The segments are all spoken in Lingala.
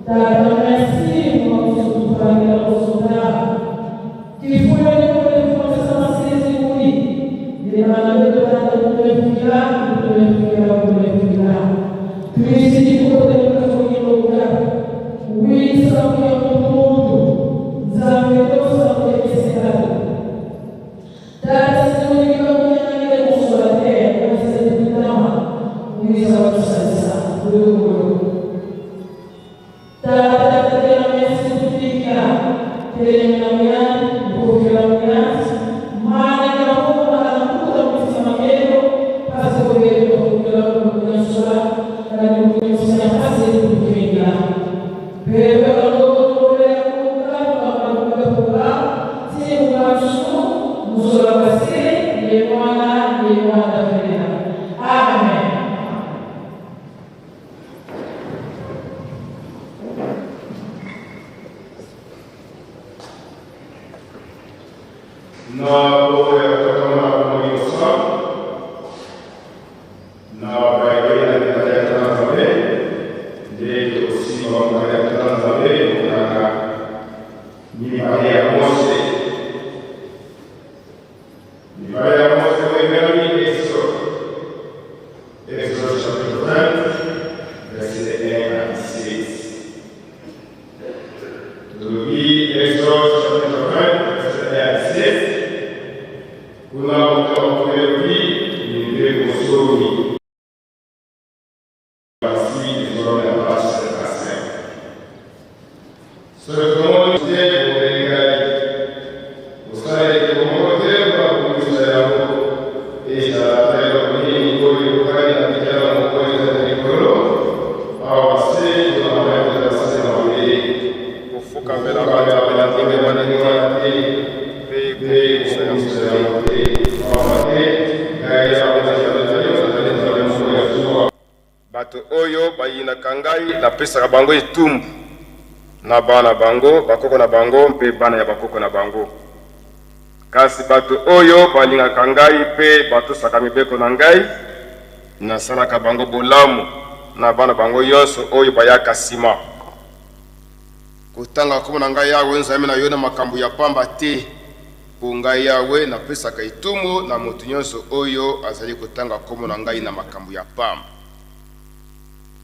Tata, merci pour notre travail dans le sondage. Qu'il faut les faire saisir oui. Les malades de la puis si tu peux oui, ça va être tout le monde. Nous avons tous ça va être séparé. Tata, si nous avons bien sur la terre, c'est tout le temps. Oui, ça va tout ça. Tata, merci pour tout les cas. Téléménamia, Bofilamia, Mana, parce que le soir, la nourriture s'est passée pour le Kenya. Napesa bango itumbu na bana bango bakoko na bango mpe bana ya bakoko na bango kasi bato oyo balingaka ngai mpe batosaka mibeko na ngai nasalaka bango bolamu na bana bango nyonso oyo bayaka nsima kotanga kombo na ngai Yawe Nzambe na yo na makambo ya pamba te mpo ngai Yawe napesaka itumbu na moto nyonso oyo azali kotanga kombo na ngai na makambo ya pamba.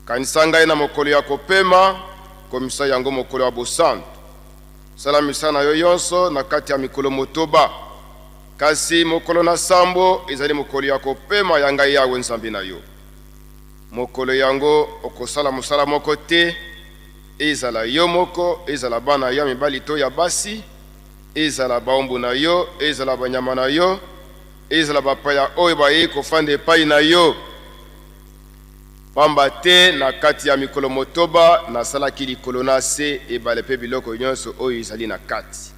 Kanisa ngai na mokolo ya kopema komisa yango mokolo ya bosantu sala misa na yo yonso na kati ya mikolo motoba kasi mokolo na sambo ezali mokolo ya kopema ya ngai Yawe Nzambe na yo mokolo yango okosala mosala moko te ezala yo moko ezala bana ya mibali to ya basi ezala baombo na yo ezala banyama na yo ezala bapaya oyo baye kofanda epai na yo pamba te na kati ya mikolo motoba nasalaki likolo na se ebale mpe biloko nyonso oyo ezali na kati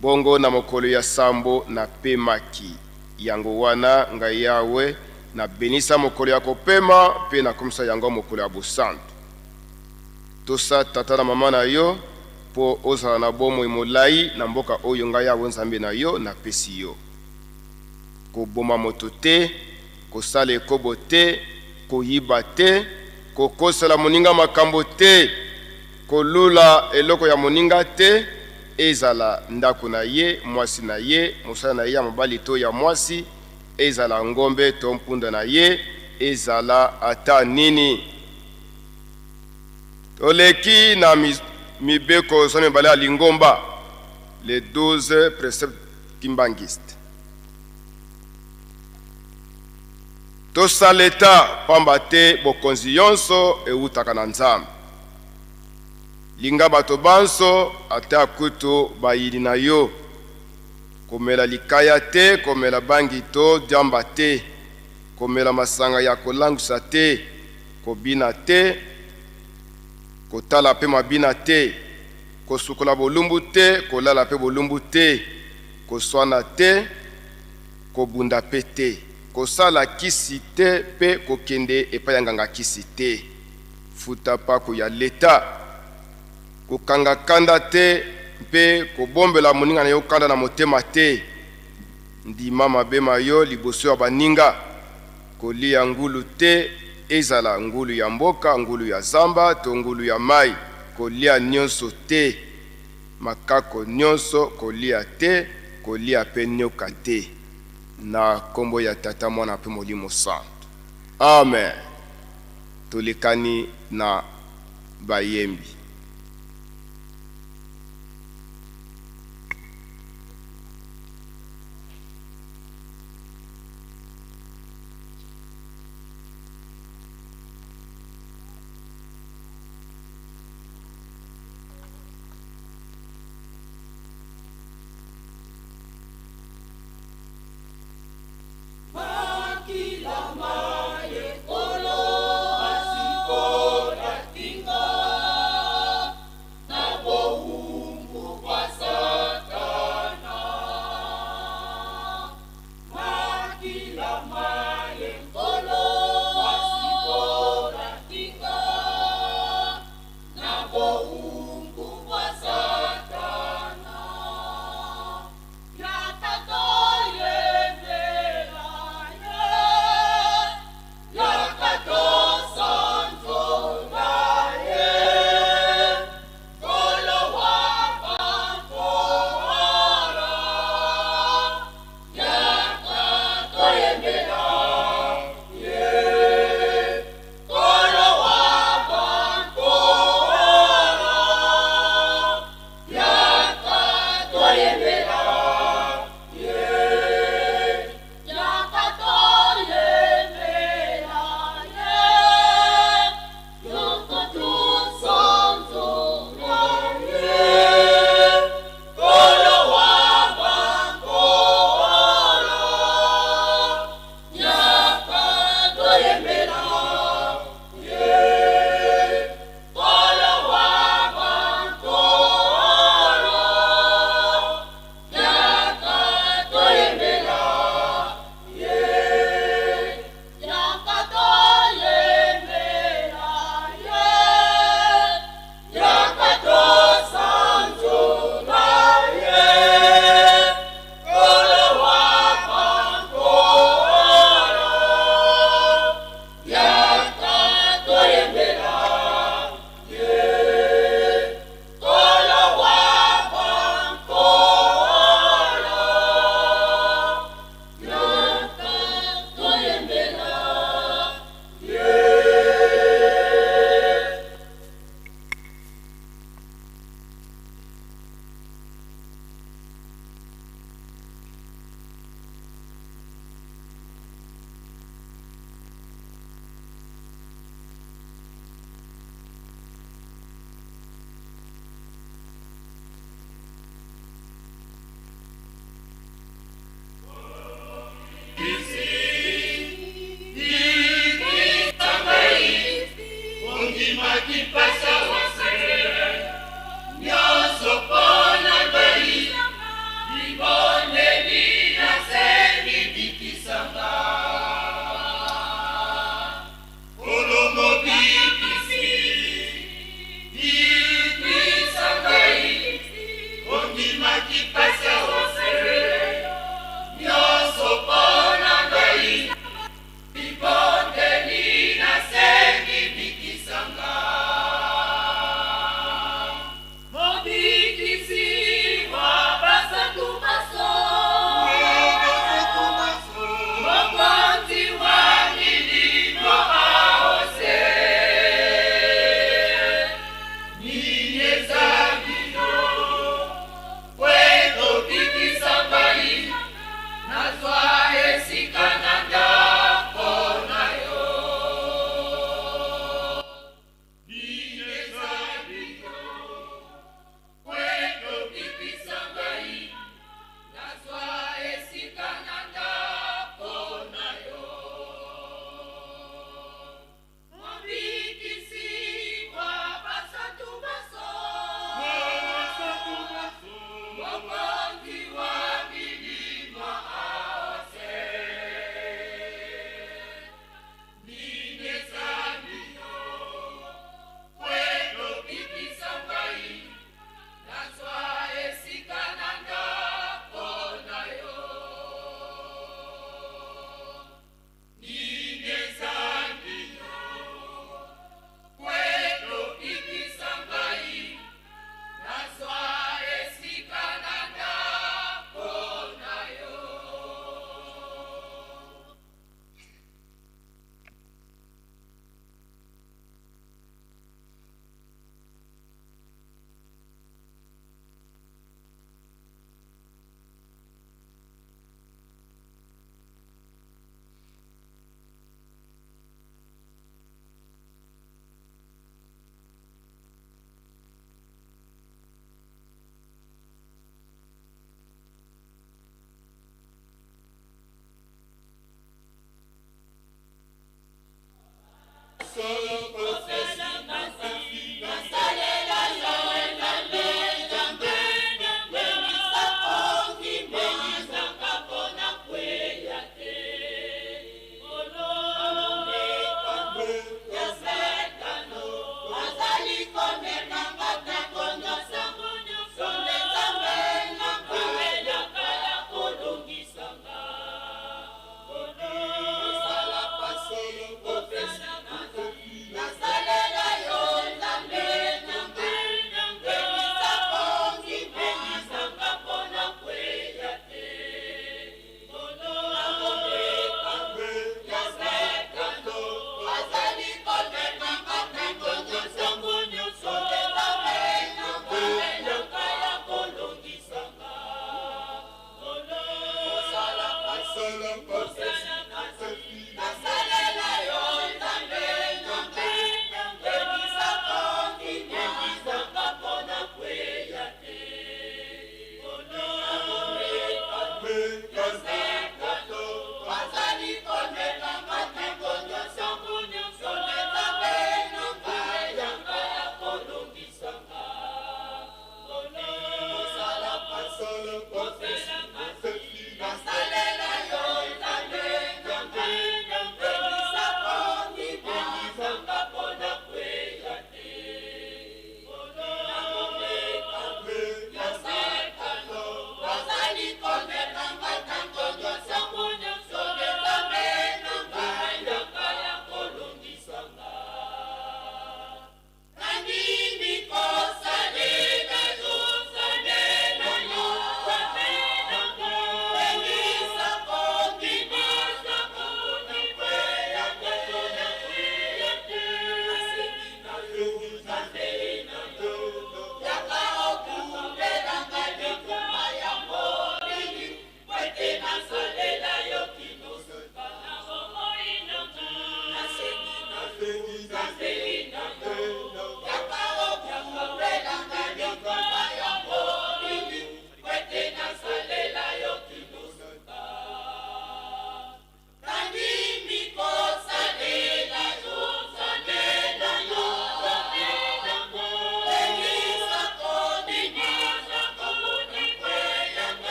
bongo na mokolo ya sambo napemaki yango wana ngai Yawe na benisa mokolo ya kopema mpe nakomisa yango mokolo ya bosantu tosa tata na mama na yo mpo ozala na bomoi molai na mboka oyo ngai Yawe Nzambe na yo napesi yo koboma moto te kosala ekobo te koyiba te kokosela moninga makambo te kolula eloko ya moninga te ezala ndako na ye mwasi na ye mosala na ye ya mobali to ya mwasi ezala ngombe to mpunda na ye ezala ata nini toleki na mibeko somi bale ya lingomba les 12 préceptes kimbangistes tosaleta pamba te bokonzi yonso eutaka na Nzambe linga bato banso ata kutu bayili na yo komela likaya te komela bangi to diamba te komela masanga ya kolangwisa te kobina te kotala pe mabina te kosukola bolumbu te kolala pe bolumbu te koswana te kobunda pe te kosala kisi te pe kokende epai ya nganga kisi te futa pako ya leta kokanga kanda te mpe kobombela moninga na yo kanda na motema te ndima mabe ma yo liboso ya baninga kolia ngulu te ezala ngulu ya mboka, ngulu ya zamba to ngulu ya mai, kolia nyonso te, makako nyonso kolia te, kolia pe nyoka te, na kombo ya Tata Mwana pe Molimo Santo. Amen. Tolekani na bayembi.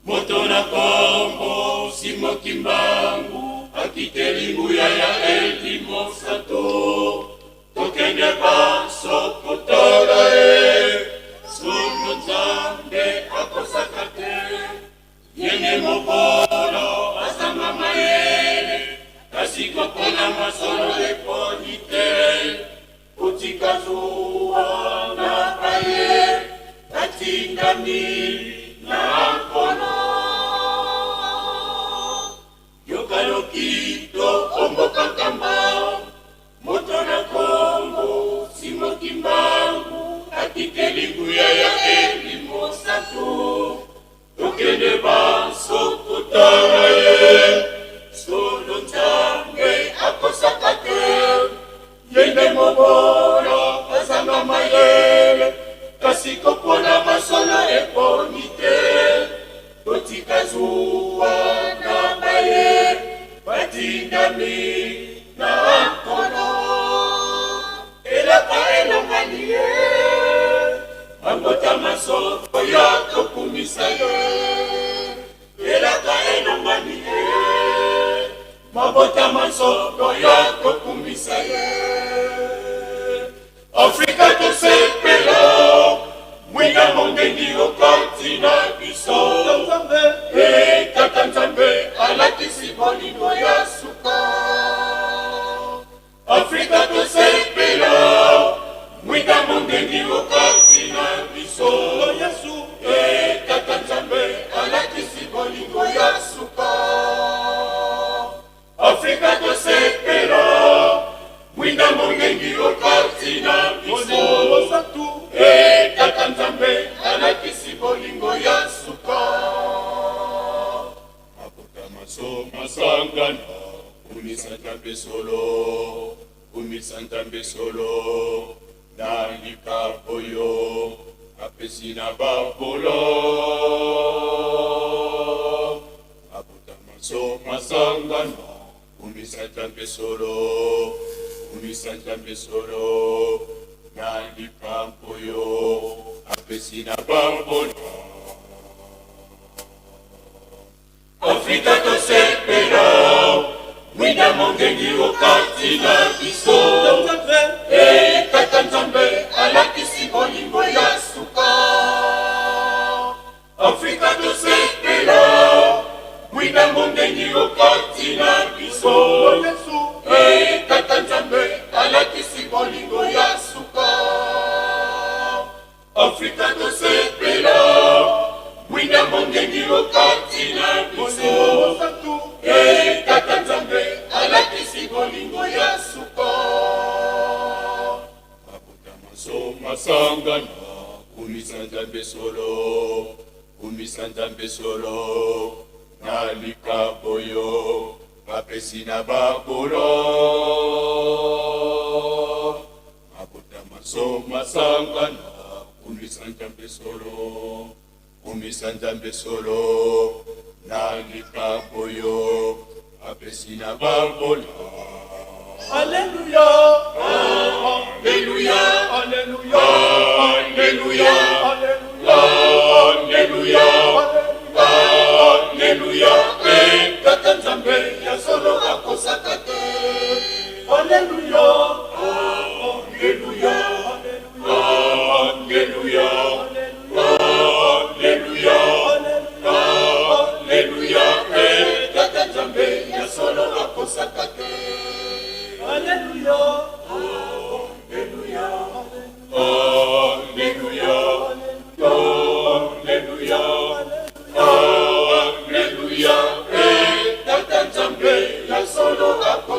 moto na kombo simo kimbangu akitelinguya ya elimo sato tokende baso kotola sunu nzambe akosakate yene mokolo asanga mayele kasiko kona masolo eponite utikazuwa na paye katingami na kono yokalokito ombo kankamba moto na kombo simo kimbangu akitelinguya ya elimo sato tokende baso kutala ye solo nzambe akosakate yende mobolo azanga mayele kasiko pona masolo eponite totikazuwa na baye batindami na kono elaka elonganie mambota masoko ya tokumisa ye elaka elonganie mambota masoko ya tokumisa ye Afrika tosepela mwinga mongengi okoti na biso tata nzambe alakisi bolingo ya suka Afrika tosepela mwinga mongengi okoti na biso tata nzambe alakisi bolingo ya suka Afrika tosepela mwinga mongengi okoti na biso tata nzambe alakisi bolingo ya suka mabota maso masangana umisa nzambe solo na likapoyo apesi na bakolo mabota maso masangana umisa nzambe solo na likapoyo apesi na bakolo Afrika tosepela mwina mongengi okati na biso tata nzambe alakisi bolingo ya suka Afrika tosepela mwina mongengi okati na biso tata nzambe alakisi bolingo ya suka Afrika tosepela mwina mongengi okati na biso tata nzambe alakisi bolingo ya suka mabuta maso masangana kumisa nzambe solo na likapoyo apesi na bakolo mabuta maso masangana kumisa nzambe solo na likapoyo apesi na bakolo Alleluia Alleluia Alleluia Alleluia Alleluia Alleluia tata nzambe ya solo akosakate Alleluia Alleluia Alleluia Alleluia Alleluia tata nzambe ya solo akosakate Alleluia Alleluia Alleluia Alleluia Alleluia tata nzambe ya solo akosakate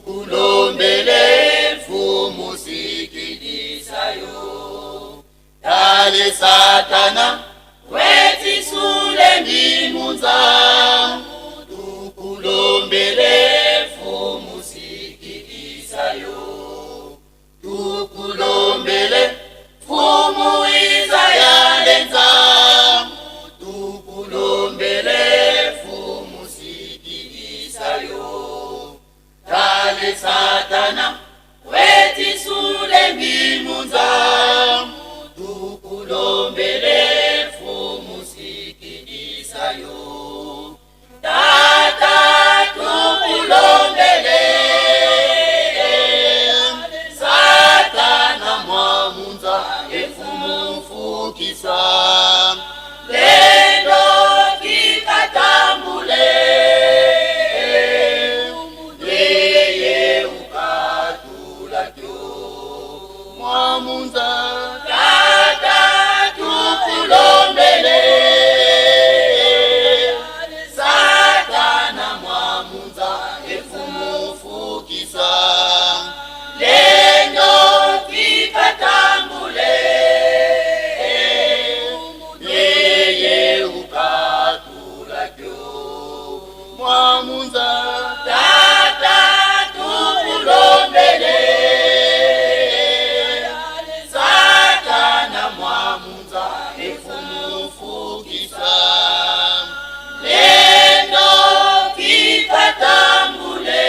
tukulombele mfumu sikilisayo. Dale Satana wetisule ndimunza, tukulombele mfumu sikilisayo. Tukulombele mfumu iza yalenza, tukulombele mfumu sikilisayo. Dale Satana wetisule ndimunza, tukulombele mfumu sikilisayo. Tata tukulombele, Satana mwamunza efumu mfukisa, lendo kikatambule, yeye ukatula kyo mwamunza. Tata tukulombele, Satana mwamunza efumu mfukisa, lendo kikatambule, yeye ukatula kyo mwamunza. Tata tukulombele, Satana mwamunza efumu mfukisa, lendo kikatambule,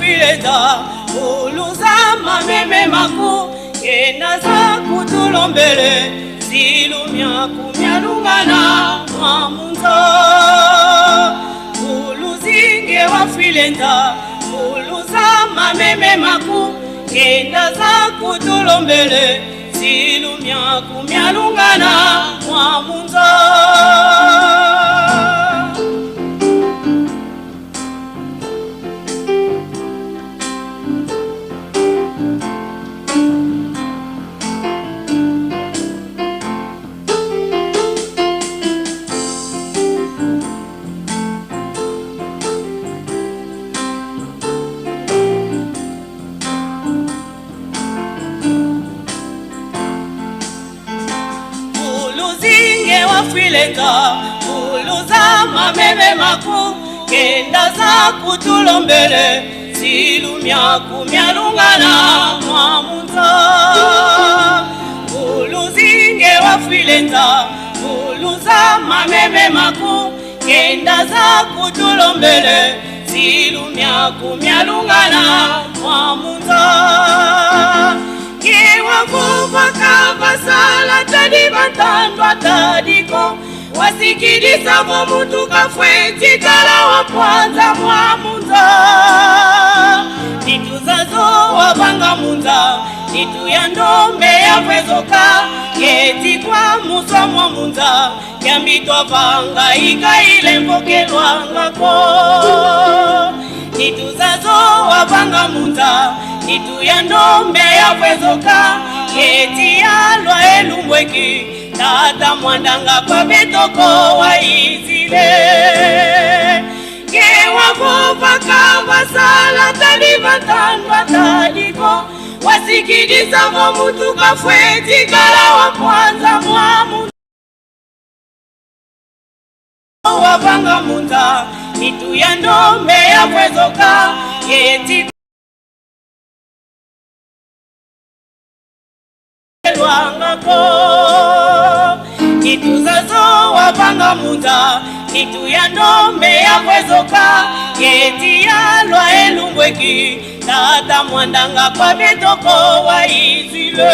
wafileta uluza mameme maku kenda za kutulombele silumya kumyalungana mamunza uluzinge wafileta uluza mameme maku kenda za kutulombele silumya kumyalungana mamunza wafileta uluza mameme maku kenda za kutulombele silumya kumyalungana mwamunza uluzinge wafileta uluza mameme maku kenda za kutulombele silumya kumyalungana mwamunza Kiwakuvaka basala tadi batandwa tadiko wasikilisa vomutu kafweti kala wakwanza mwamunza nituzazo wabanga munza nitu ya ndombe ya kwezoka yeti kwa muswa mwamunza yambitwa vanga ika ile mpokelwangako nituzazo wabanga munza nitu ya ndombe ya kwezoka yeti yalwa elumbweki tata mwandanga kwa betoko wa izile Kewavovaka basala tali batandwa taliko wasikiliza vomutu kafweti kala wakwanza mwamu wabanga munza nitu ya ndombe ya kwezoka yeti lwangako nituzazo wabanga munza nitu ya ndombe ya kwezoka yeti yalwa elumbweki tata mwandanga kwa betoko wa izile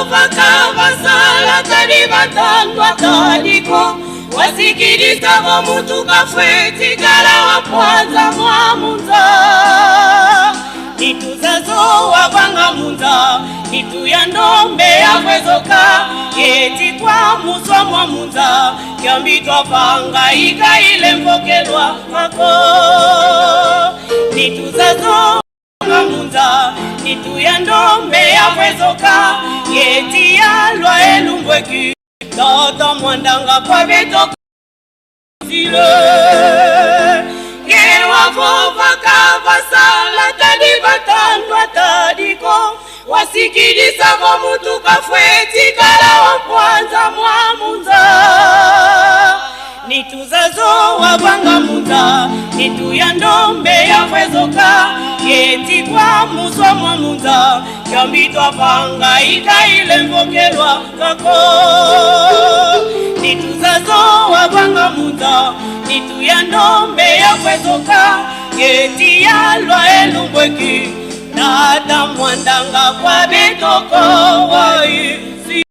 Vakavasala tadi batandwa tadiko wasikiliza vomutu kafweti kala wakwanza mwamunza nituzazo wabanga munza nitu ya ndombe ya kwezoka yeti kwa muswa mwamunza kyambitwa vanga ika ile mpokelwa kako nituzazo munza nitu ya ndombe ya kwezoka yeti yalwa elumbweki tata mwandanga kwa betoko zile Kewavovaka basala tadi batandwa tadiko wasikiliza vomutu kafweti kala wakwanza mwamunza nituzazo wabanga munza nitu ya ndombe ya kwezoka yeti kwa muswa mwamunza kyambitwa vanga ika ile mpokelwa kako nituzazo wabanga munza nitu ya ndombe ya kwezoka yeti yalwa elumbweki tata mwandanga kwa betoko wa izile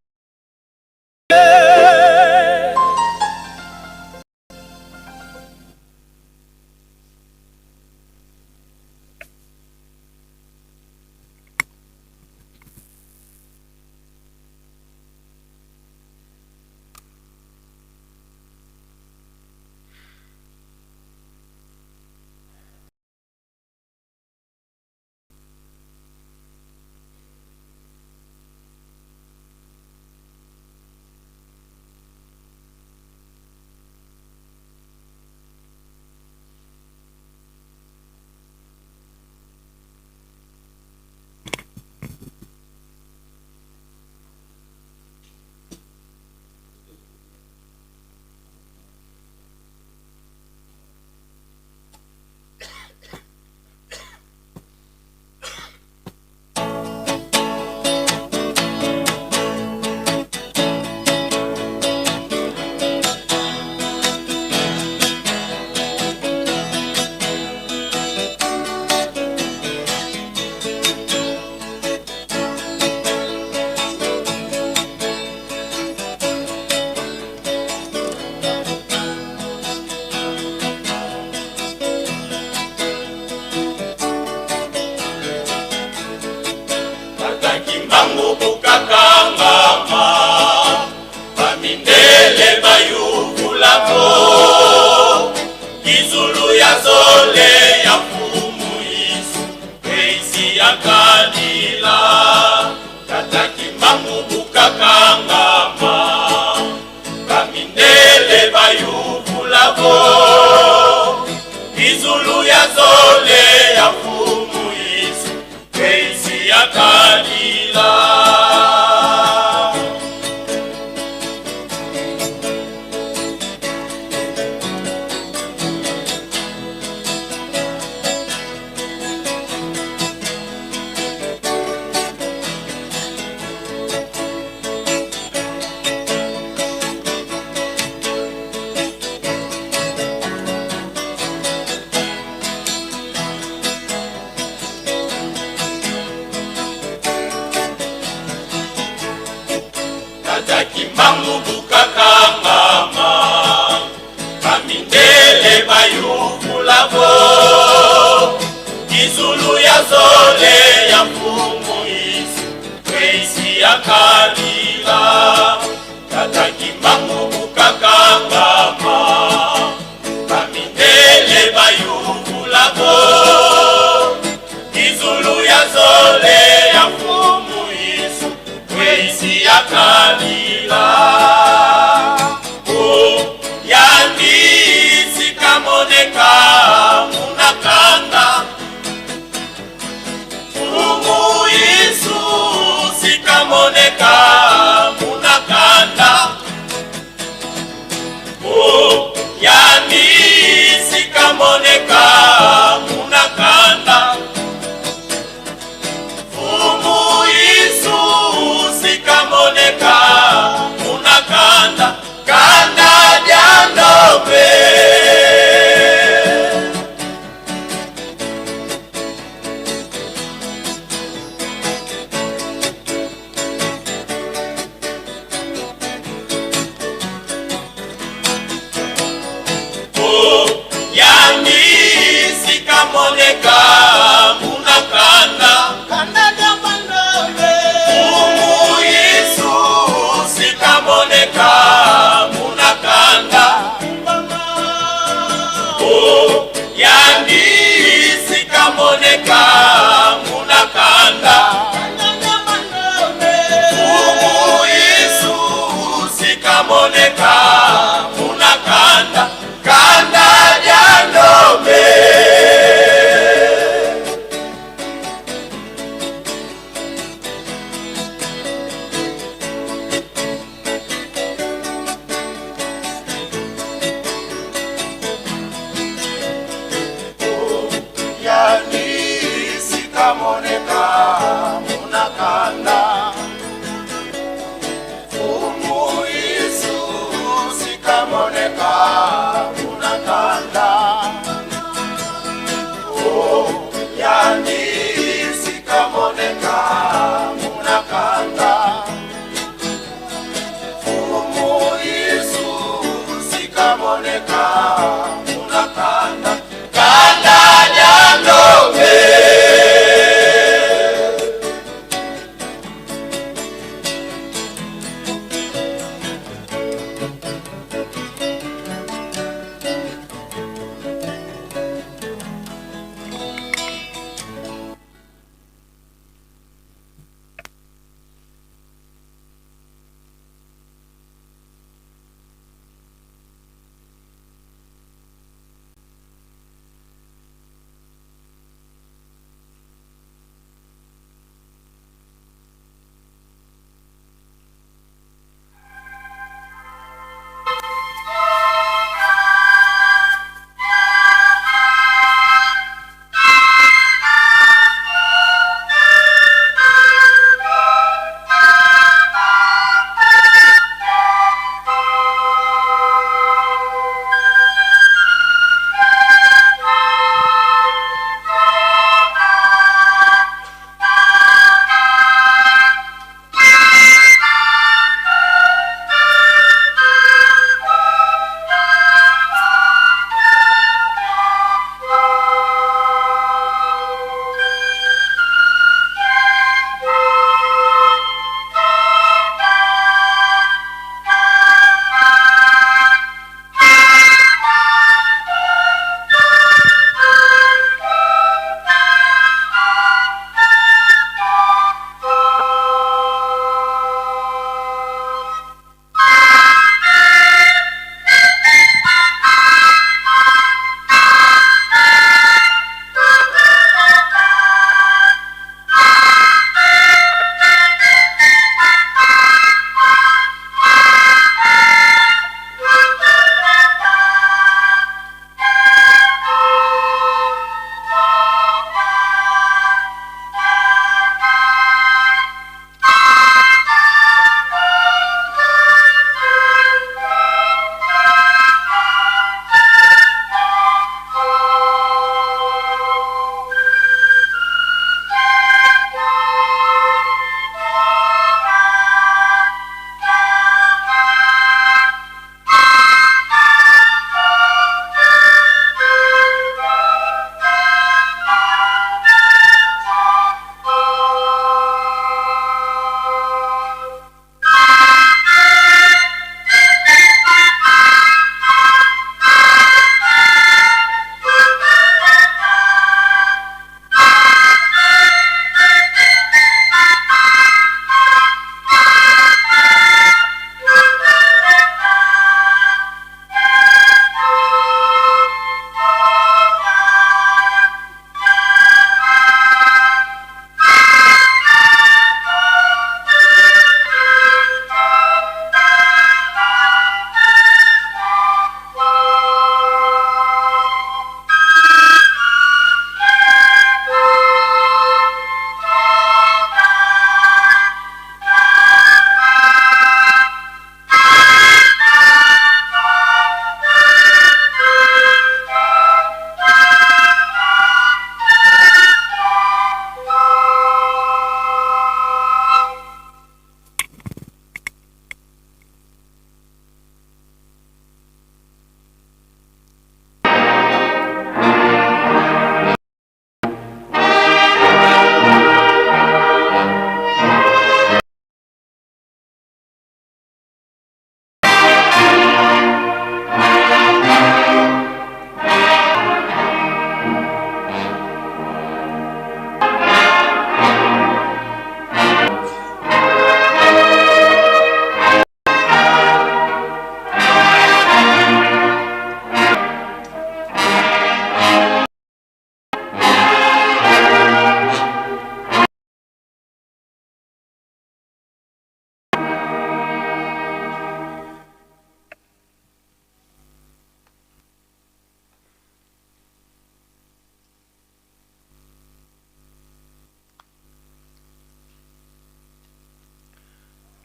tata kimbangu bukakangama bamindele bayuvulako kizulu ya zole ya fumu isu peisi ya kalila tata kimbangu bukakangama bamindele bayuvulako kizulu ya zole ya fumu isu peisi ya kalila. Tata kimbangu bukakangama bamindele bayuvulako kizulu ya zole ya fumu isu peisi ya kalila tata kimbangu bukakangama bamindele bayuvulako kizulu ya zole ya fumu isu peisi ya kalila. Oh, yani sikamoneka munakanga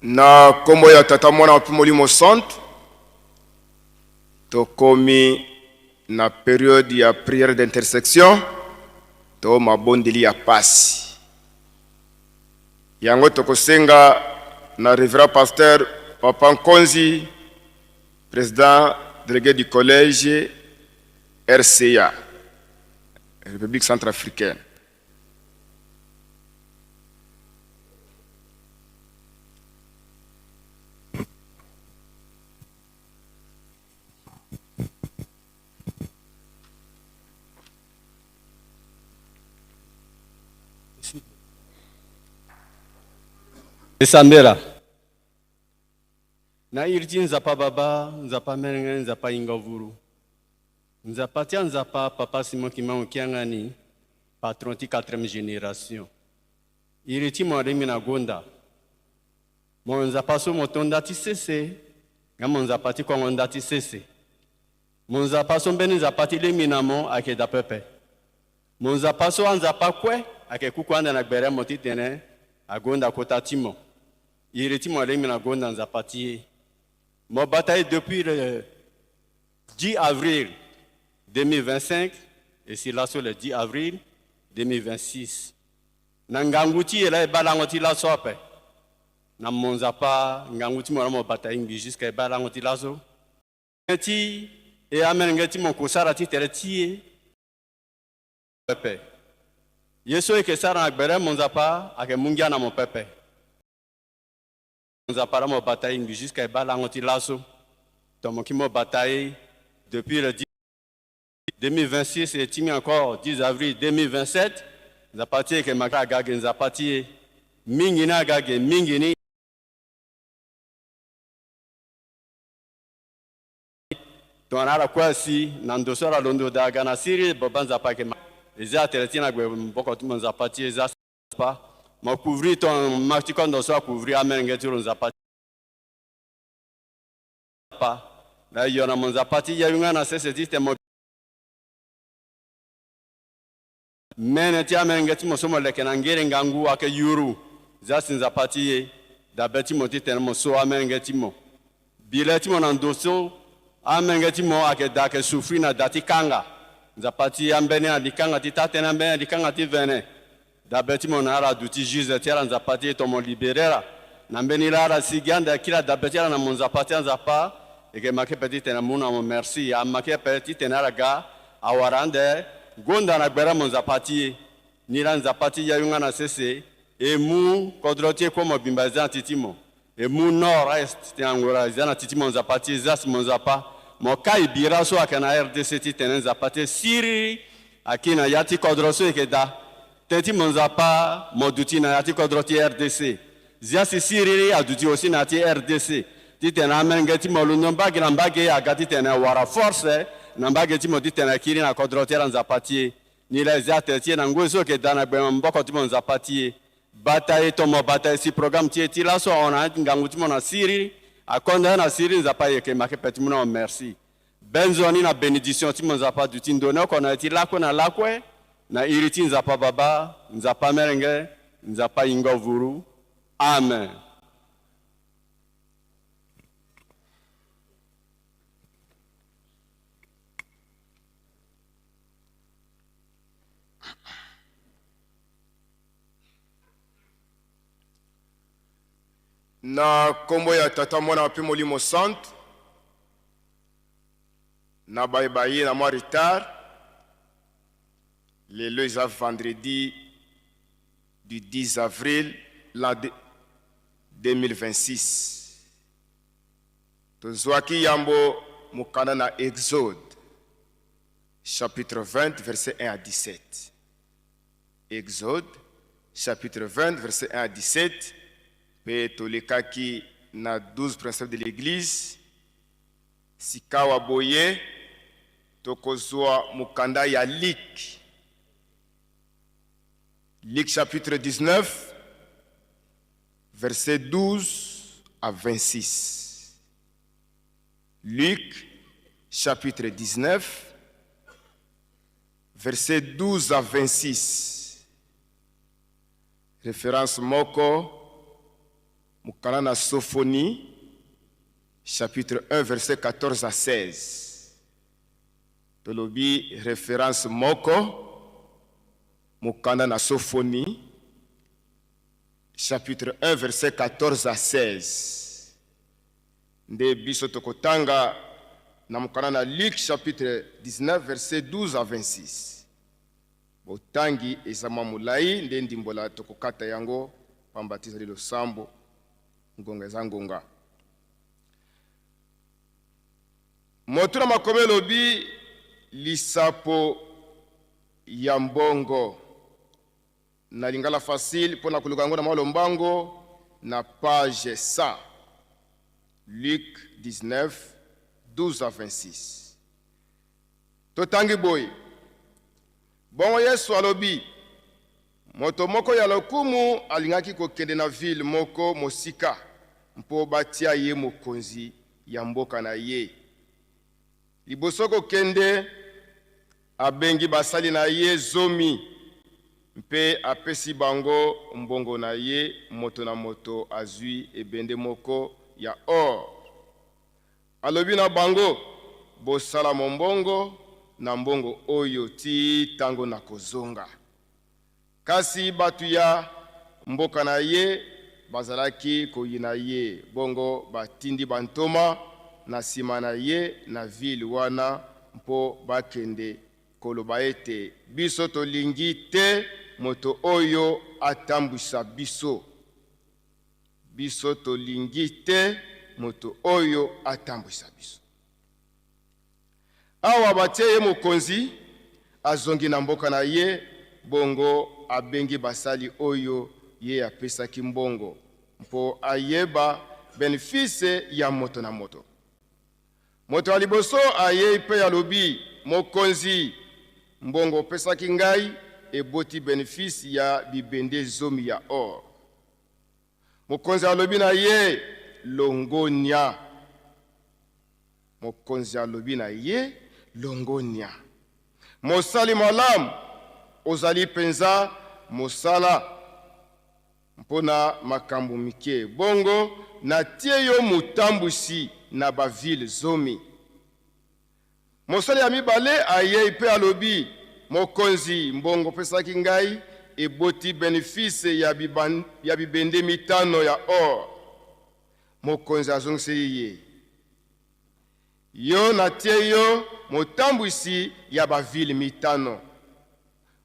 Na kombo ya tata mwana wa Molimo Centre tokomi na période ya prière d'intersection to mabondeli ya pasi yango tokosenga na révérend pasteur Papa Nkonzi, président délégué du collège RCA, République centrafricaine. Esambera na irti nzapa baba nzapa menenge nzapa ingavuru nzapa tia nzapa papa Simon Kimau Kiangani patron ti 4e génération irti moremi na gonda mo nzapa so motonda ti sese ngamo nzapa ti kongonda ti sese mo nzapa so mbeni nzapa ti lemina mo ake da pepe mo nzapa so nzapa kwe ake kukwanda na gbere mo ti tene agonda kota timo irti moremi na gonda nzapa ti mon bataille depuis le 10 avril 2025 et c'est là sur le 10 avril 2026. Nanganguti et là balangoti la sope. Na monzapa nganguti mo bataille ngi jusqu'à balangoti la so. Ngati et amen ngati mon kusara ti tereti pepe. Yeso e ke sara na gbere monzapa ake mungia na mon pepe. Nous avons mon bataille jusqu'à Balangoti Lasso. Donc, mon bataille depuis le 10 2026 et timi encore 10 avril 2027. Nous avons parti avec ma gage, nous avons parti mingina gage, mingini. Donc, on a la quoi si, Nandoso la londo daga na Syrie, Boban Zapake. Les athlètes, beaucoup de monde a parti, les pas. Ma couvrir ton marticon dans soi couvrir amen ngetu nzapati pa la yona nzapati ya yunga na sese système mene ti amen ngetu mosomo leke na ngere ngangu ake yuru zasi nzapati da beti moti ten mo so amen ngetu mo bileti mo nandoso amen ngetu mo ake da ke souffrir na dati kanga nzapati ambene na dikanga ti tatena ambene dikanga ti vene dabeti monara duti jize tiara nzapati tomo liberera nambeni lara siganda kila dabeti na monzapati nzapa eke make petite na muna mo merci amake petite na raga awarande gonda na gbera monzapati nira nzapati ya yunga na sese emu kodrotie ko mobimba za titimo emu nord est tiangora za na titimo nzapati zas monzapa mokai bira so akana RDC titene nzapati siri akina yati kodroso ekeda Teti monzapa moduti na yati kodroti RDC. Zia sisiri aduti aussi na ti RDC. Ti tena mengeti molundo mbagi na mbagi agati tena wara force na mbagi ti modi tena kiri na kodroti nzapati. Ni la zia teti na ngozo ke dana be mboko ti monzapati. Bataille tomo bataille si programme ti la so ona nganguti mona siri akonda na siri nzapaye ke make peti mona merci. Benzoni na bénédiction ti monzapa duti ndone ko na ti lako na lakwe. Na iriti nzapa baba, nzapa merenge, nzapa ingovuru. Amen. Na kombo ya tata mwana wa Molimo Centre na bye na moi retard. Le leza vendredi du 10 avril 2026. Tozwaki yambo mukana na Exode, chapitre 20, verset 1 à 17. Exode, chapitre 20, verset 1 à 17. Pe tolekaki na 12 principes de l'église. Sikawa boye, tokozwa mukanda ya lik. Luc chapitre 19, verset 12 à 26. Luc chapitre 19, verset 12 à 26. Référence moko mokanda na Sophonie chapitre 1 verset 14 à 16. Tolobi référence moko mokanda na Sophonie chapitre 1 verset 14 à 16. Nde biso tokotanga na mokanda na Luc chapitre 19 verset 12 à 26. Botangi ezama mulai nde ndimbola tokokata yango pambatiza lilo sambo ngonga za ngonga. Motura makome lobi lisapo ya mbongo na lingala facile pona kuluka yango na malombango na page 100. Luc 19 12 à 26. Totangi boy bongo Yesu alobi moto moko ya lokumu alingaki kokende na ville moko mosika mpo batia ye mokonzi ya mboka na ye. Liboso kokende abengi basali na ye zomi mpe apesi bango mbongo na ye moto na moto azwi ebende moko ya or. Alobi na bango bosala mombongo na mbongo oyo ti tango na kozonga. Kasi batu ya mboka na ye bazalaki koyina ye bongo batindi bantoma na sima na ye na ville wana mpo bakende koloba ete biso tolingi te moto oyo atambwisa biso. Biso tolingi te moto oyo atambwisa biso. Awa batie ye mokonzi azongi na mboka na ye bongo abengi basali oyo ye apesaki mbongo mpo ayeba benefice ya moto na moto. Moto aliboso aye pe alobi mokonzi mbongo pesaki ngai eboti benefice ya bibende zomi ya or. Mokonzi alobi na ye longonia. Mokonzi alobi na ye longonia. Mosali malamu ozali penza mosala mpona makambo mike bongo na tie yo mutambwisi na baville zomi. Mosali ya mibale aye pe alobi mokonzi mbongo pesaki ngai eboti benefice ya bibende mitano ya or. Mokonzi azongisi ye yo na tie yo mutambwisi ya baville mitano.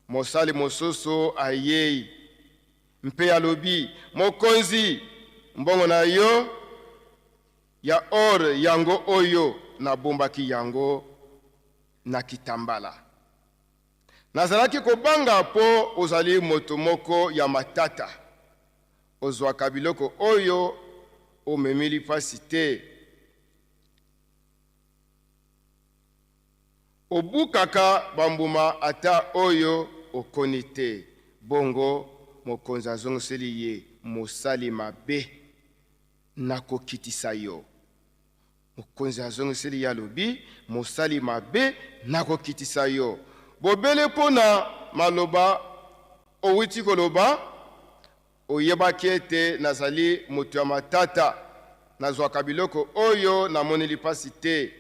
Mosali mososo aye mpe alobi mokonzi mbongo na yo ya or yango oyo na bombaki yango na kitambala. Nazalaki kobanga po ozali moto moko ya matata. Ozwaka biloko oyo omemili pasi te. Obukaka bambuma ata oyo okoni te. Bongo mokonzi azongiseli ye mosali mabe nakokitisa yo. Mokonzi azongiseli ye alobi mosali mabe nakokitisa yo. Bobele pona maloba owiti koloba oyebaki ete nazali moto ya matata nazwaka biloko oyo namoneli pasi te.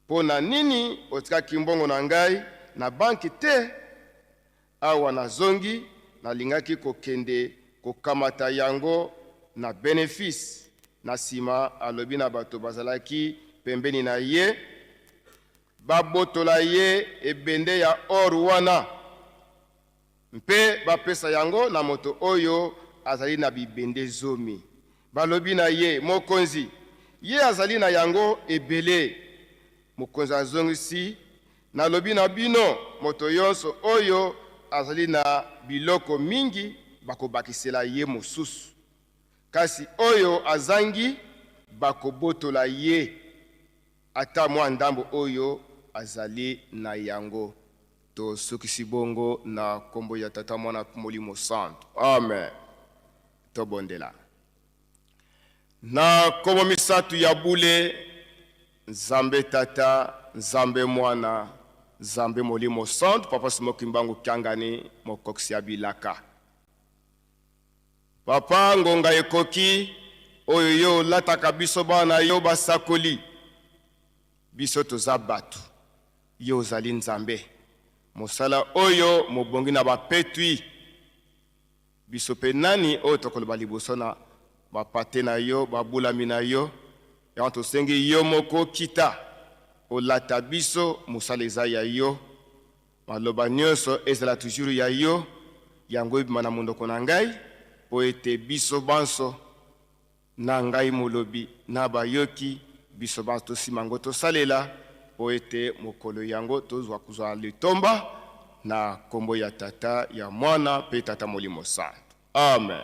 Pona nini otikaki mbongo na ngai na banki te? Awa nazongi nalingaki kokende kokamata yango na benefice. Na sima alobi na bato bazalaki pembeni na ye babotola ye ebende ya or wana mpe bapesa yango na moto oyo azali na bibende zomi. Balobi na ye mokonzi ye azali na yango ebele. Mokonzi azongisi nalobi na bino moto yonso oyo azali na biloko mingi bakobakisela ye mosusu. Kasi oyo azangi bakobotola ye ata mwa ndambo oyo azali na yango. Tosukisi bongo na kombo ya Tata Mwana Molimo Santo. Amen. Tobondela. Na kombo misatu ya bule Nzambe Tata, Nzambe Mwana, Nzambe Molimo Santo, Papa Simoki Mbangu Kiangani, Mokoksi Abilaka. Papa ngonga ekoki oyo yo lataka biso bana yo basakoli biso toza batu yo ozali nzambe mosala oyo mobongi na bapetwi biso pe nani oyo tokoloba liboso na bapate na yo babulami na yo yango tosengi yo moko kita olata biso mosala eza ya yo maloba nyonso ezala toujours ya yo yango ebima na mondoko na ngai po ete biso banso na ngai molobi na bayoki biso banso tosima yango tosalela po ete mokolo yango tozwa kozwa litomba na kombo ya tata ya mwana pe tata molimo santo. Amen.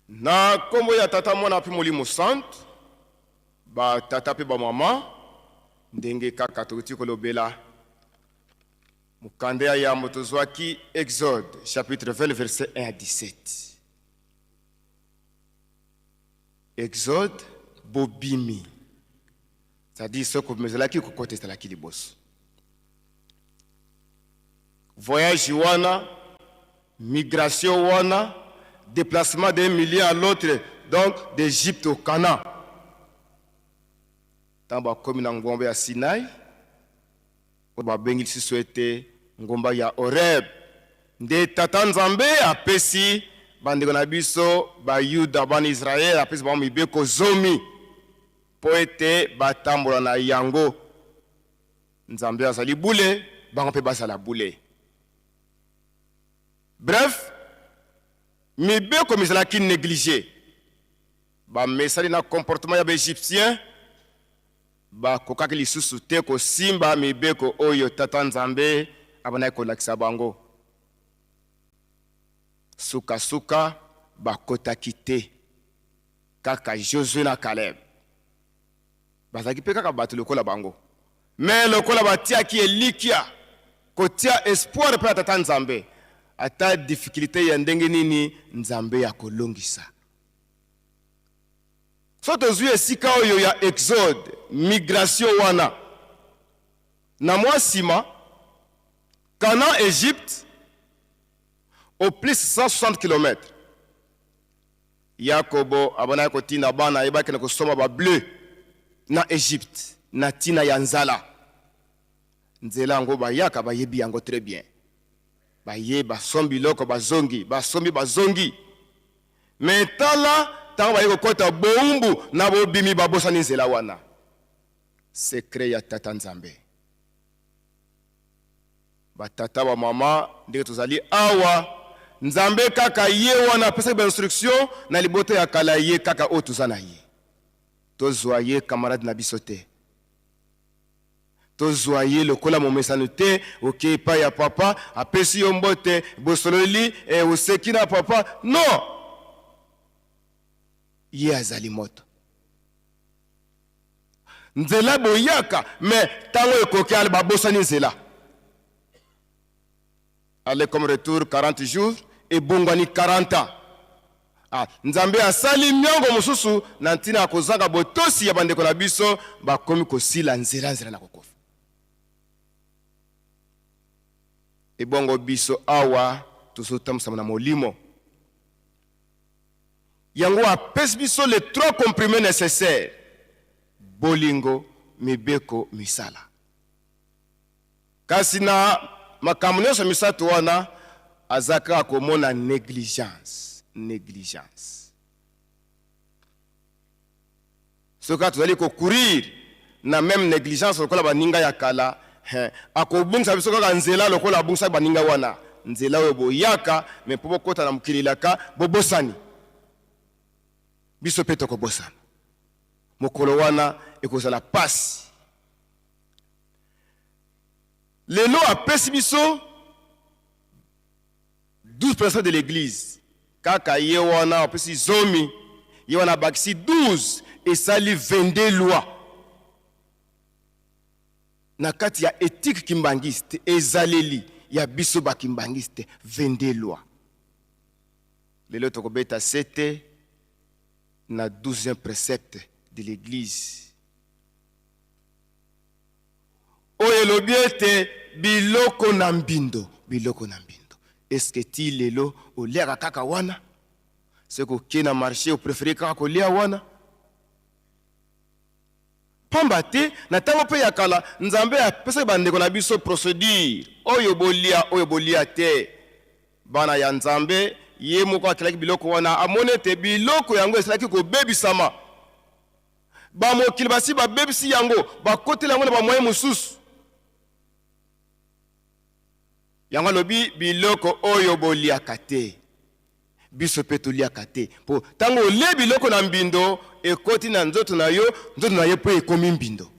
Na kombo ya tata mwana pe molimo santo ba tata pe ba mama ndenge kaka tokuti kolobela mukande ya yambo tozwaki Exode chapitre 20 verset 1 à 17. Exode bobimi c'est-à-dire ce que mezelaki kokote salaki liboso voyage wana migration wana déplacement d'un millier à l'autre donc d'Égypte au Canaan tamba komi na ngomba ya Sinai ba bengi siso ete ngomba ya Horeb nde tata nzambe apesi bandeko na biso ba Yuda bana Israël apesi ba mibeko zomi po ete batambola na yango nzambe azali bule bango mpe bazala bule. Bref mibeko mizalaki négligé bamesali na comportement ya baégyptien bakokaki lisusu te kosimba mibeko oyo tata nzambe abanaki kolakisa bango sukasuka bakotaki te kaka Josué na Caleb bazalaki mpe kaka bato lokola bango me lokola batiaki elikia kotia espoir mpe ya tata nzambe ata difficulté ya ndenge nini nzambe ya kolongisa. So tozwi esika oyo ya Exode migration wana na mwa sima Canaan Égypte au plus 160 km. Yakobo abana kotina bana yebaki na kosoma ba bleu na Égypte na tina ya nzala nzela ngo bayaka bayebi yango très bien baye basombi loko bazongi mais tala tango baye kokota boumbu na bobimi babosani nzela wana secret ya tata nzambe batata ba mama ndenge tozali awa nzambe kaka ye wana apesaki ba instruction na liboto ya kala ye kaka o tozana ye tozwa ye camarade na biso te tozwa ye lokola momesano te oke pa ya papa apesi yo mbote bosololi oseki na papa non ye azali moto nzela boyaka me tango ekoki ale babosani nzela ale comme retour 40 jours et bongani 40 ans. Nzambe asali miongo mususu na ntina akozanga botosi ya bandeko na biso bakomi kosila nzela na kokofa. Ebongo biso awa tozotamsama na molimo. Yango apesi biso les 3 comprimés nécessaires. Bolingo, mibeko, misala. Kasi na makambo nyonso misato wana azaka akomona négligence. Soka tozali courir na même négligence lokola baninga ya kala akobungisa biso kaka nzela lokola abungisa baninga wana nzela oyo boyaka me po bokota na mokililaka bobosani biso pe tokobosana mokolo wana ekozala pasi lelo apesi biso 12 personnes de l'église kaka ye wana apesi zomi ye wana bakisi 12 esali 22 lois na kati ya éthique kimbangiste ezaleli ya biso bakimbangiste 22 lois lelo tokobeta 7 na 12e précepte de l'église oyo elobi ete biloko na mbindo est-ce que ti lelo oliaka kaka wana c'est que na marché au préféré kaka kolia wana pamba te na tango pe yakala nzambe apesa bandeko na biso procédure oyo bolia te bana ya nzambe ye moko akelaki biloko wana amone te biloko yango esalaki kobebisama bamokili basi babebisi yango bakotela yango na bamoye mosusu yango alobi biloko oyo boliaka te biso mpe toliaka te mpo ntango olie biloko na mbindo ekoti na nzoto na yo mpe ekomi mbindo.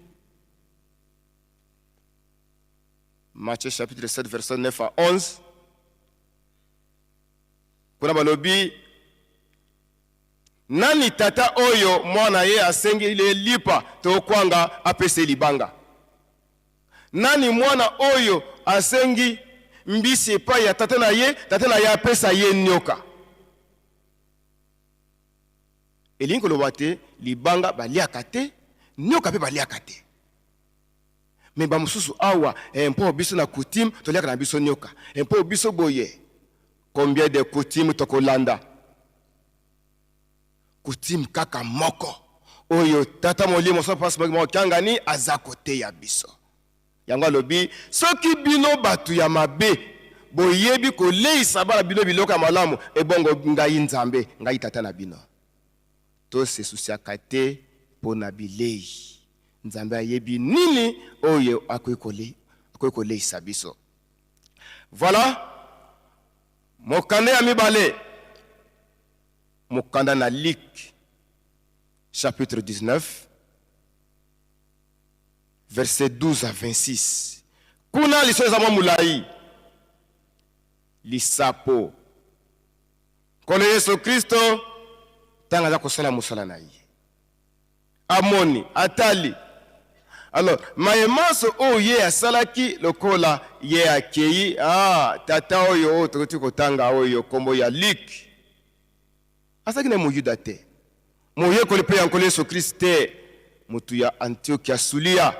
Matthieu chapitre 7 verset 9 à 11 kuna balobi nani tata oyo mwana ye asengi ile lipa tokwanga apese libanga, nani mwana oyo asengi mbisi epai ya tata na ye apesa ye nyoka. Elingi koloba te libanga baliaka te nyoka mpe baliaka te me bamosusu awa mpo biso na coutume toliaka na biso nyoka mpo biso boye. Combien de coutumes tokolanda? Coutume kaka moko oyo tata molimo so passe mo kangani aza kote ya biso. Yango alobi soki bino batu ya mabe boyebi koleisa bana bino biloko ya malamu ebongo ngai nzambe ngai tata na bino to se susiaka te pona bilei nzambe ayebi nini oyo akoyi koleisa biso. Voilà mokanda ya mibale mokanda na Luc chapitre 19 verset 12 à 26 kuna liso eza mwa mulai lisapo kolo Yesu Kristo tanga za kosala musala na ye amoni atali. Alors mayemaso oye asalaki lokola ye akei tata oyo tokoti kotanga oyo kombo ya Luc asaki na muyuda te moye kolipe ya nkolo Yesu Kristo te mutu ya Antiochia Sulia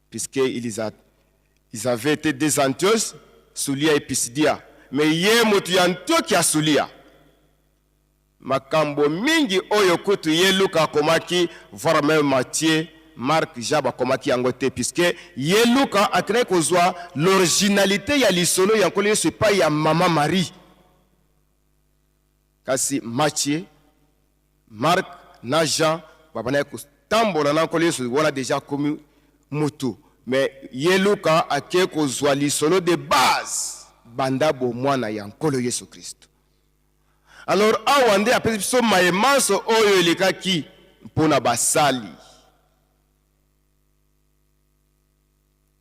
puisque ils avaient été des Antioches Sulia et Pisidia mais ye mutu ya Antiochia Sulia makambo mingi oyo kutu ye Luka komaki voir même Matthieu Marc Jaba komaki yango te puisque ye Luka akene kozwa l'originalité ya lisolo ya nkolo Yesu pa ya mama Marie kasi Matthieu Marc na Jean babana kotambola na nkolo Yesu wana déjà komi mutu mais ye Luka ake kozwa lisolo de base banda bo mwana ya nkolo Yesu Kristo. Alors awa nde apesi biso mayemaso oyo elekaki mpona basali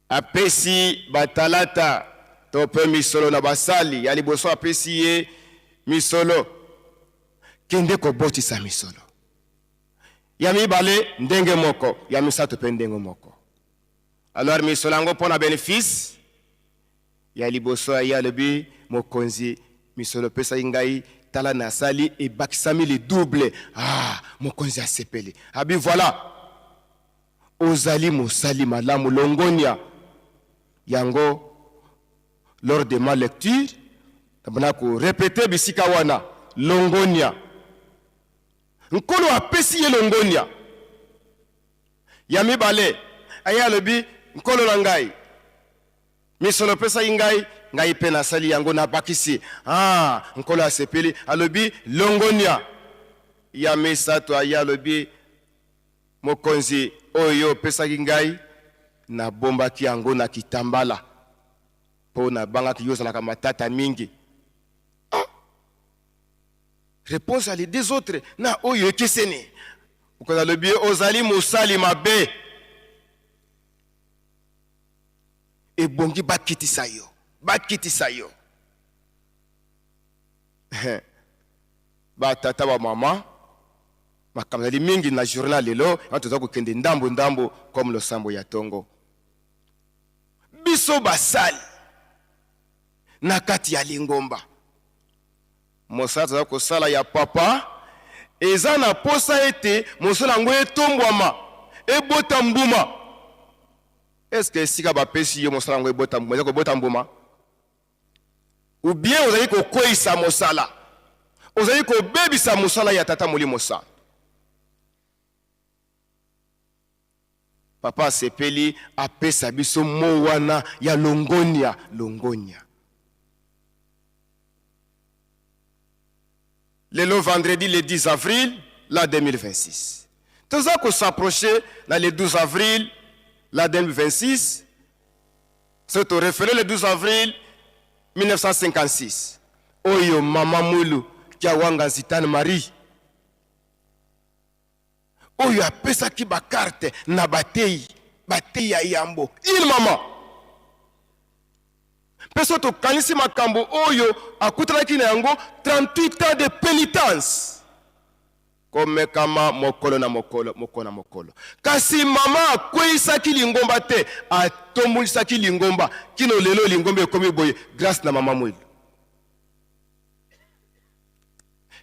apesi batalata to pe misolo na basali ya liboso apesi ye misolo kende kobotisa misolo ya mibale ndenge moko ya misato pe ndenge moko. Alors misolo yango mpona bénéfice ya liboso ya lobi mokonzi misolo pesa ngai tala na sali et bakisami le double mokonzi asepeli abi voilà ozali mosali malamu longonia yango lors de ma lecture tabana ko répéter bisika wana longonia nkolo apesi ye longonia ya mibale aya lobi nkolo na ngai misolo pesa ngai pe na sali yango na bakisi nkolo asepeli alobi longonia ya misato aya lobi mokonzi oyo pesa ngai na bombaki yango na kitambala po na bangaki yozalaka matata mingi. Réponse à les deux autres na oyo ekeseni ukoza lobi ozali musali mabe ebongi bakitisa yo batata ba mama makamali mingi na journal lelo antoza kokende ndambo comme le sambo ya tongo biso basali na kati ya lingomba mosala kosala ya papa eza na posa ete mosala ngo etombwama ebota mbuma. Est-ce que si ka pesi yo mosala ngo ebota mbuma ou bien ozali kokoisa mosala ozali kobebisa mosala ya tata molimo santu. Papa asepeli apesa biso mo wana ya longonia. Le vendredi le 10 avril la 2026. Tout ça qu'on s'approchait dans le 12 avril la 2026. C'est au référé le 12 avril 1956. Oyo mama mulu kia wanga zitane Marie. Oyo apesa ki ba carte na batei ya yambo. Il mama. Peso to kanisi makambo oyo akutana ki na yango 38 ans de pénitence. Comme kama mokolo na mokolo. Kasi mama akwisa ki lingomba te, atomulisa ki lingomba, kino lelo lingomba ekomi boye grâce na mama mwilu.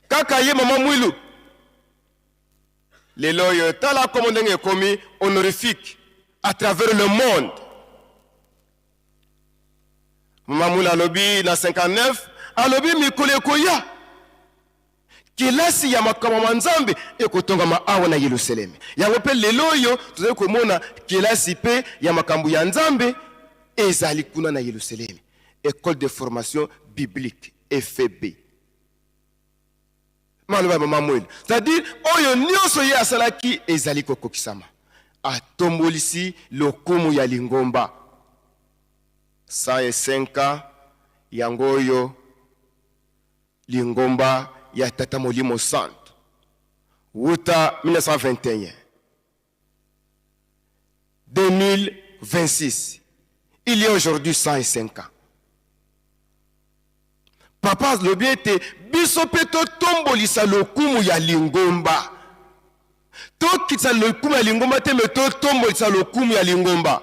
Kaka ye mama mwilu. Lelo yo tala comme ndenge ekomi honorifique à travers le monde. Mama mwilu alobi na 59, alobi mikole koya. Kilasi ya makama manzambe ekotonga maawa na Yerusalemu. Yango pe lelo yo tuzali komona kilasi pe ya makambu ya nzambe ezali kuna na Yerusalemu. École de formation biblique FB. Maloba mama mweli. C'est-à-dire oyo nyonso ye asalaki ezali kokokisama. Atombolisi lokumu ya lingomba. 105 yango oyo lingomba ya tata molimo santo. Wuta 1921. 2026. Il y a aujourd'hui 105 ans. Papa le bien était bisopeto tombolisa lokumu ya lingomba. To kitsa lokumu ya lingomba te meto tombolisa lokumu ya lingomba.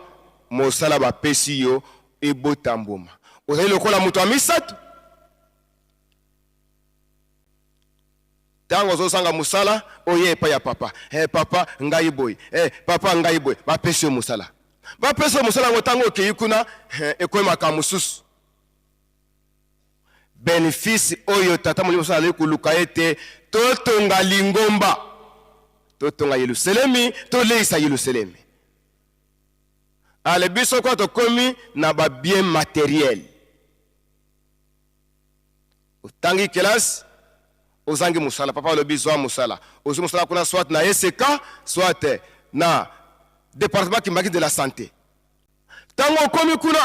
Mosala ba pesi yo ebotamboma. Ozali lokola mutu wa misato. Tango zosanga musala oye pa ya papa. Papa ngai boy. Papa ngai boy. Ba pesi musala. Ba pesi musala ngotango kiyikuna ekoma kamususu. Bénéfice oyo tata molimo sala le kuluka ete totonga lingomba. Totonga Yerusalemi, to leisa Yerusalemi. Ale biso kwa to komi na ba bien matériel. Otangi kelas ozangi musala papa le bizwa musala. Ozu musala kuna soit na ESK, soit na département kimbaki de la santé. Tango komi kuna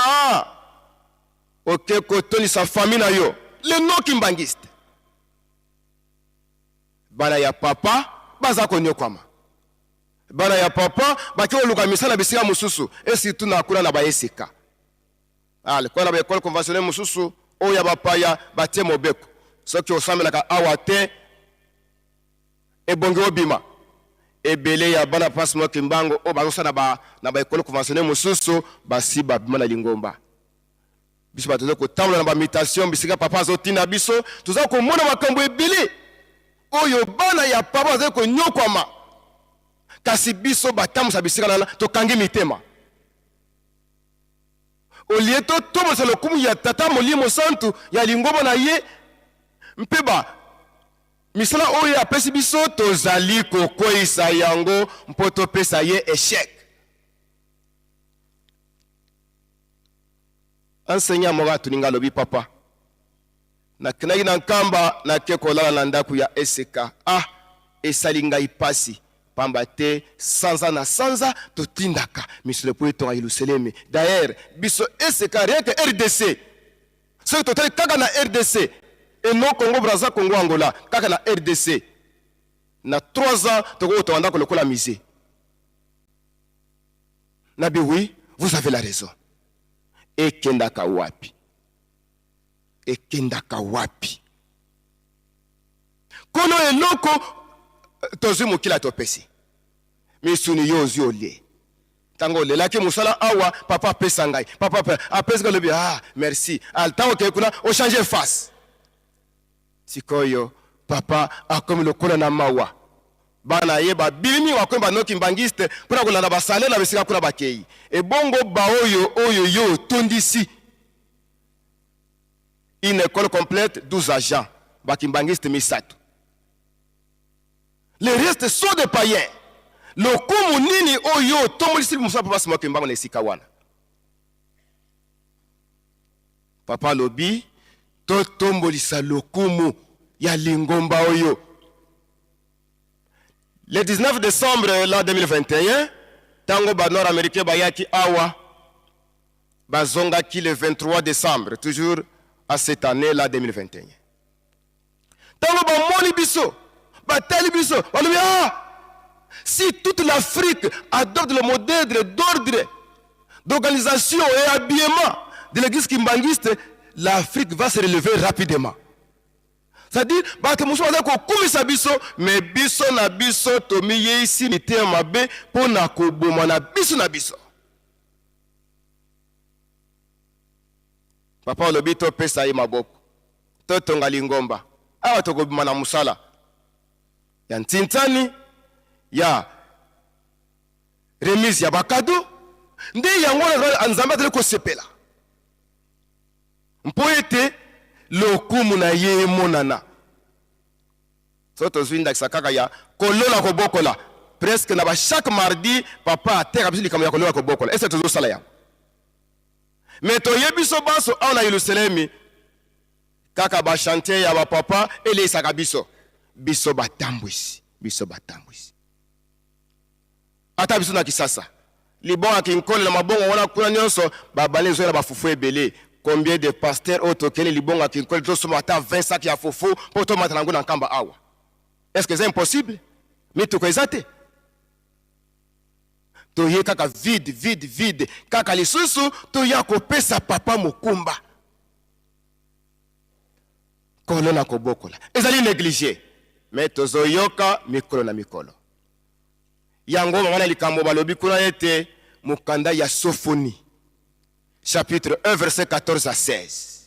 OK kotoni sa famille na yo. Le no kimbangiste. Bana ya papa baza konyo kwama. Bana ya papa bakio luka misala bisika mususu esitu na kuna na ba ESK. Ale kwa na ba école conventionnelle mususu oya bapaya batie mobeko. Soki osambela ka awate ebonge obima. Ebele ya bana passe mo kimbango o bazosa na ba école conventionnelle mususu basi babima na lingomba. Biso batozo ko tamula na ba mutation bisika papa zotina biso toza ko mona makambo ebele oyo bana ya papa za ko nyokwama kasi biso batamusa bisika nana to kangi mitema olieto tomo sa lokumu ya tata molimo santu ya lingomba na ye mpeba misala oyo apesi biso tozali kokwisa yango mpoto pesa ye échec. Enseignant moga tuninga lobi papa na kinagi na nkamba na keko lala na ndaku ya ESK esalinga ipasi pamba te sanza totindaka misle po etonga Yerusalemu. D'ailleurs biso ESK rien que RDC ce total kaka na RDC et non Congo Brazza Congo Angola kaka na RDC na 3 ans toko to andako lokola musée. Nabi oui, vous avez la raison. Ekendaka wapi kono eloko tozi mokila topesi misuni yozi olie tango lelaki musala awa papa pesa ngai papa apesi lobi merci altango ke kuna o changer face sikoyo papa akomi lokola na mawa bana ye ba bilimi wakwemba noki mbangiste kuna kolanda basale na bisika kuna bakei ebongo ba oyo yo tondisi une école complète 12 agents bakimbangiste misato. Les restes sont des païens. Lokumu nini oyo tomolisi musala papa sima kimbango na esika wana. Papa lobi to tombolisa lokumu ya lingomba oyo. Le 19 décembre l'an 2021, tango ba nord-américain bayaki awa bazongaki le 23 décembre, toujours à cette année là 2021. Tango ba moni biso, ba tali biso, balobi si toute l'Afrique adopte le modèle d'ordre, d'organisation et habillement de l'église kimbangiste, l'Afrique va se relever rapidement. C'est-à-dire, mais biso na biso tomiye ici mite mabe pour na koboma na biso na biso. Papa lobi to pesa ye maboko. To tonga lingomba. Awa to koboma na musala. Ya ntintani ya remise ya bakado nde yango na nzamba tele ko sepela. Mpo ete lokumu na ye monana. Soto zwinda kisakaka ya kolola kobokola. Presque na ba chaque mardi papa ateka biso likamo ya kolola kobokola. Est-ce que tozo sala ya? Mais to yebiso baso ona Yerusalemi kaka ba chanter ya ba papa ele saka biso. Biso batambwisi, biso batambwisi. Ata biso na kisasa. Libonga kinkole na mabongo wana kuna nyonso babale zo na ba fufu ebele. Combien de pasteurs autokele libonga kinkole to soma ata 20 sacs ya fufu pour to matanango na kamba awa. Est-ce que c'est impossible? Mais tu sais te. To ye kaka vide. Kaka lisusu to ya ko pesa papa mokumba. Kolona kobokola. Ezali négligé. Mais tozo yoka mikolo na mikolo. Yango mwana likambo balobi kuna ete mukanda ya Sophonie. Chapitre 1 verset 14 à 16.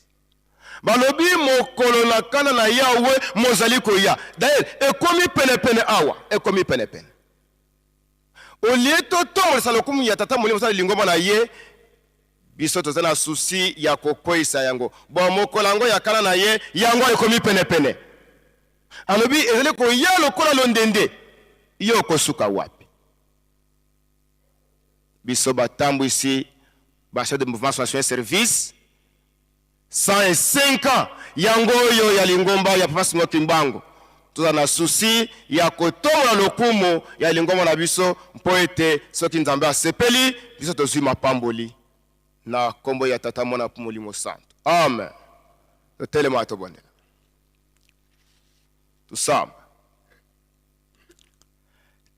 Balobi mokolo na kana na Yahweh mozali koya. D'ailleurs, ekomi pene awa, ekomi pene. Au lieu to tombe sa lokumu ya tata molimo sa lingoma na ye, biso to zana souci ya kokoisa yango. Bon mokolo yango ya kana na ye, yango ekomi pene. Alobi ezele koya lokola londende. Yo kosuka wapi? Biso batambu ici, chef de mouvement social service 105 ans yango yo ya lingomba ya papa Simo Kimbangu tuza na souci ya kotonga lokumu ya lingomba na biso mpo ete soki nzambe asepeli biso tozwi mapamboli na kombo ya tata mwana Molimo Santo. Amen. Totelema tobondela tusamba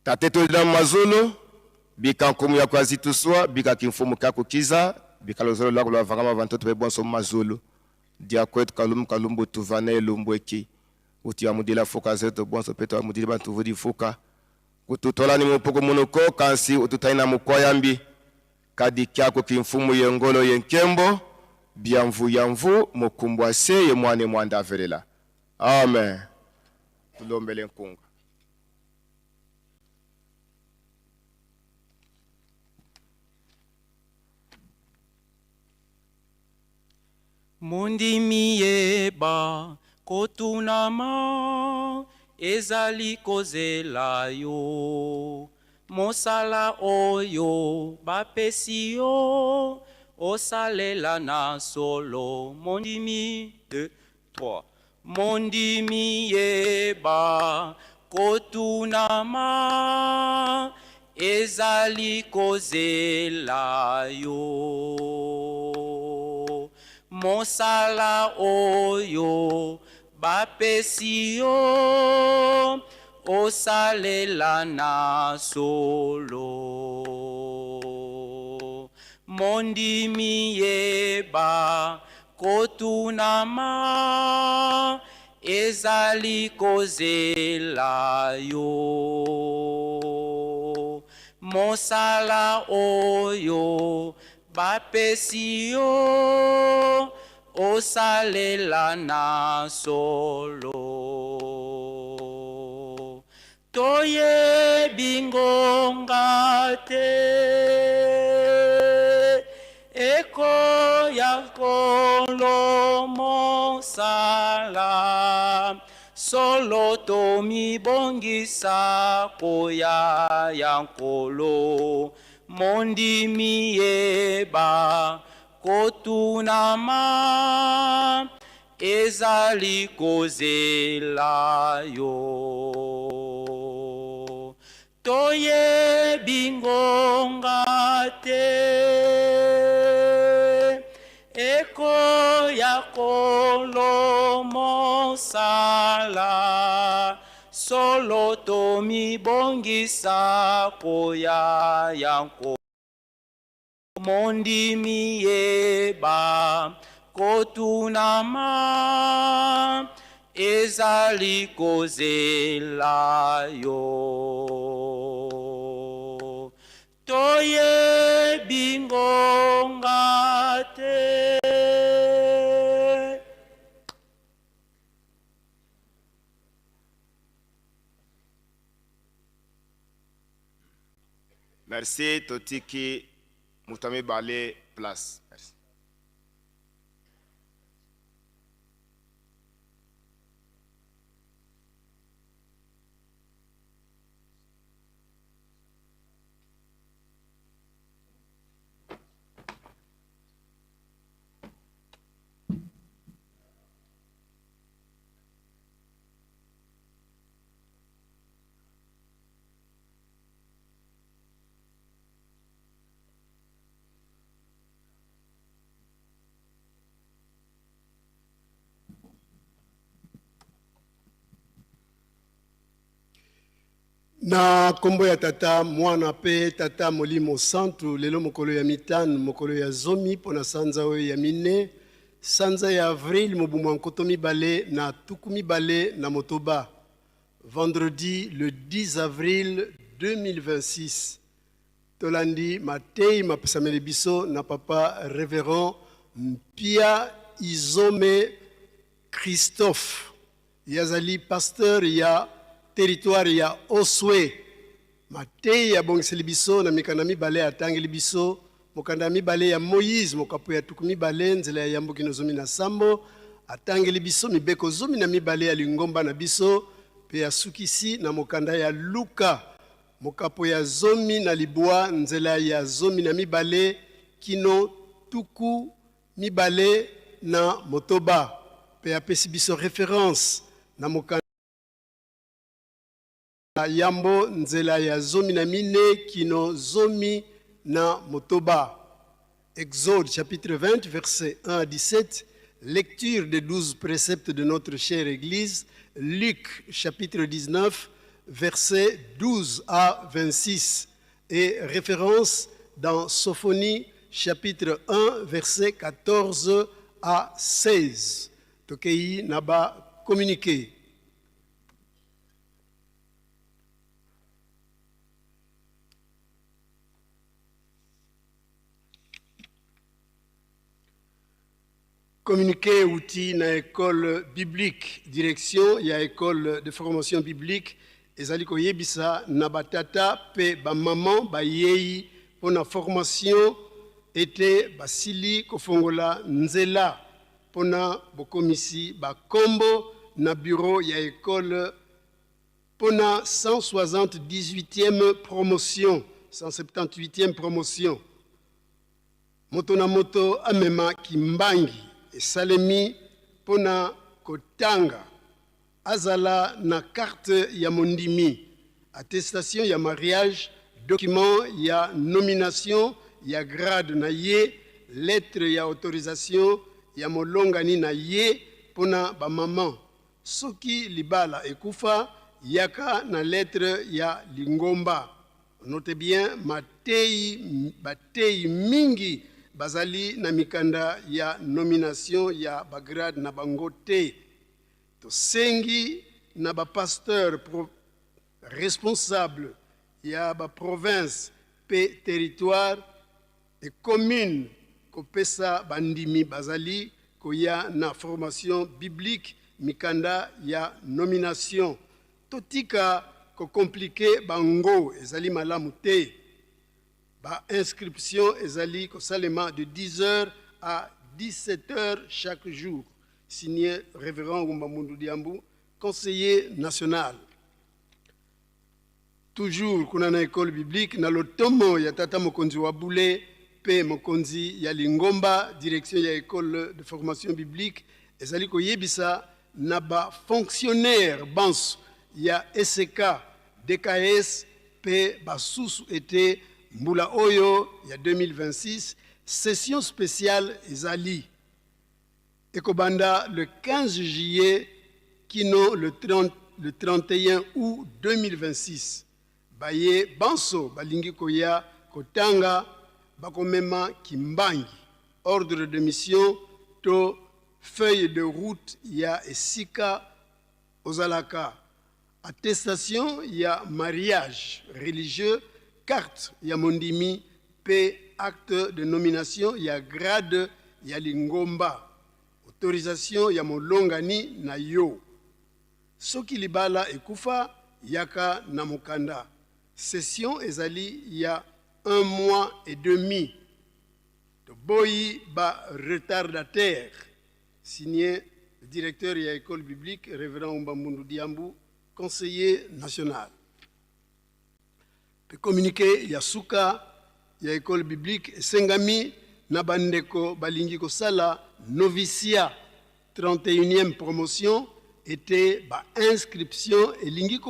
tate tolina mazulu bika nkumu ya kwazi tuswa bika kimfumu kako kiza bika lozolo lako lwa vangama vantoto be bonso mazulu dia kwet kalumbu tuvane lumbweki uti amudila foka zeto bonso peto amudila bantu vudi foka kututola ni mupoko munoko kansi ututaina mukoyambi kadi kyako kimfumu yengolo yenkembo biamvu yamvu mukumbwase ye mwane mwanda verela. Amen. Tulombele nkunga. Mondimi yeba kotunama ezali kozela yo mosala oyo bapesi yo osalela na solo. Mondimi 2, 3. Mondimi yeba kotunama ezali kozela yo mosala oyo bapesi yo osalela na solo. Mondimi yeba kotunama ezali kozela yo mosala oyo bapesi yo osalela na solo. Toyebi ngonga te eko ya kolomo mosala solo tomibongisa koya ya nkolo mondimi yeba kotunama ezali kozela yo toyebi ngonga te ekoya kolo mosala solo tomibongisa koya ya nkolo mondimi yeba kotunama ezali kozela yo toyebi ngonga te. Merci totiki mutame bale place. Merci. Na kombo ya tata mwana pe tata molimo santu lelo mokolo ya mitano mokolo ya zomi pona sanza oyo ya mine sanza ya avril mobumu ya nkoto mibale na tuku mibale na motoba vendredi le 10 avril 2026 tolandi matei mapesameli biso na papa révérend Mpia Izome Christophe yazali pasteur ya territoire ya Oswe matei ya bongiseli biso na mikanda mibale atangeli biso mokanda mibale ya Moïse mokapo ya tuku mibale nzela ya yambo kino zomi na sambo atangeli biso mibeko zomi na mibale ya lingomba na biso pe asukisi na mokanda ya Luka mokapo ya zomi na libwa nzela ya zomi na mibale kino tuku mibale na motoba pe apesi biso référence na mokanda yambo nzela ya zomi na mine kino zomi na motoba. Exode chapitre 20 verset 1 à 17, lecture des 12 préceptes de notre chère Église. Luc chapitre 19 verset 12 à 26 et référence dans Sophonie chapitre 1 verset 14 à 16. Tokei naba communiqué. Communiqué outil na école biblique direction ya école de formation biblique ezali koyebisa na batata pe ba maman ba yei pona formation ete basili kofongola nzela pona bokomisi ba kombo na bureau ya école pona 178e promotion 178e promotion moto na moto amema kimbangi esalemi pona kotanga azala na carte ya mondimi attestation ya mariage document ya nomination ya grade na ye lettre ya autorisation ya molongani na ye pona ba maman soki libala ekufa yaka na lettre ya lingomba. Notez bien batei mingi bazali na mikanda ya nomination ya bagrade na bango te tosengi na bapasteur responsable ya baprovince pe territoire et commune kopesa bandimi bazali koya na formation biblique mikanda ya nomination totika ko compliqué bango ezali malamu te. Ba inscription ezali kosalema de 10h à 17h chaque jour. signé révérend Oumbambundu Diambu, conseiller national. Toujours kuna na école biblique na lotomo ya tata mokonzi wa Boulé pe mokonzi ya Lingomba direction ya école de formation biblique ezali ko yebisa na ba fonctionnaire banso ya SK DKS pe basusu était mbula oyo ya 2026 session spéciale ezali ekobanda le 15 juillet kino le 31 août 2026 baye banso balingi koya kotanga bakomema kimbangi ordre de mission to feuille de route ya esika ozalaka attestation ya mariage religieux carte ya mondimi pe acte de nomination ya grade ya Lingomba autorisation ya molongani na yo soki libala ekufa yaka na mokanda session ezali ya 1 mois et demi to boyi ba retardataire signé le directeur de l'école biblique révérend Oumbambundu Diambu conseiller national pe communiqué ya suka ya école biblique Sengami na bandeko balingi kosala noviciat 31e promotion était ba inscription elingi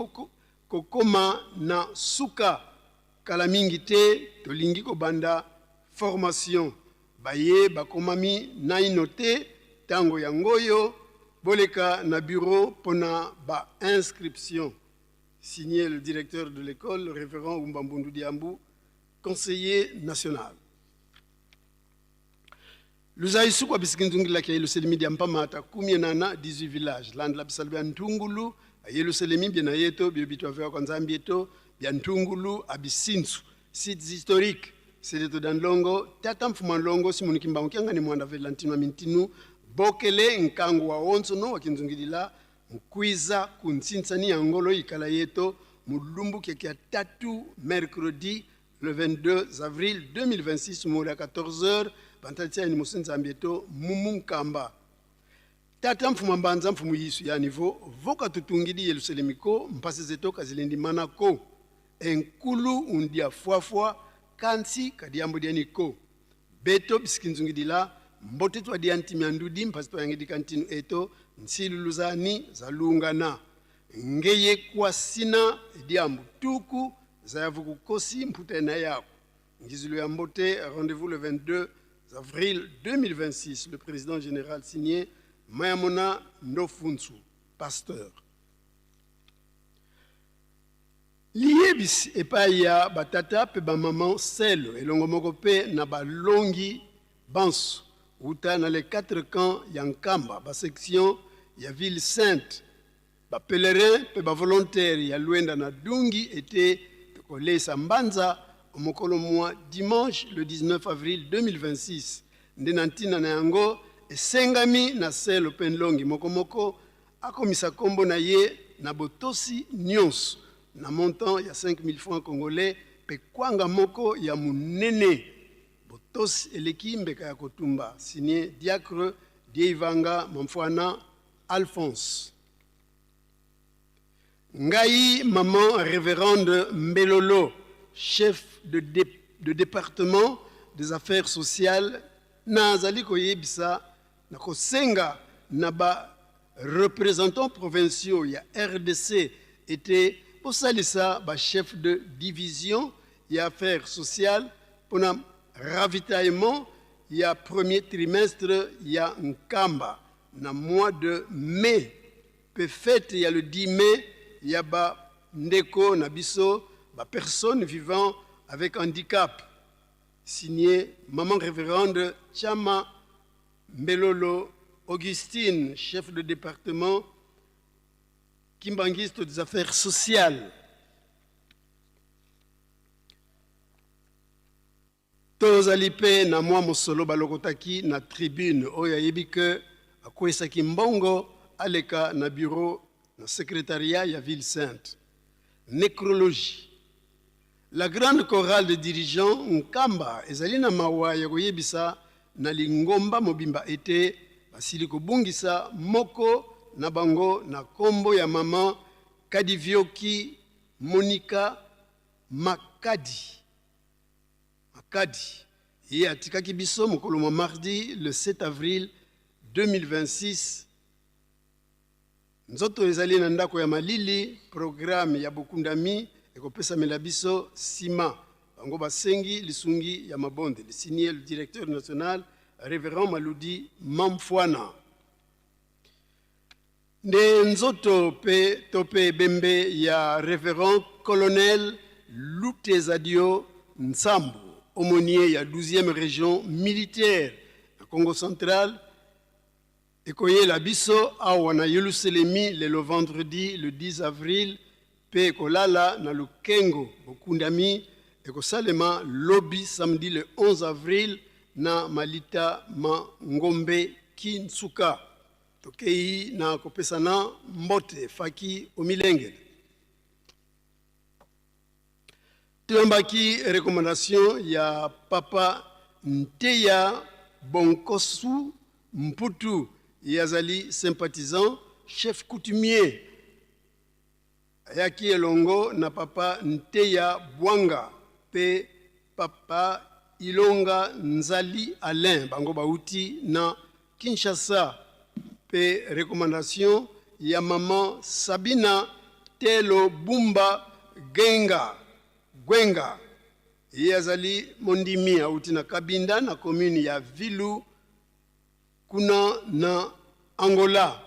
kokoma na suka kala mingi te tolingi kobanda formation baye bakomami na inote tango ya ngoyo boleka na bureau pona ba inscription signé le directeur de l'école révérend Oumbambundu Diambu conseiller national. Luzaïsu kwa bisikindungila kia iluselimi diampama ata 18 villages. Land la bisalbi antungulu, ayeluselimi biena yeto, biobito avea kwa nzambi yeto, biantungulu, abisinsu. Sites historiques, c'est dans longo, tatam fuman longo, si munikimba mkianga ni mwanda velantino mintinu, bokele nkangu wa onso no, wakinzungilila, mkwiza kunsinsani angolo ikala yeto, mulumbu kia tatu, mercredi, le 22 avril 2026, à 14h, Bantatia ni musinza mbieto mumunkamba. Tata mfumambanza mfumu yisu ya nivo, voka tutungidi Yerusalemiko, mpase zeto kazilindi manako. Enkulu undia fuafua, kansi kadiambo dianiko. Beto biskinzungidila, mbote tuwa dianti miandudi, mpase tuwa yangidi kantinu eto, nsiluluzani zalungana. Ngeye kwa sina diambo tuku, zayavuku kosi mputena yako. Ngizulu ya mbote, rendez-vous le 22 avril 2026, le président général signé Mayamona Ndofunsu, pasteur. Liebis epaya batata pe ba maman selo elongo moko pe na ba longi banso uta na les 4 camps yankamba ba section ya ville sainte ba pèlerin pe ba volontaire ya luenda na dungi était kolé sambanza mokolo mois dimanche le 19 avril 2026 ndenantina na yango esengami na selo penlongi mokomoko akomisa kombo na ye na botosi nyonso na montant ya 5000 francs congolais pe kwanga moko ya munene botosi eleki mbeka ya kotumba signé diacre Dieivanga Mamfwana Alphonse. Ngai maman révérende Mbelolo, chef de département des affaires sociales, nazali koyebisa na kosenga na ba représentants provinciaux ya RDC était pour salisa ba chef de division ya affaires sociales pour na ravitaillement ya premier trimestre ya Nkamba na mois de mai pe fête ya le 10 mai ya ba ndeko na biso ba personnes vivant avec handicap signé maman révérende Chama Mbelolo Augustine, chef de département kimbangiste des affaires sociales. Tozali pe na mwa mosolo balokotaki na tribune oyo ayebi ke akwesaki mbongo aleka na bureau na secrétariat ya ville sainte. Nécrologie. La grande chorale de dirigeants Nkamba ezali na mawa ya koyebisa na Lingomba mobimba était basili kobungisa moko na bango na kombo ya mama Kadivioki Monica Makadi. Ye atikaki biso mokolo mwa mardi le 7 avril 2026. Nzoto ezali na ndako ya malili programme ya bokundami ekopesamela biso sima bango basengi lisungi ya mabonde. Le signé le directeur national révérend Maludi Mamfwana. Nde nzoto pe tope bembe ya révérend colonel Lutezadio Nsambu, aumônier ya 12e région militaire à Congo central. Ekoye la biso awa na Yerusalemi le vendredi le 10 avril pe kolala na lukengo bokundami ekosalema lobby samedi le 11 avril na Malita Mangombe Kinsuka. Tokei na kopesana mbote faki omilengele. Tuyambaki recommandation ya Papa Nteya Bonkosu Mputu Yazali sympathisant, chef coutumier. Ayaki elongo na Papa Nteya Bwanga pe Papa Ilonga Nzali Alain bango bauti na Kinshasa. Pe recommandation ya maman Sabina Telo Bumba Gwenga Yazali Mondimi auti na Kabinda na commune ya Vilu kuna na Angola.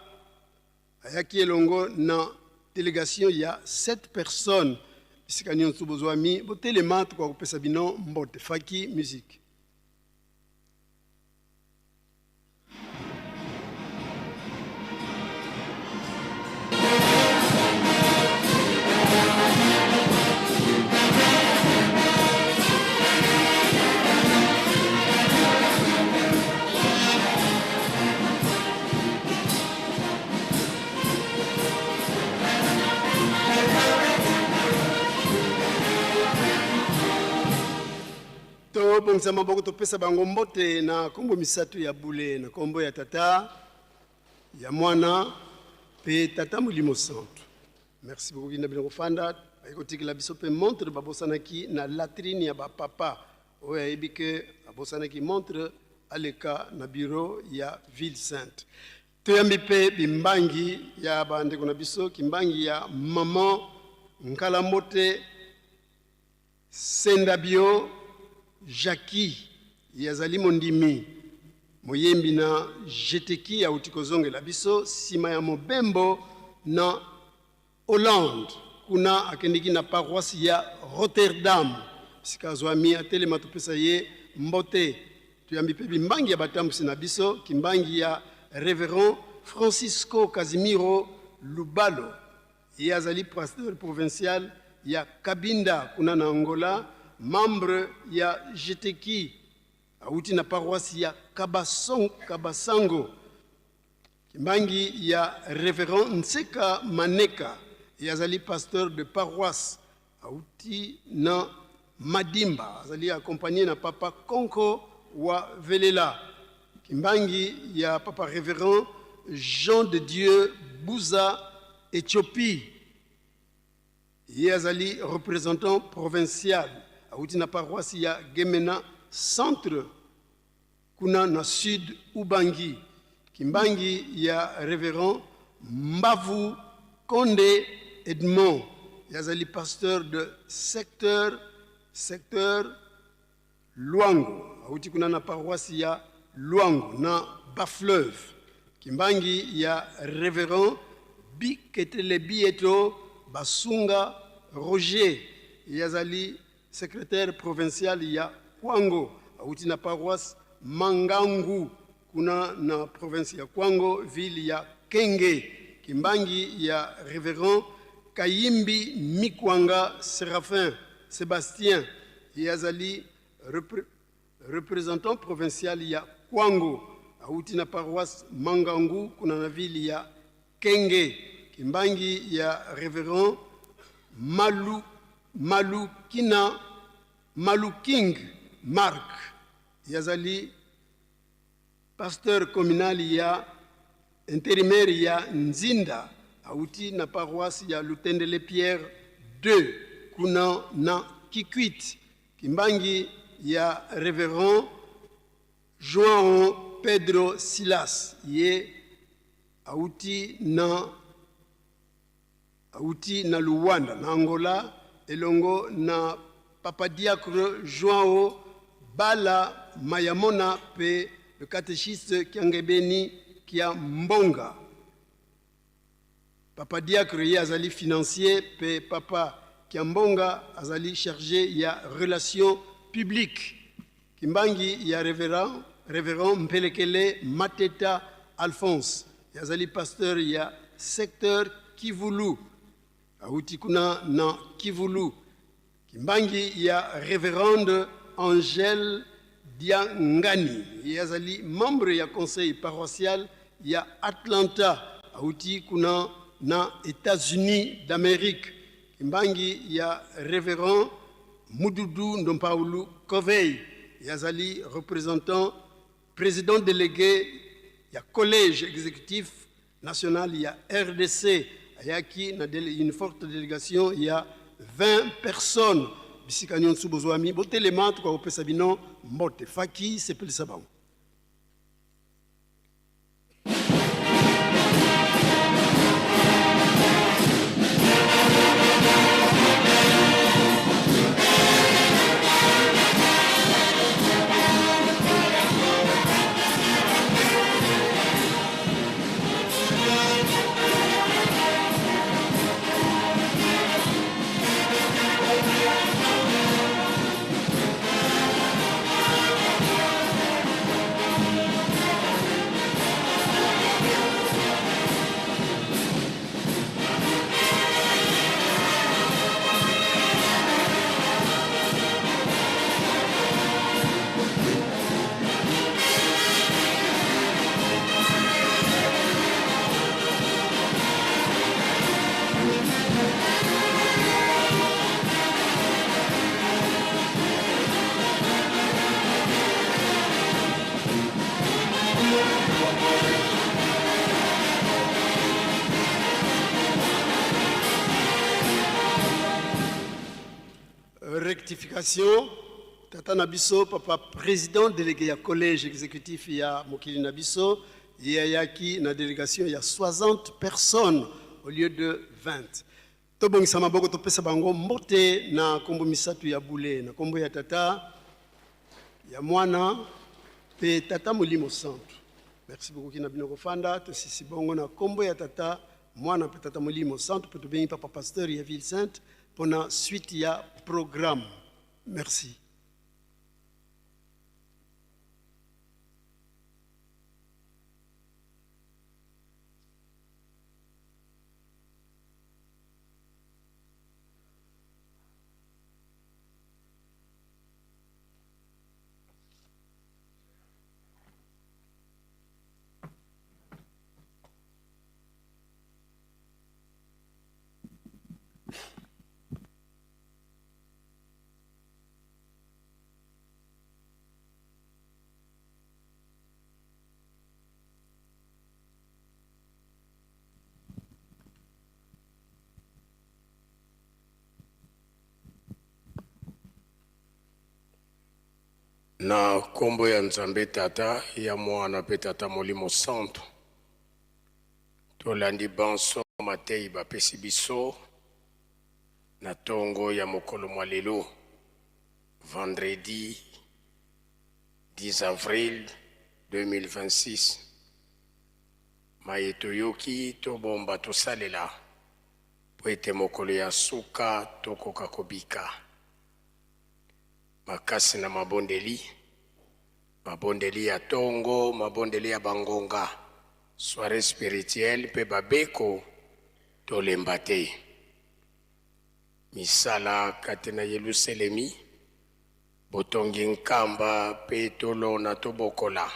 Ayaki elongo na délégation ya 7 personnes. Bisikanion Subozwami botelema kwa kupesa bino mbote faki musique. Bongisa maboko topesa bango mbote na kombo misatu ya bule na kombo ya tata ya mwana pe tata Molimo Santu. Merci beaucoup bina bino kofanda ekotikila biso pe montre babosanaki na latrine ya ba papa oya ebike abosanaki montre aleka na bureau ya Ville Sainte. Toyambi pe bimbangi ya bandeko na biso kimbangi ya maman Nkalamote Sendabio Jackie Yazali Mondimi Moyembi na Jeteki ya utikozonge la biso sima ya Mobembo na Hollande kuna akendiki na paroisse ya Rotterdam sikazwami atele matupesa ye mbote tuyambi pe bimbangi ya batambusi na biso kimbangi ya Révérend Francisco Casimiro Lubalo Yazali pasteur provincial ya Kabinda kuna na Angola, membre ya Jeteki auti na paroisse ya Kabasango. Kimbangi ya Révérend Nseka Maneka Yazali pasteur de paroisse auti na Madimba azali accompagné na Papa Konko wa Velela. Kimbangi ya Papa Révérend Jean de Dieu Bouza Éthiopie Yazali représentant provincial auti na paroisse ya Gemena centre kuna na sud Ubangi. Kimbangi ya Révérend Mbavu Konde Edmond Yazali pasteur de secteur Luango auti kuna na paroisse ya Luango na Bafleuve. Kimbangi ya Révérend Biketele Bieto Basunga Roger Yazali secrétaire provincial ya Kwango auti na paroisse Mangangu kuna na province ya Kwango ville ya Kenge. Kimbangi ya Révérend Kayimbi Mikwanga Sébastien Yazali représentant provincial ya Kwango auti na paroisse Mangangu kuna na ville ya Kenge. Kimbangi ya Révérend Maluking Mark Yazali pasteur communal ya intérimaire ya Nzinda auti na paroisse ya Lutendele Pierre 2 kuna na Kikwit. Kimbangi ya révérend João Pedro Silas ye auti na Luanda na Angola elongo na papa diacre João Bala Mayamona pe le catéchiste Kiangebeni Kia Mbonga. Papa diacre ye azali financier pe papa Kiambonga azali chargé ya relations publiques. Kimbangi ya révérend Mpelekele Mateta Alphonse yazali pasteur ya secteur Kivulu auti kuna na Kivulu. Kimbangi ya révérende Angèle Diangani yazali membre ya conseil paroissial ya Atlanta auti kuna na États-Unis d'Amérique. Kimbangi ya révérend Mududu Ndompaulu Kovei yazali représentant président délégué ya collège exécutif national ya RDC ayaki na une forte délégation ya 20 personnes. Bisika nyonso bozwami botelema kwa opesa bino mbote faki sepelisa bango. Rectification, Tata Nabiso, papa président délégué à collège exécutif ya Mokili Nabiso, yaki na délégation il y a 60 personnes au lieu de 20. Tobongi sama boko to pesa bango mbote na kombo misatu ya bule na kombo ya tata ya mwana pe tata Molimo Santu. Merci beaucoup kina bino kofanda to sisi bongo na kombo ya tata mwana pe tata Molimo Santu pe to bengi papa pasteur ya Ville Sainte pour la suite il y a programme. Merci. Na kombo ya Nzambe tata ya mwana pe tata Molimo Santu tolandi banso matei bapesi biso na tongo ya mokolo mwa lelo vendredi 10 avril 2026 mayeto yoki tobomba tosalela po ete mokolo ya suka tokoka kobika makasi na mabondeli ya tongo, mabondeli ya bangonga, soirée spirituelle pe babeko tolemba te. Misala katena Yerusalemi, botongi nkamba pe tolona tobokola.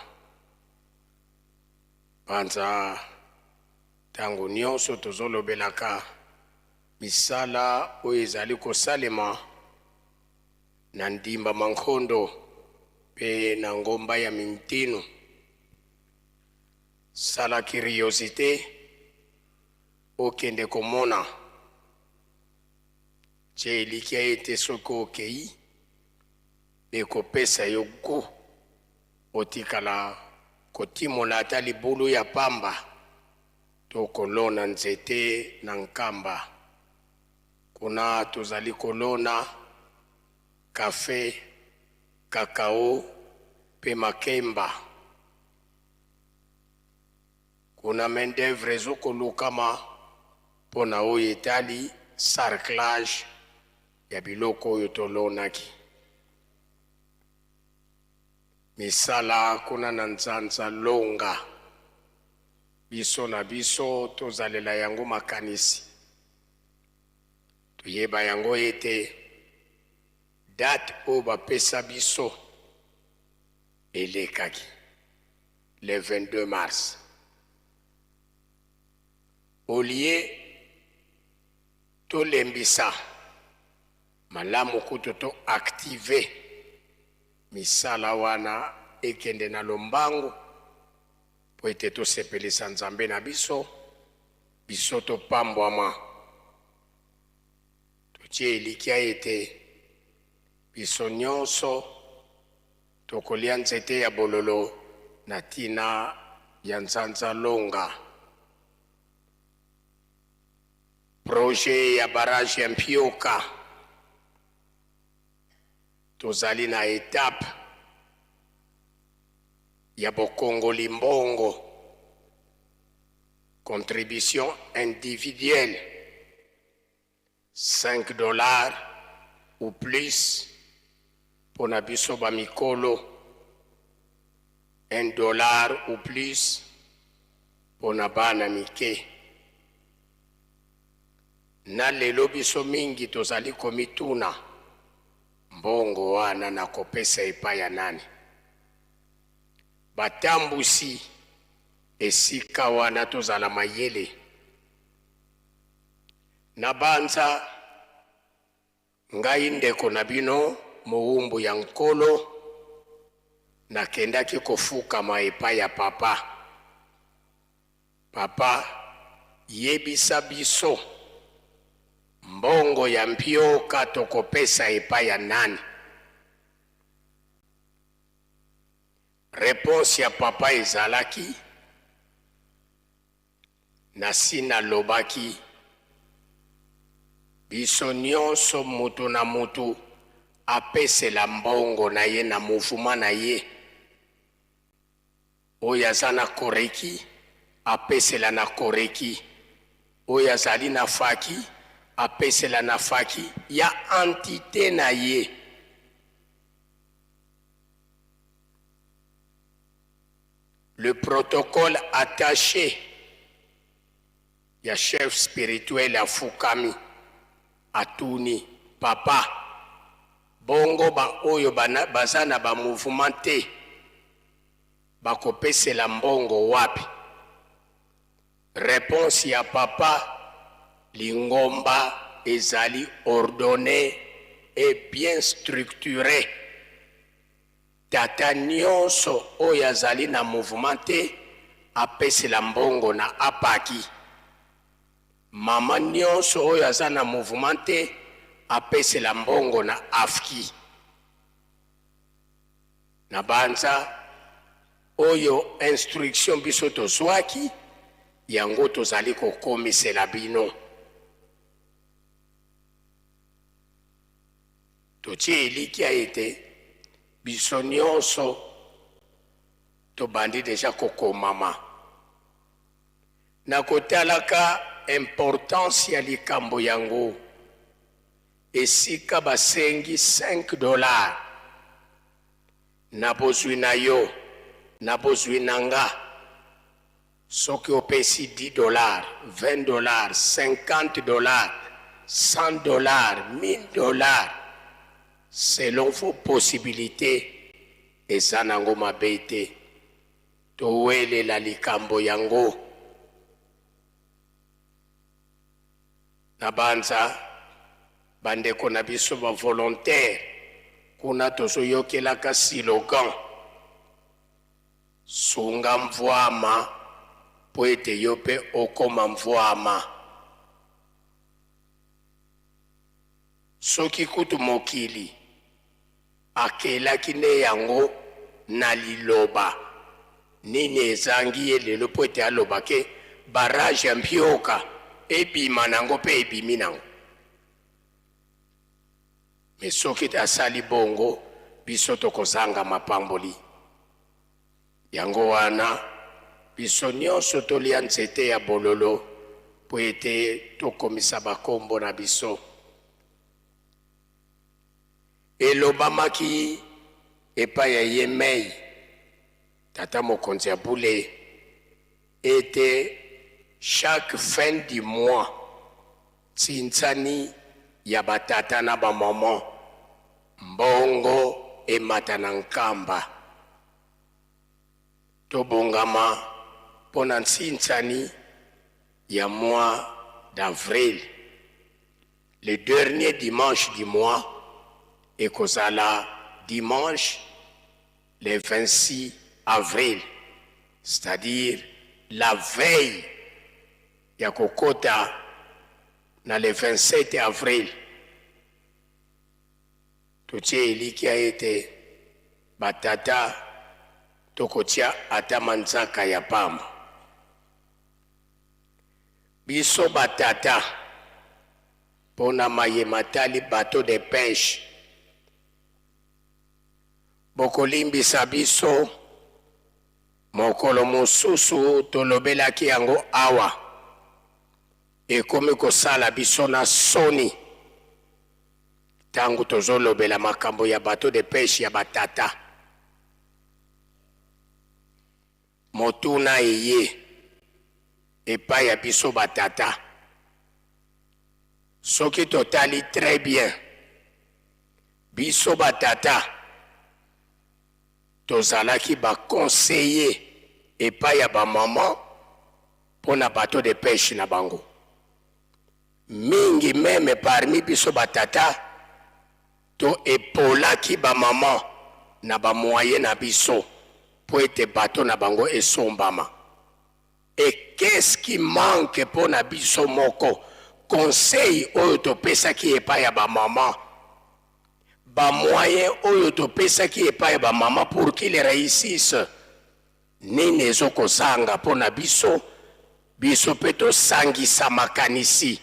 Panza tango nyonso tozolobelaka misala oyo ezali kosalema na ndimba mankhondo pe na ngomba ya mintino sala curiosité okende komona tye elikia ete soki okei ekopesa yo go otikala kotimola ata libulu ya pamba to kolona nzete na nkamba. Kuna tozali kolona kafe, kakao pe makemba. Kuna main-d'œuvre ezokolukama pona oyo etali sarclage ya biloko oyo tolonaki. Misala kuna na nzanza longa biso na biso tozalela yango makanisi. Tuyeba yango ete date oyo bapesa biso elekaki le 22 mars. Olie tolembisa malamu kutu to active misala wana ekende na lombangu po ete tosepelisa nzambe na biso biso topambwama. Totie elikia ete biso nyonso tokolia nzete ya bololo na tina ya nzanza longa. Projet ya barrage ya Mpioka tozali na étape ya bokongoli mbongo. Contribution individuelle $5 ou plus pona biso ba mikolo, $1 ou plus pona bana mike. Na lelo biso mingi tozali komituna mbongo wana na kopesa epai ya nani. Batambusi esika wana tozala mayele. Na banza ngai ndeko na bino muumbu ya nkolo nakendaki kofukama epai ya papa. Papa yebisa biso mbongo ya Mpioka tokopesa epai ya nani. Réponse ya papa ezalaki nasina lobaki biso nyonso mutu na mutu apesela mbongo na ye na mouvement na ye. Oyo aza na koreki apesela na koreki, oyo azali na faki apesela na faki ya entité na ye. Le protocole attaché ya chef spirituel ya Fukami atuni papa bongo ba oyo bazana ba mouvement te bakopesela mbongo wapi. Réponse ya papa lingomba ezali ordonné et bien structuré. Tata nyonso oyo azali na mouvement te apesela mbongo na apaki. Mama nyonso oyo aza na mouvement te apesela mbongo na afki. Na banza oyo instruction biso tozwaki yango tozali kokomisela bino. Totie elikia ete biso nyonso tobandi deja kokomama. Na kotalaka importance ya likambo yango esika basengi $5 na bozwi na yo na bozwi nanga. Soki opesi $10, $20, $50, $100, $1000 selon vos possibilités eza nango mabe te. Towelela likambo yango. Na banza bandeko na biso ba volontaire kuna tozoyokelaka slogan sunga mvwama po ete yo mpe okoma mvwama. Soki kutu mokili akelaki ne yango na liloba nini ezangi ye lelo po ete aloba ke barage ya mpioka ebima nango mpe ebimi nango. Me soki asali bongo biso tokozanga mapamboli. Yango wana biso nyonso tolia nzete ya bololo po ete tokomisa bakombo na biso. Elobamaki epai ya Yemei tata mokonzi ya bule ete chaque fin du mois tsintsani ya batata na bamama mbongo emata na nkamba. Tobongama pona tsintsani ya mois d'avril, le dernier dimanche du mois, et kozala dimanche le 26 avril, c'est-à-dire la veille ya kokota na le 27 avril. Totie elikia ete batata tokotia ata manzaka ya pamba. Biso batata pona mayematali bateau de pêche bokolimbisa biso mokolo mosusu tolobelaki yango awa ekomi kosala biso na soni tangu tozolobela makambo ya bateau de pêche ya batata. Motuna eye epai ya biso batata. Soki totali très bien biso batata tozalaki ba conseiller epai ya ba maman pona bateau de pêche na bango. Mingi meme parmi biso batata to epolaki ba maman na ba moyen na biso po ete bateau na bango esombama. Et qu'est-ce qui manque pona biso moko? Conseil oyo topesaki epai ya ba maman, ba moyen oyo topesaki epai ya ba maman pour qu'ils réussissent. Nini ezokozanga pona biso biso pe tosangisa makanisi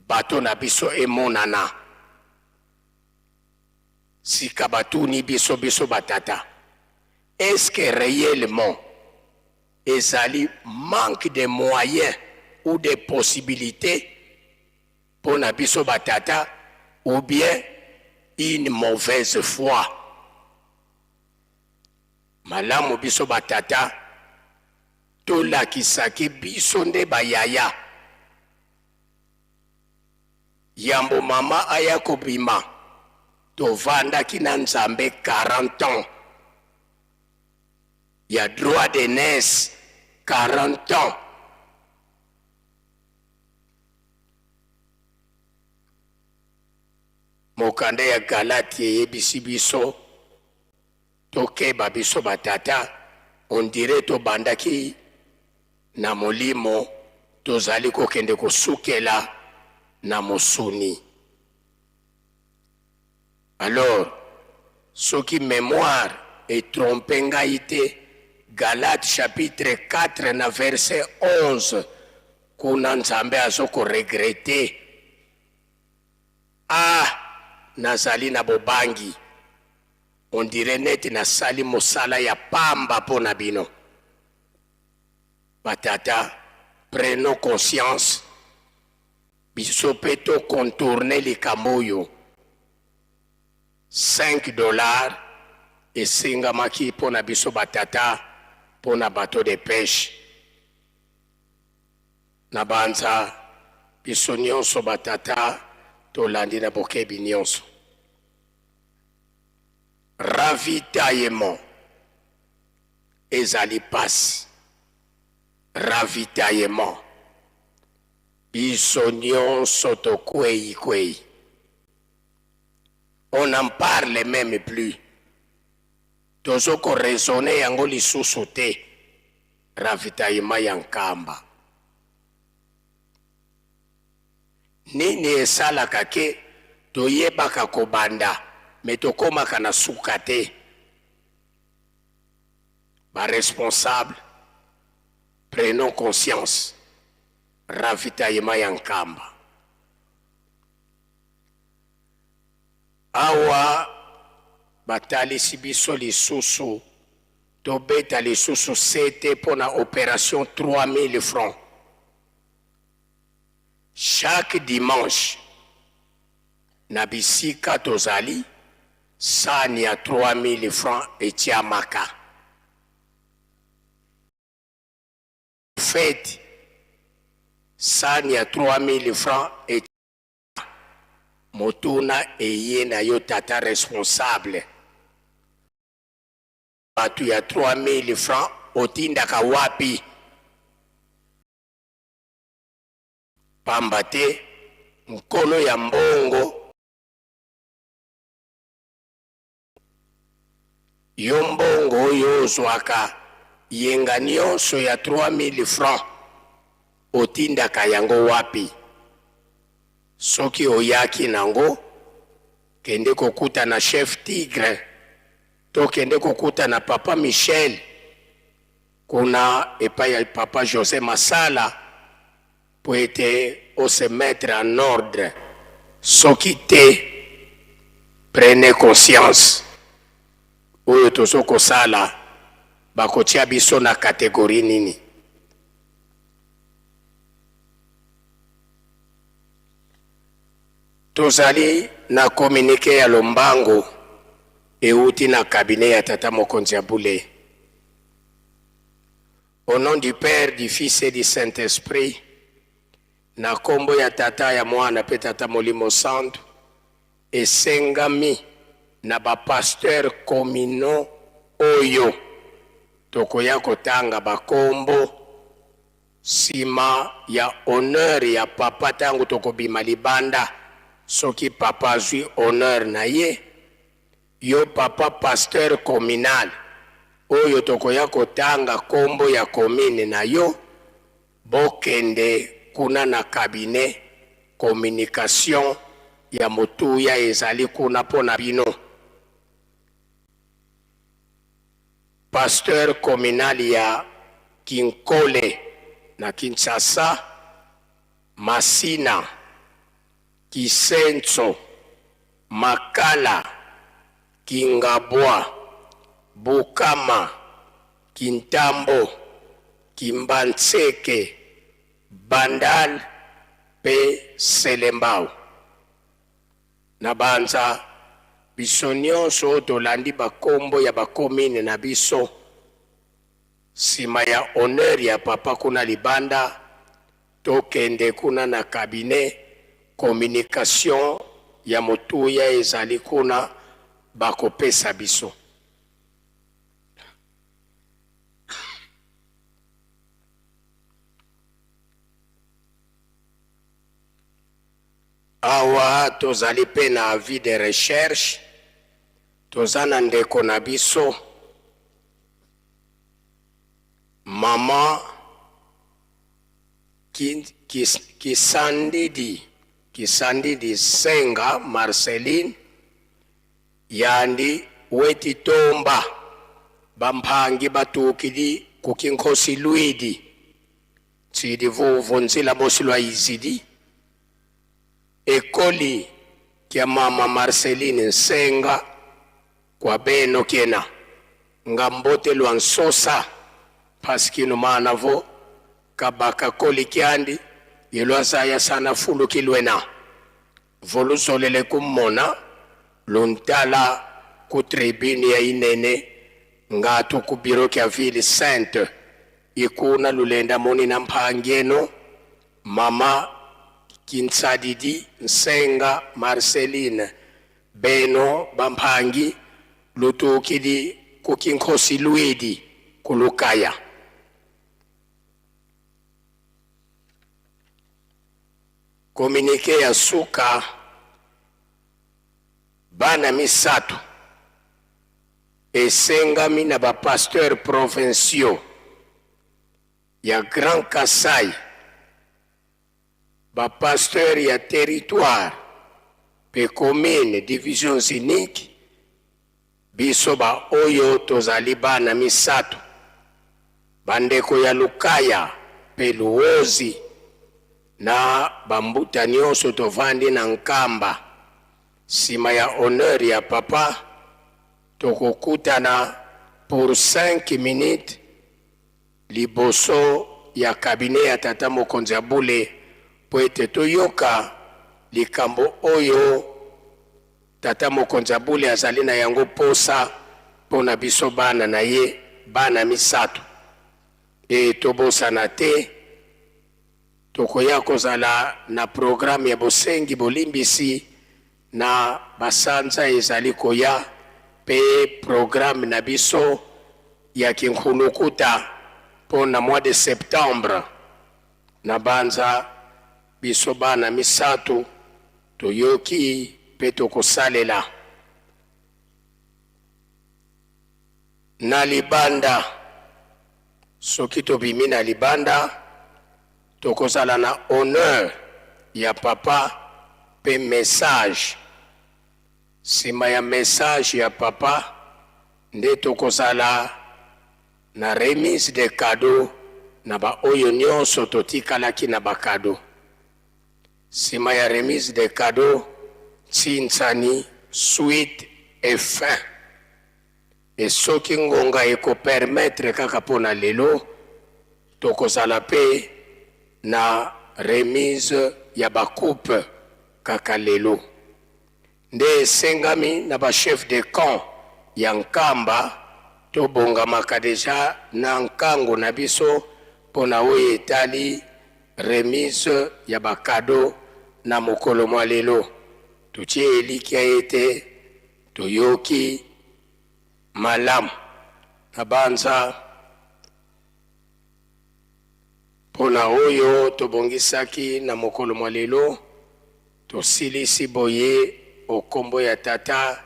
bateau na biso emonana. Sika batuni biso batata, est-ce que réellement ezali manque de moyens ou de possibilités pour na biso batata, ou bien une mauvaise foi? Malamu biso batata tolakisaki biso nde bayaya. Yambo mama aya kobima tovandaki na Nzambe 40 ans. Ya droit d'aînesse 40 ans. Mokande ya Galati eyebisi biso tokeba biso batata, on dirait to bandaki na molimo tozali kokende kosukela na mosuni. Alors, ce qui mémoire est trompé ngaite, Galates chapitre 4 na verset 11, kuna Nzambe azoko regrette. Ah, nazali na bobangi, on dirait net nasali mosala ya pamba pona bino. Batata, prenons conscience, biso peto contourner les kamoyo. $5 et singamaki pona biso batata pona bateau de pêche. Na banza biso nyonso batata tolandi na bokebi nyonso. Ravitaillement ezali pasi. Ravitaillement biso nyonso tokwei. On n'en parle même plus. Tozoko raisonner yango lisusu te. ravitaillement ya nkamba. Nini esalaka ke toyebaka kobanda me tokomaka na suka te? Ba responsable, prenons conscience. Ravitaillement ya nkamba. Awa batalisi biso lisusu tobeta lisusu sete pona opération 3000 francs. Chaque dimanche na bisika tozali sani ya 3000 francs etiamaka. Fête sani ya 3000 francs etiamaka. Motuna eye na yo tata responsable. Batu ya 3000 francs otindaka wapi? Pamba te mkono ya mbongo. Yo mbongo oyo ozwaka yenga nyonso ya 3000 francs otindaka yango wapi? Soki oyaki nango kende kokuta na chef Tigre to kende kokuta na papa Michel kuna epai ya papa José Masala po ete o se mettre en ordre. Soki te prenez conscience oyo tozo kosala bakotia biso na kategori nini? Tozali na communiqué ya lombango euti na cabinet ya tata mokonzi ya Bule. Au nom du Père, du Fils et du Saint-Esprit, na kombo ya tata ya mwana pe tata Molimo Santu, esengami na ba pasteur communaux oyo tokoya kotanga bakombo sima ya honneur ya papa tangu tokobima libanda. Soki papa zui honneur na ye, yo papa pasteur communal oyo tokoya kotanga kombo ya commune na yo, bokende kuna na cabinet communication ya motuya ezali kuna pona bino. Pasteur communal ya Kinkole na Kinshasa, Masina, Kisenso, Makala, Kingabwa, Bukama, Kintambo, Kimbanseke, Bandal pe Selembao. Na banza biso nyonso tolandi bakombo ya bakomine na biso sima ya honneur ya papa kuna libanda, tokende kuna na cabinet communication ya motuya ezali kuna bakopesa biso. Awa tozali pe na avis de recherche, tozana ndeko na biso mama Kisandidi Senga Marceline yandi weti tomba bampangi batukidi kukinkosi Luidi tsidi vuvu nzila bosilwa izidi ekoli kia mama Marceline Senga kwa beno kena ngambote lwa nsosa paskinu manavo kabaka koli kiandi yelwa saya sana fulu kilwena volu solele kummona luntala ku tribune ya inene ngatu ku biro kya ville sainte ikuna lulenda moni na mpangeno mama Kinsadidi Nsenga Marceline beno bampangi lutukidi kukinkosi Luidi kulukaya. Communiqué ya suka bana misatu esengami na ba pasteur provinciaux ya Grand Kasai, bapasteur ya territoire pe commune divisions unique, biso ba oyo tozali bana misato, bandeko ya Lukaya pe Luozi na bambuta nyonso tovandi na Nkamba. Sima ya honneur ya papa tokokutana pour 5 minutes liboso ya cabinet ya tata mokonzi Abule po ete toyoka likambo oyo tata mokonzi Abule azali na yango posa pona biso bana na ye bana misato. E tobosana te tokoya kozala na programme ya bosengi bolimbisi na basanza ezali koya pe programme na biso ya kinkunukuta pona mois de septembre na banza biso bana misato toyoki pe tokosalela na libanda. Soki tobimi na libanda tokozala na honneur ya papa pe message. Sima ya message ya papa nde tokozala na remise de cadeau na ba oyo nyonso totikalaki na ba cadeau. Sima ya remise de cadeau Tsintsani suite et fin. Et soki ngonga eko permettre kaka pona lelo tokozala pe na remise ya ba coupe kaka lelo. Nde sengami na ba chef de camp ya Nkamba tobongamaka deja na nkango na biso pona oyo etali remise ya ba cadeau na mokolo mwa lelo. Tutie elikia ete toyoki malamu na banza pona oyo tobongisaki na mokolo mwa lelo. Tosilisi boye okombo ya tata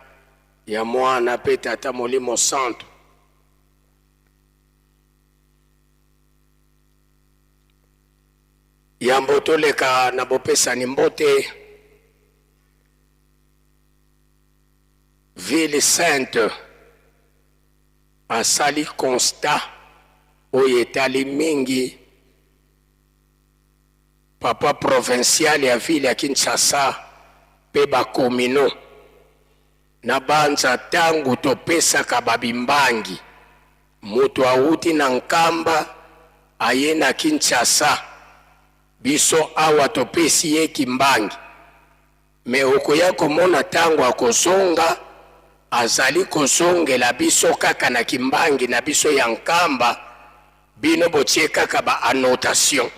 ya mwana pe tata Molimo Santo. Yambo toleka na bopesani mbote Ville Sainte asali constat oyo etali mingi. Papa provincial ya ville ya Kinshasa pe bakomino na banza tangu topesaka babimbangi mutu auti na Nkamba aye na Kinshasa biso awa topesi ye kimbangi. Me okoya komona tangu akozonga azali kozongela biso kaka na kimbangi na biso ya Nkamba bino botie kaka ba annotation.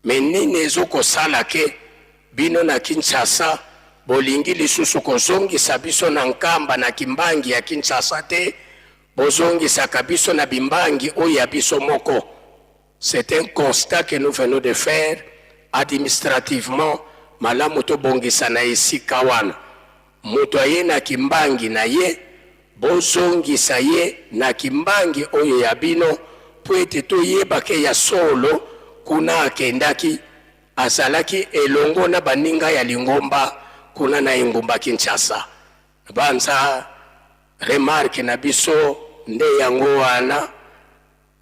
Me nini ezokosala ke bino na Kinshasa bolingi lisusu kozongisa biso na Nkamba na kimbangi ya Kinshasa te, bozongisaka biso na bimbangi oyo ya biso moko. C'est un constat que nous venons de faire administrativement. Malamu tobongisa na esika wana. Mutu aye na kimbangi na ye bozongisa ye na kimbangi oyo ya bino po ete toyeba ke ya solo kuna akendaki azalaki elongo na baninga ya Lingomba kuna na Engumba Kinshasa. Banza remarque na biso nde yango wana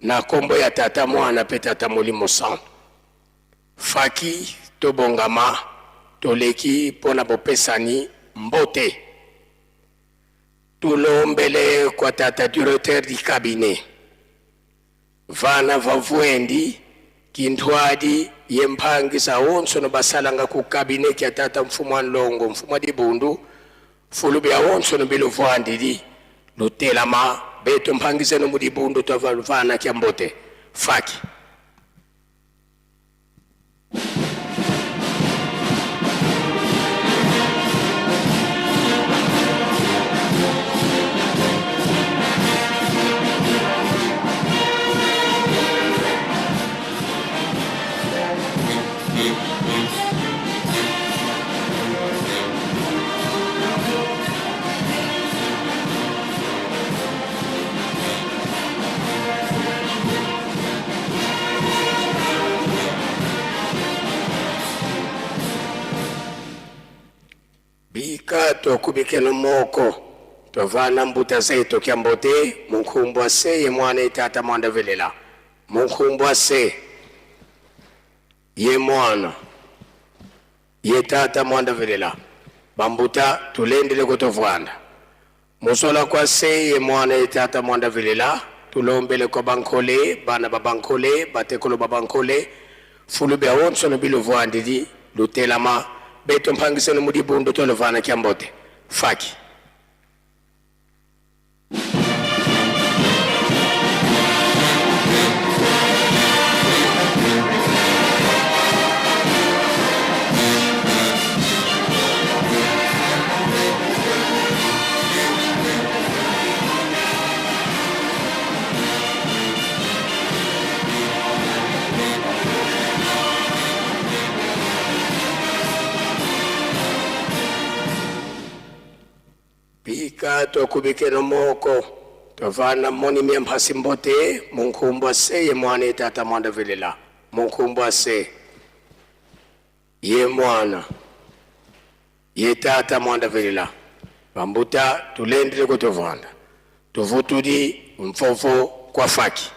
na kombo ya tata mwana pe tata Molimo Santo. Faki tobongama toleki pona bopesani mbote. Tulombele kwa tata directeur du cabinet vana vavuendi kintwadi yempangisa wonso no basalanga ku cabinet ya tata mfumu Nlongo mfumu Dibundu fulubi ya wonso no bilovwandidi lutelama beto mpangise no Mudibundu tovalvana kya mbote. Faki bika tokubikeno moko tovana mbuta zetu kyambote munkumbwa se ye mwana itata mwanda velela munkumbwa se ye mwana ye tata mwanda velela bambuta tulendele kutovwana musola kwa se ye mwana itata mwanda velela tulombele kwa bankole bana babankole batekolo babankole fulu bya wonso no bilovwandidi lutelama beto mpangiseno mudibundo tolovana kyambote faki bika tokubikeno moko tovana moni miamphasi mbote munkumbwa se ye mwana itata mwanda velela munkumbwa se ye mwana ye tata mwanda velela bambuta tulendele kutovana tuvutudi mfofo kwa faki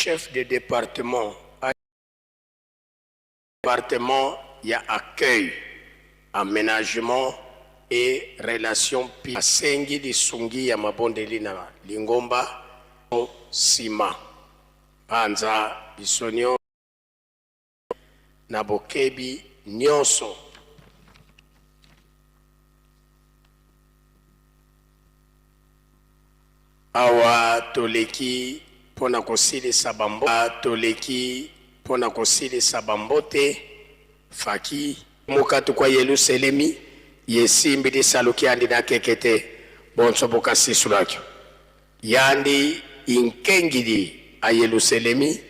chef de département il y a accueil, aménagement et relations publiques. Asengi lisungi ya mabondeli na lingomba sima panza bisonio na bokebi nyonso. Awa toleki pona kosili sabambo toleki pona kosili sabambote faki mukatu kwa Yerusalemi yesimbi di saluki andi na kekete bonso boka sisulakyo yandi inkengidi a Yerusalemi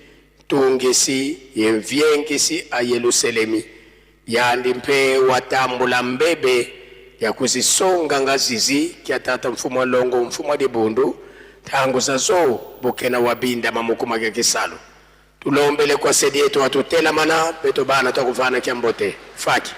tungesi yenviengisi a Yerusalemi yandi mpe watambula mbebe ya kuzisonga ngazizi kia tata mfumo longo mfumo di bundu tangu zazo bukena wabinda mamukuma kia kisalo tulombele kwa sedi yetu watutela mana beto bana tukufana kia mbote faki.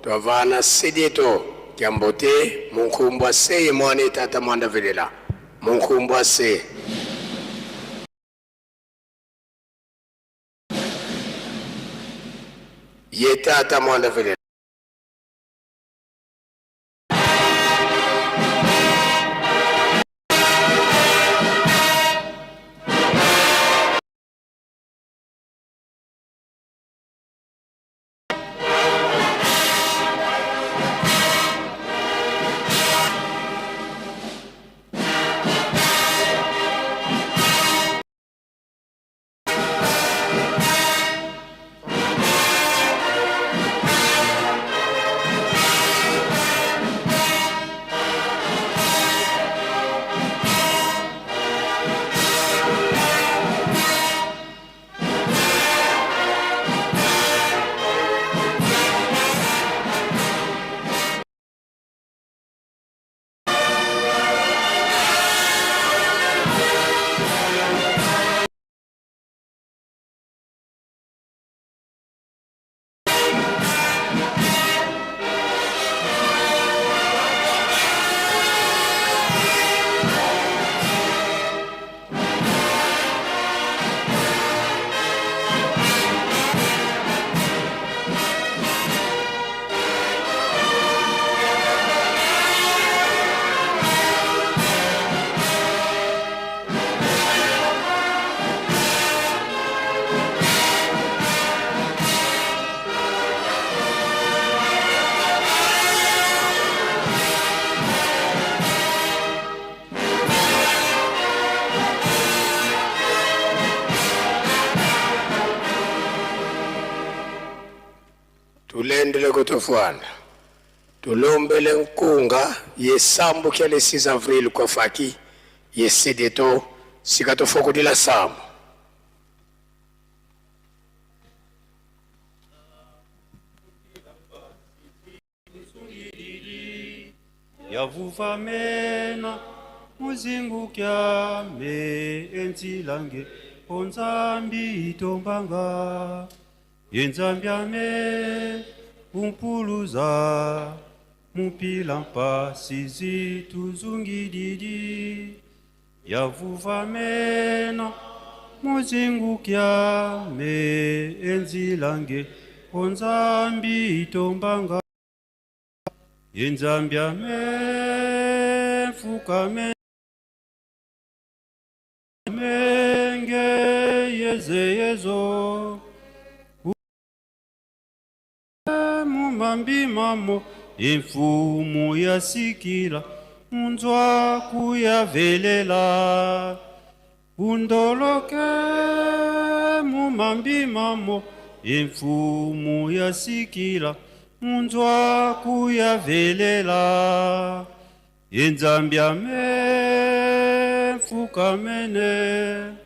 Twavana sedieto kiambote munkumbwa se mwane tata mwanda velela munkumbwa se ye tata mwanda velela tulendele kutofuana Tulombele nkunga yesambu kia le 6 avril kwa faki yesedeto sikato foko de la sambu. Yavuvamena muzingu kyame enzilange onzambi itombanga yenzambyame umpuluza mupilampa sizi tuzungididi yavuvamena muzingu kyame enzilange onzambi itombanga yenzambia me fukame menge yeze yezo mumambi mamo imfumu yasikila unzwa kuyavelela undoloke mumambi mamo imfumu yasikila unzwa kuyavelela yenzambia me fukamene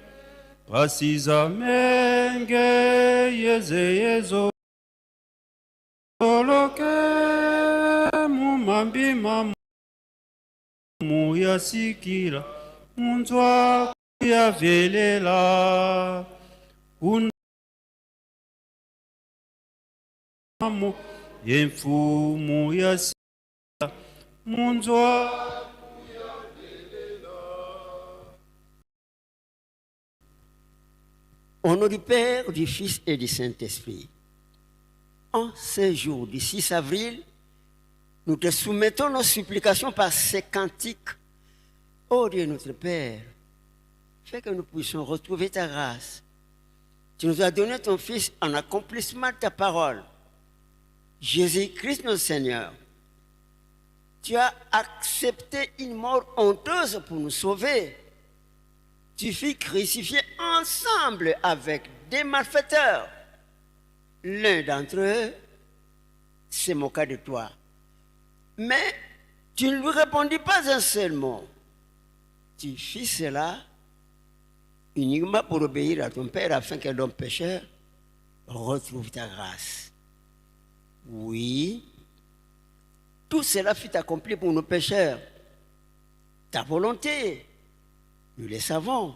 pasiza menge yeze yezo oloke mumambi mamu muyasikila unzwa kuyavelela mamu yemfumu yasikila munzwa. Au nom du Père, du Fils et du Saint-Esprit, en ce jour du 6 avril, nous te soumettons nos supplications par ces cantiques. Ô Dieu notre Père, fais que nous puissions retrouver ta grâce. Tu nous as donné ton Fils en accomplissement de ta parole. Jésus-Christ notre Seigneur, tu as accepté une mort honteuse pour nous sauver. Tu fus crucifié ensemble avec des malfaiteurs. L'un d'entre eux s'est moqué de toi. Mais tu ne lui répondis pas un seul mot. Tu fis cela uniquement pour obéir à ton Père afin que l'homme pécheur retrouve ta grâce. Oui, tout cela fut accompli pour nos pécheurs. Ta volonté, nous le savons,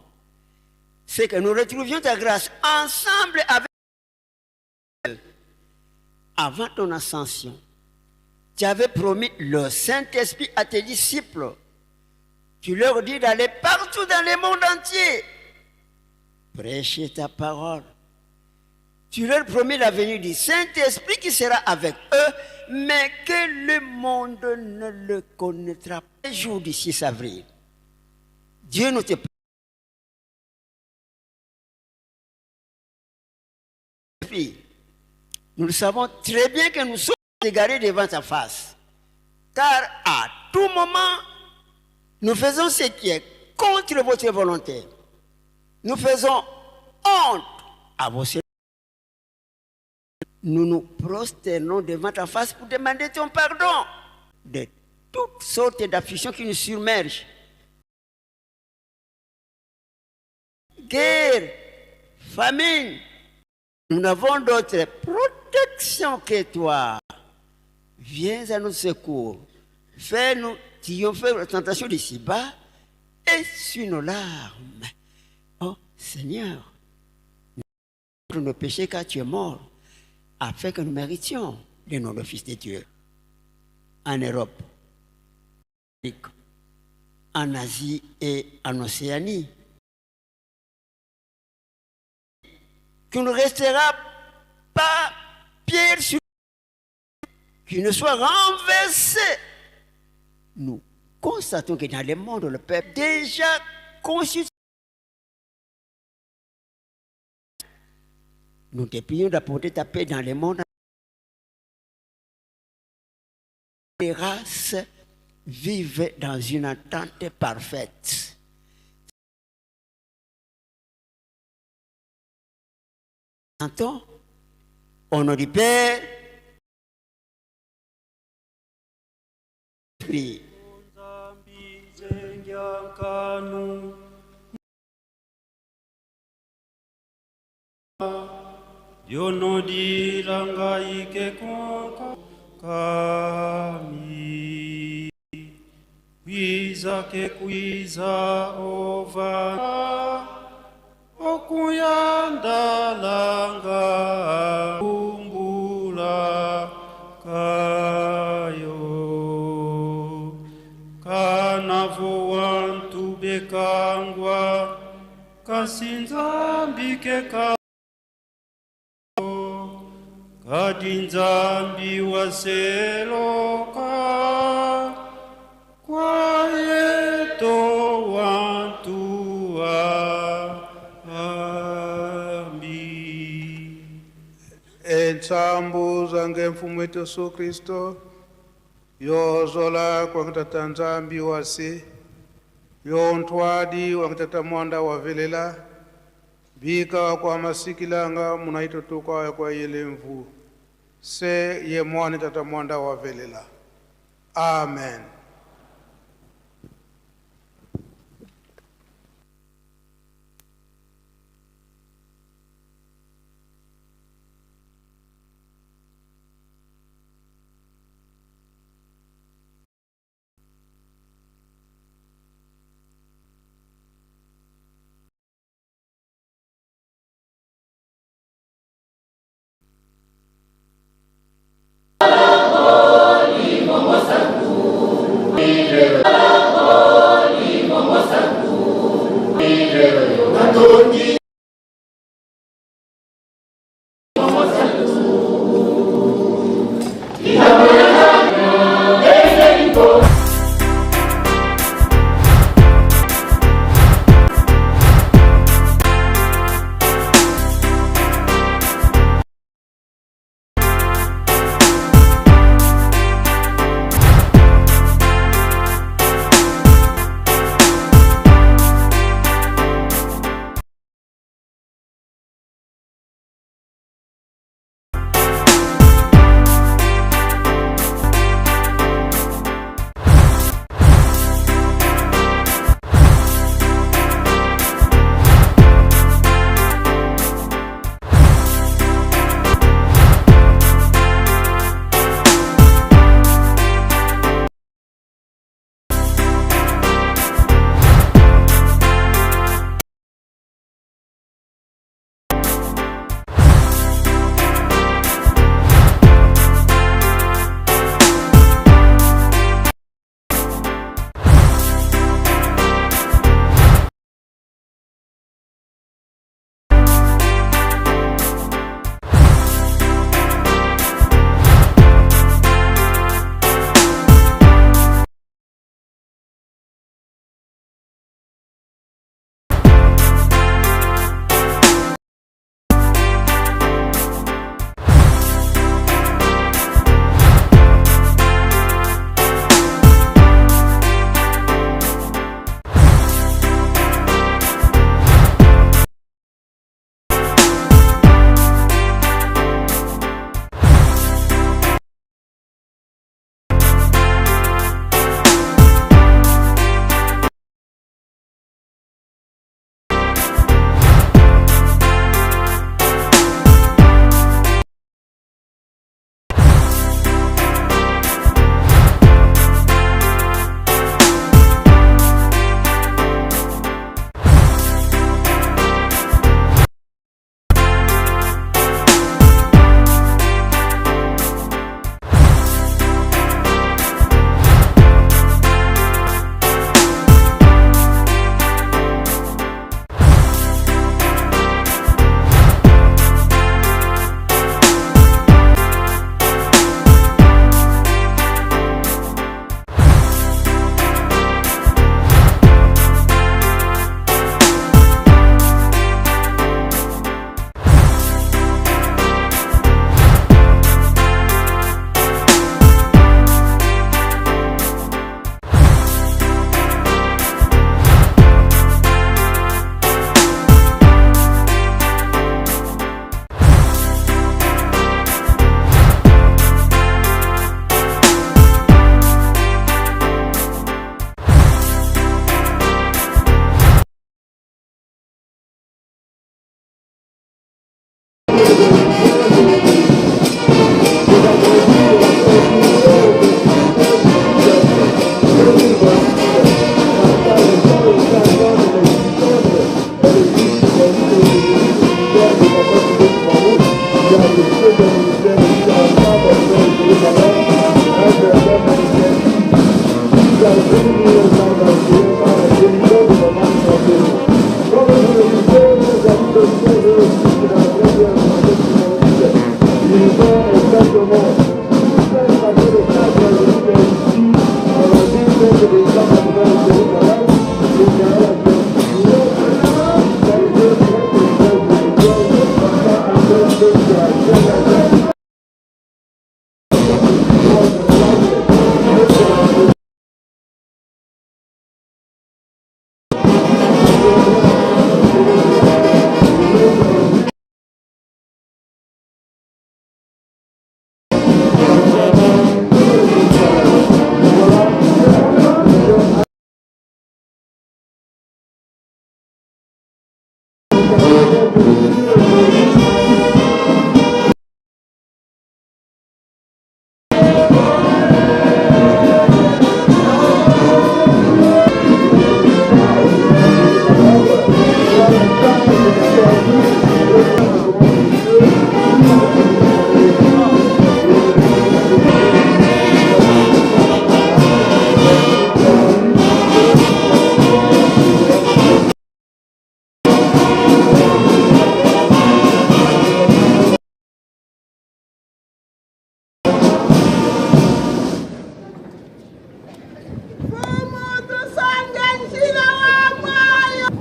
c'est que nous retrouvions ta grâce ensemble avec eux. Avant ton ascension, tu avais promis le Saint-Esprit à tes disciples. Tu leur dis d'aller partout dans le monde entier, prêcher ta parole. Tu leur promis la venue du Saint-Esprit qui sera avec eux, mais que le monde ne le connaîtra pas. Le jour du 6 avril, Dieu nous te prie. Nous le savons très bien que nous sommes égarés devant ta face. Car à tout moment, nous faisons ce qui est contre votre volonté. Nous faisons honte à vos serviteurs. Nous nous prosternons devant ta face pour demander ton pardon de toutes sortes d'afflictions qui nous submergent. Guerre, famine, nous n'avons d'autre protection que toi. Viens à notre secours. Fais-nous triompher de la tentation d'ici-bas et sur nos larmes. Oh Seigneur, pour nos péchés car tu es mort, afin que nous méritions le nom du Fils de Dieu. En Europe, en Asie et en Océanie. Qu'il ne restera pas pierre sur qui ne soit renversé. Nous constatons que dans le monde, le peuple déjà constitué. Nous te prions d'apporter ta paix dans le monde. Les races vivent dans une entente parfaite. Entends, au nom du Père, Saint-Esprit. Yonodira ike kami kwiza ke kwiza ova okuyandalanga kumbula kayo kanavo wantu bekangwa kasinzambike kadinzambi waseloka kwayeto wantua ambi. Entsambu zange mfumu wetu Yesu Kristo yozola kwa ngitata nzambi wasi yontwadi wangitata mwanda wavelela bika kwa masikilanga munaitotoka kwa yele mvu se ye mwani tata mwanda wavelela. Amen. Mosa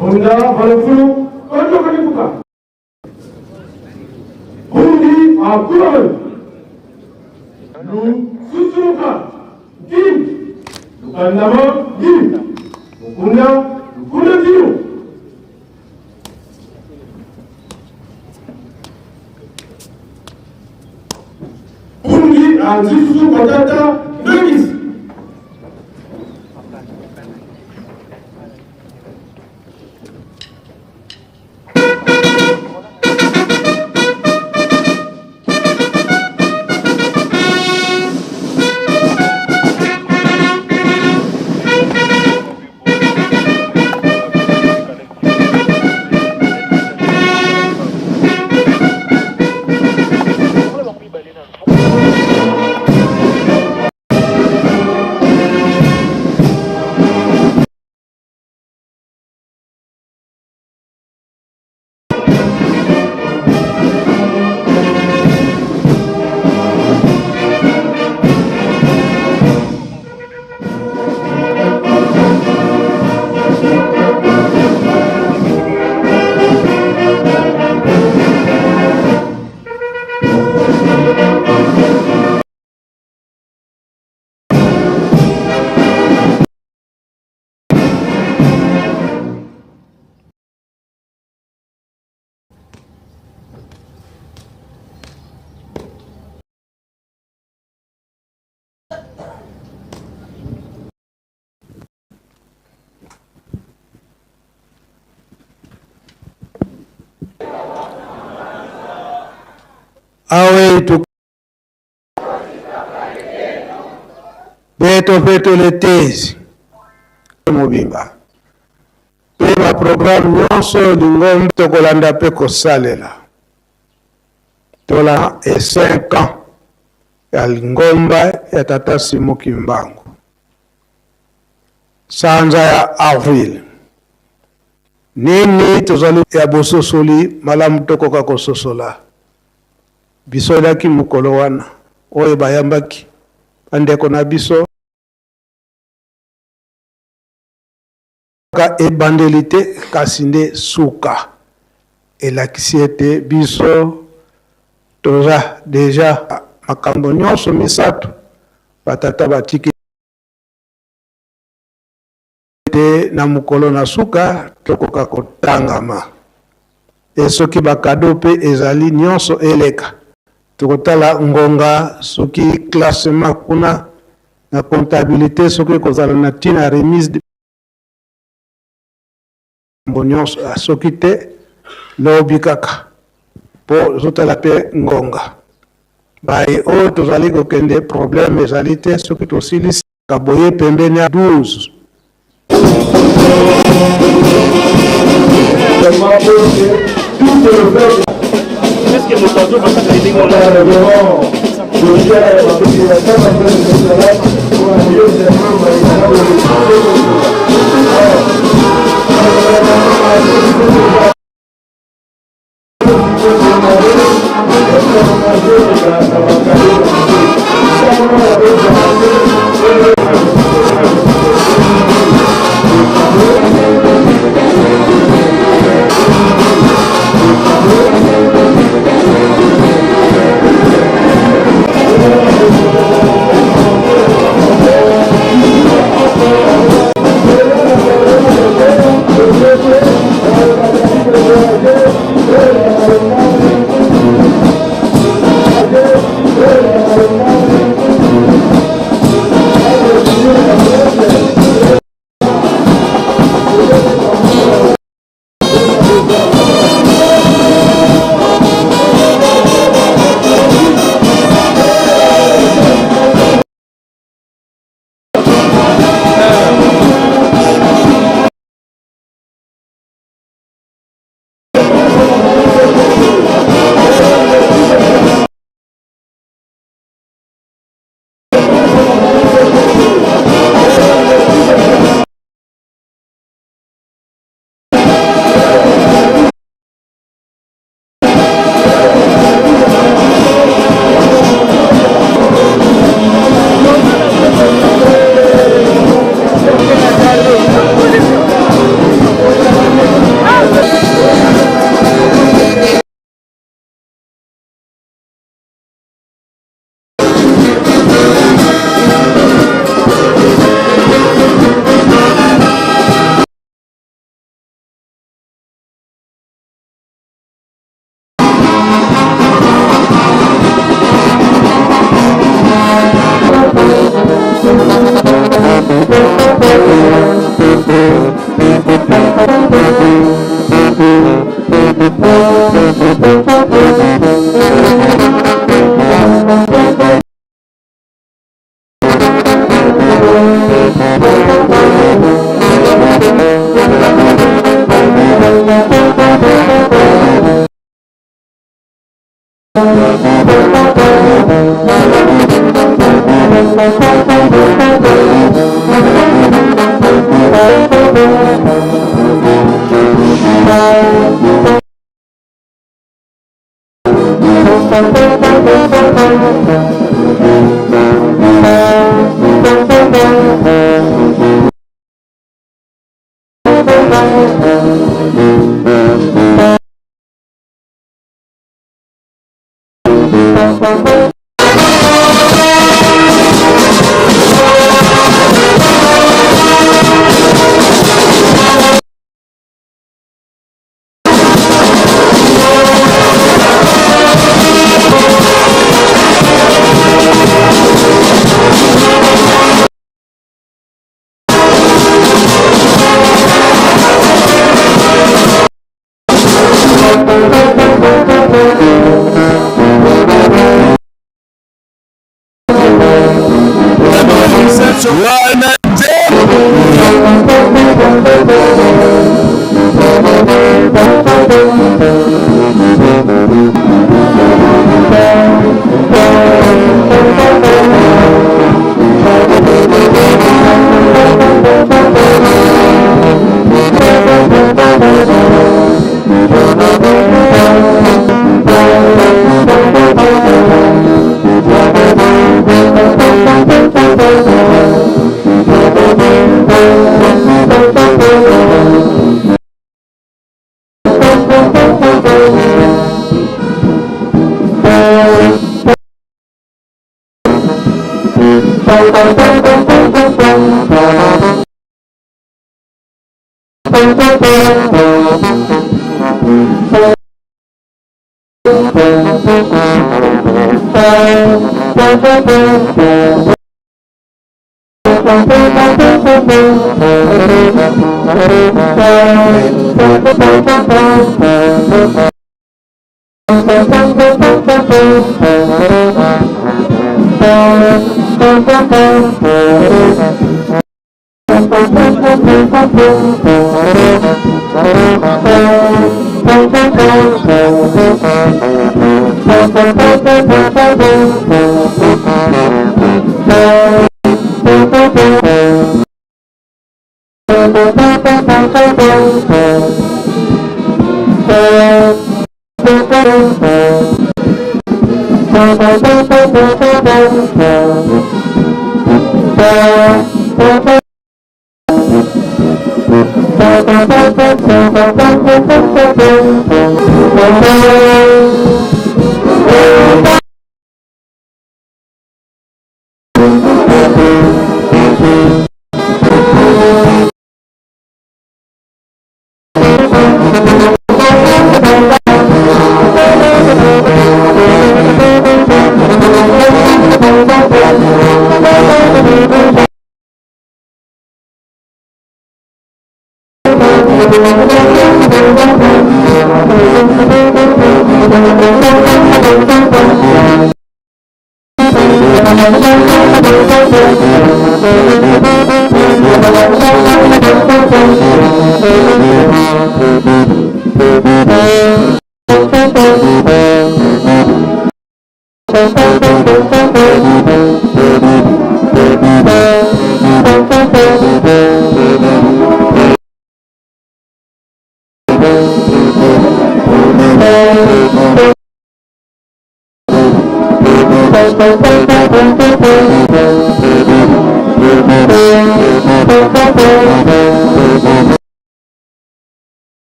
Onda balafulu ojo kalibuka. Hundi akuran. Lu susuka. Gim. Lukandama gim. Lukunda tiru. Hundi anzisusu patata nagis. Awe tu beto le tezi mobimba peba programme nyonso lingombe tokolanda pe kosalela tola e 5 ans ya lingomba ya tata Simo Kimbangu sanza ya avril nini tozali ya bososoli malamu tokoka kososola bisolaki mukolo wana oyo bayambaki bandeko na biso ka ebandeli te kasi nde suka elakisi ete biso toza deja makambo nyonso misato batata batiki te na mukolo na suka tokoka kotangama esoki bakado mpe ezali nyonso eleka tokotala ngonga soki classement kuna na comptabilité soki kozala na tina remise de nyonso soki te lobi kaka po zotala mpe ngonga baye oyo tozali kokende problème ezali te soki tosilisi kaboye pembeni ya 12 Qu'est-ce que nous avons fait à l'église? Thank you.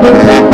Thank you.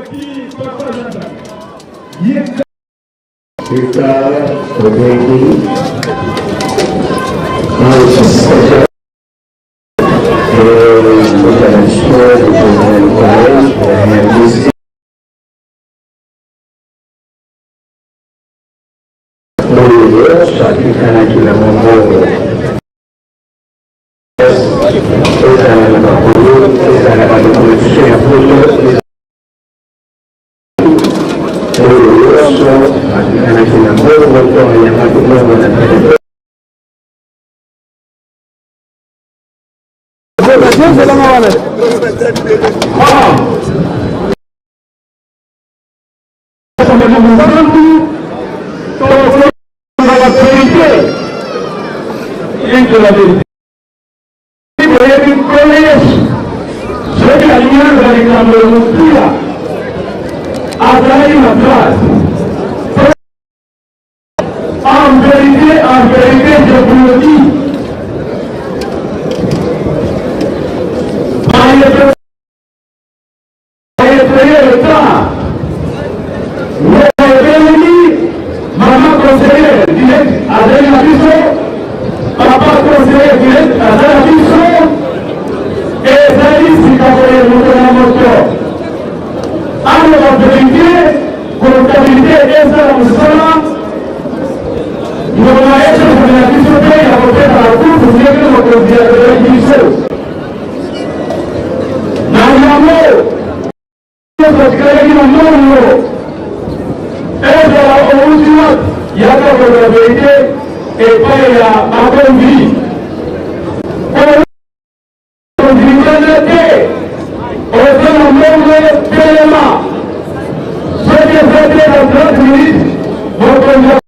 En vérité, je vous le dis, le temps, maman conseillère direct à la vision, papa conseillère direct à la vision, et Zali si vous voulez la moto. Alors, la vérité, comptabilité et ça, nous sommes. Nous avons été sur la vision et la voté par la cour pour dire que nous avons dit la vision. Nayamo, parce que la vie n'a pas et de la ultima, il y a de la vérité et pas il y a ma bonne vie. On dit la vérité, on fait le monde d'éléments. Ce qui est fait dans 30 minutes, votre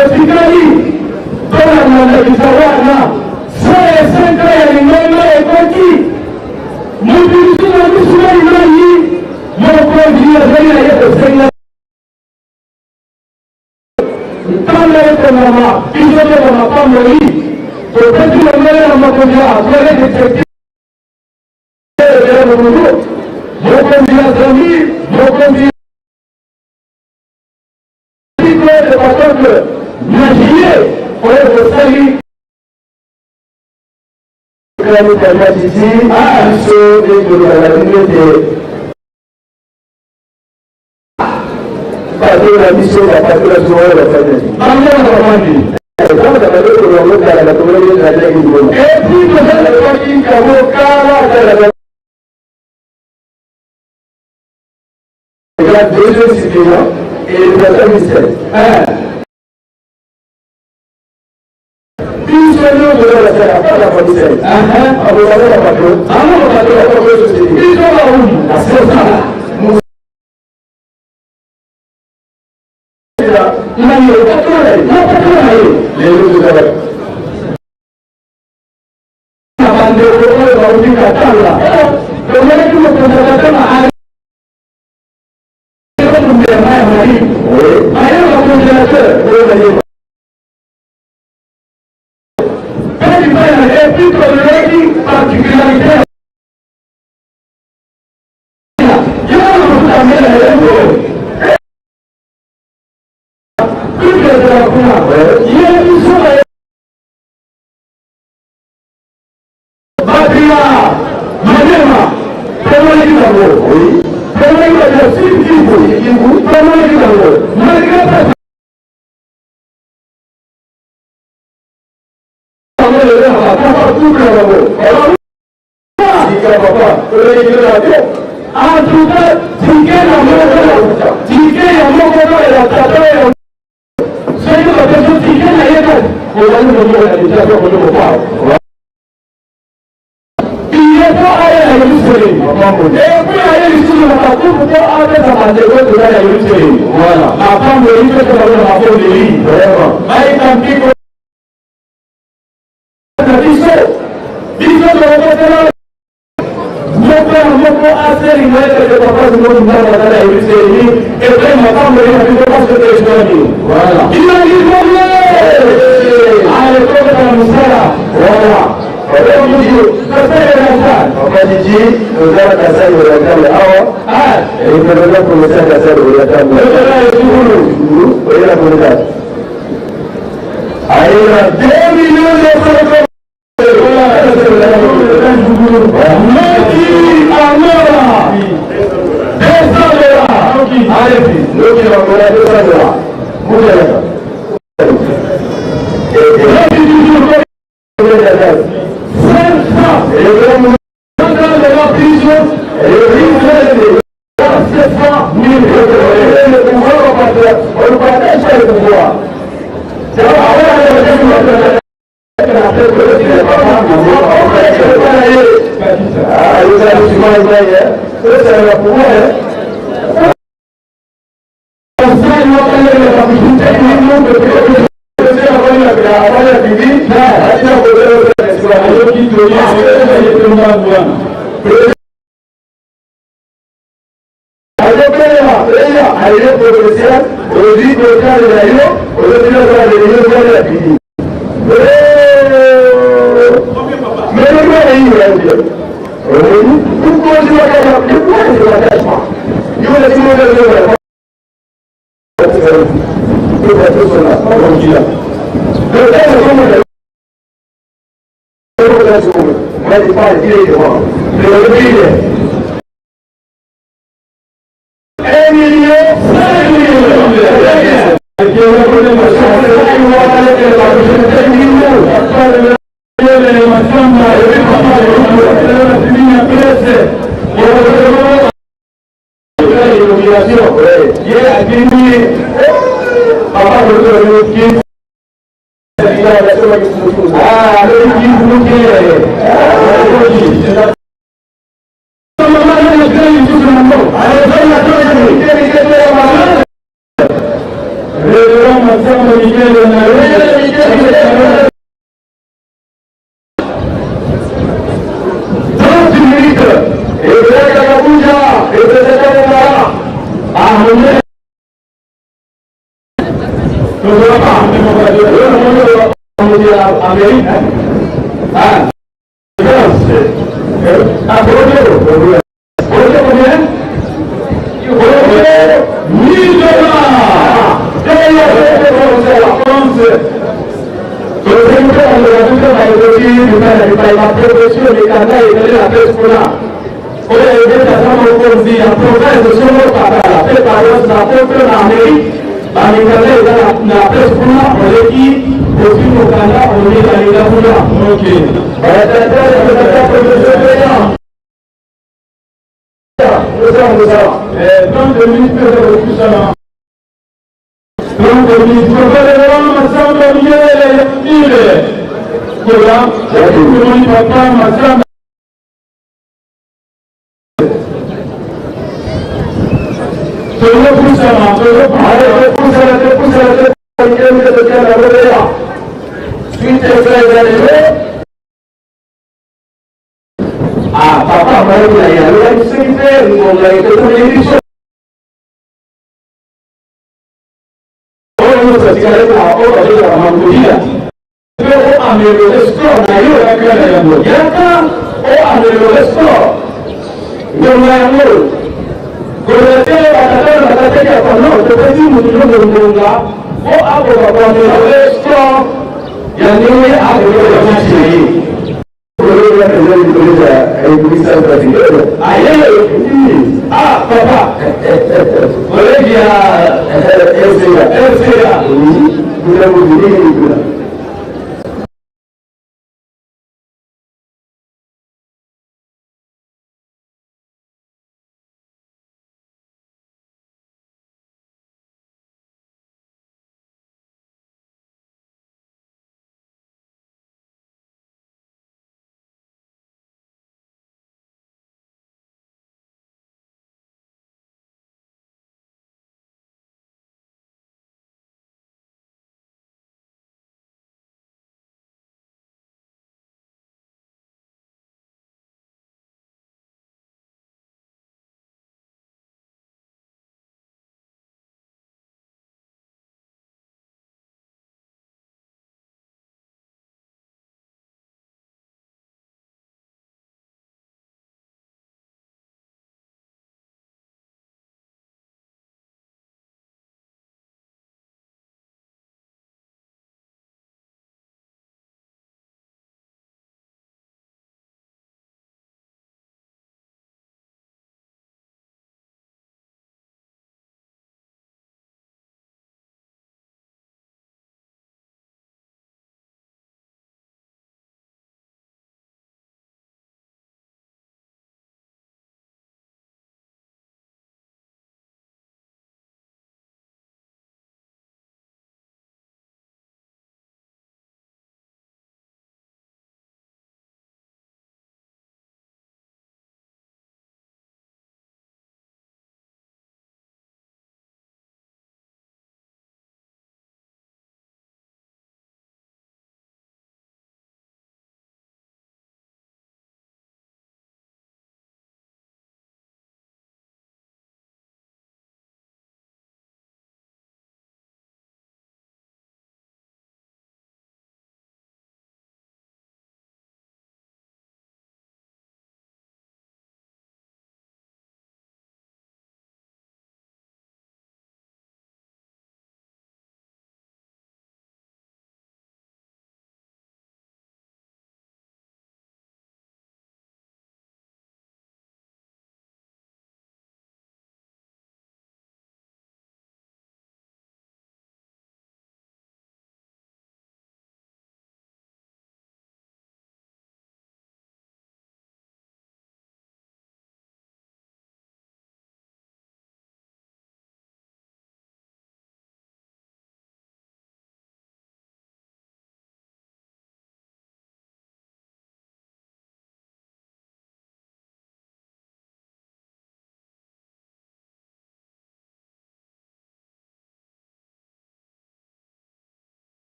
Betikali, dans la Kisawana, 5 ans, il y a une conquis. Mon but, c'est de soulever mon conduit à venir à Seigneur. Quand les mamans, ils ont dit qu'on n'a pas mouru, peut-être que le maire m'a conduit à faire des techniques. Mon conduit à dormir, mon conduit de façon que imaginez, pour être salut. Nous permettre ici, à sauver de la communauté. Parce que la mission va passer la soirée de la famille. Et puis, vous allez voir qu'il y a deux jeunes citoyens et le président ministère. Une seule de la faire, pas la famille. Vous avez la patronne. Ah non, la patronne, c'est ils ont la roue. C'est ça. Il m'a dit, non, pas les autres de la la bande de l'eau, va vous dire qu'à temps là. Le mec qui me présente à Le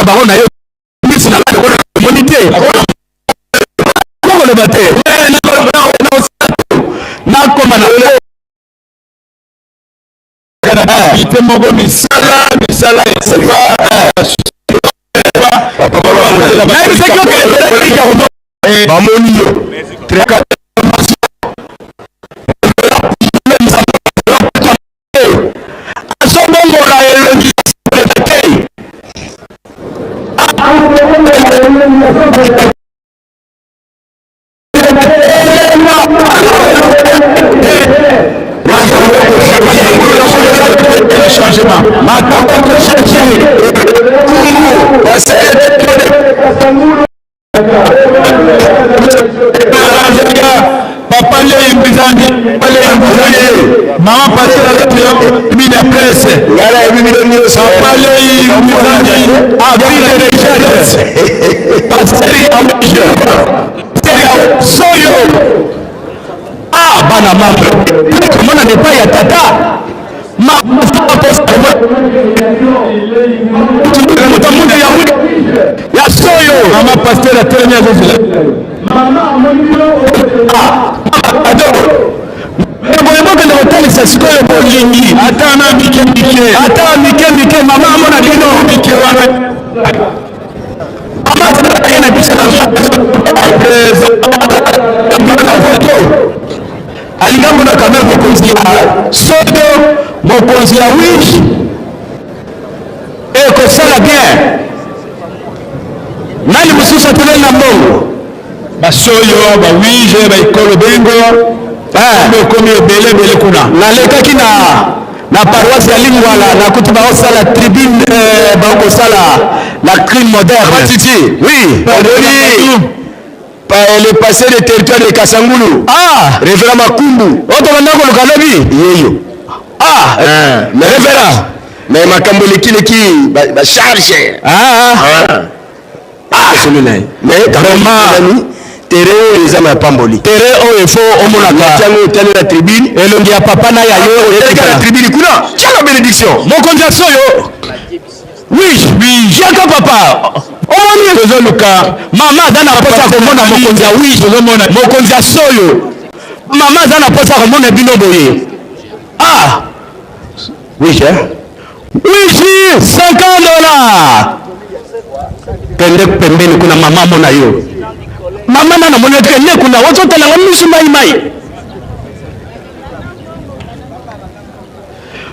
bango na yo misi na lako na monité le bate na koma na ite moko misala bamoni yo asomongona elongi papa lei mbizani mama passer la mine presse papa lei mbizani avril Richard passer soyo bana mambo comment n'est pas ya tata ya soyo mama pasteur la dernière chose boyebokende kotalisa sikoyo bolingi ata mike mama amona lino mike wana amatana biso alinga mona kamera mokonzi ya sodo mokonzi ya wish ekosala bien nani mosusu ateleli na mbongo basoyo bawige baikolo bengo okomi ebele kuna nalekaki na paroisse ya Lingwala nakuti baosala tribune bakosala la crime moderne titi oui le passé de territoire de Kasangulu révérend Makumbu otobanda koluka lobi yeyo révérend mais makambo lekileki bacharge celui-là mais vraiment terrain eza na pamboli terrain oyo efo omonaka tiango otali na tribune elongi ya papa na yayo oyeka na tribune kuna tianga bénédiction mokonzi ya soyo oui jaka papa omoni tozoluka mama aza na posa komona mokonzi ya wi tozomona mokonzi ya soyo mama aza na posa komona bino boye oui $50 pende pembeni kuna mama mona yo mama nana mona kene kuna wazotalanga misu mai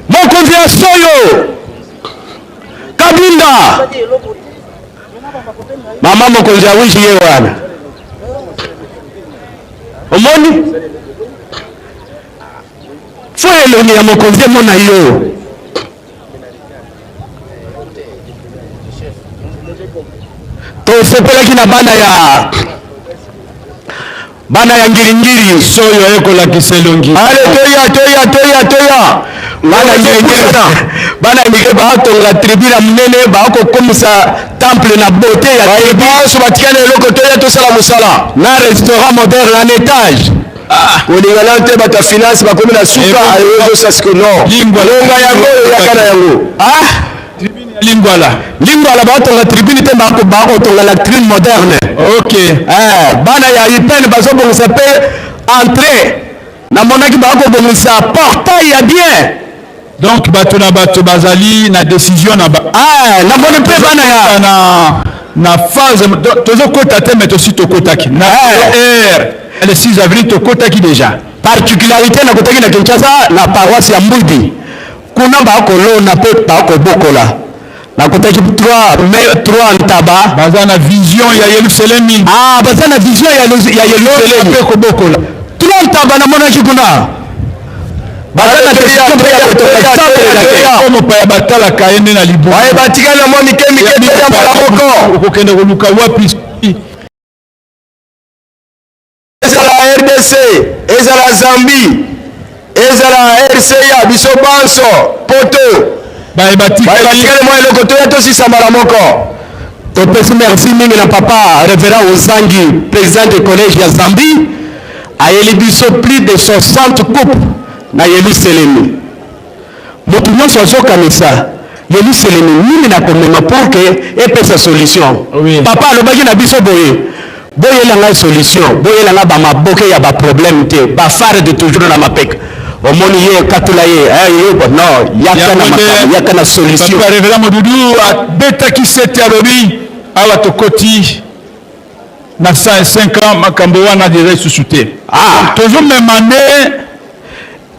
mokonzi ya soyo kabinda mama mokonzi ya wishi ye wana omoni fo elongi ya mokonzi emona yo tosepelaki na bana ya ngiringiri soyo ekolakisa elongi ale toya bana ngiri batonga tribu na munene bakokomisa temple na beauté ya tribu batikana eloko toya tosala mosala na restaurant moderne en étage kolingana te bato ya finance bakomi na suka ayozosasiko no longa yango yakana yango Lingwala batonga tribune te bakotonga la tribune moderne bana ya ipene bazobongisa pe entrée namonaki bakobongisa portail ya bien donc bato na bato bazali na décision namoni mpe bana ya na phase tozokota te mais tosi tokotaki na le 6 avril tokotaki déjà particularité nakotaki na Kinshasa na paroisse ya Mbudi kuna bakolona mpe bakobokola nakotaki 3 ntaba baza na vision ya Yerusalemi baza na vision ya Yerusalemi mpe kobokola 3 ntaba namonaki kuna baza na décision mpe ya kotoka mopaya batalaka ye nde na libu batikali na mwa mike ya moko okokende koluka wapi ezala RDC ezala Zambie ezala RCA biso banso poto batikali mwa eloko toya tosisamba na moko topesi merci mingi na papa révérend Ozangi président du collège ya Zambie ayeli biso plus de 60 coupes na Yerusalemi motu nyonso azokanisa yeli selemi nini na komema pour que epesa solution. Papa alobaki na biso boye boyelanga solution, boyelanga bamaboke ya baproblème te, bafare de toujours na mapeka. Omoni ye katula ye non yaka na solution. Papa révérend Modoudou a beta qui s'était alobi awa tokoti na 105 ans makambo wana direct susute. Toujours même année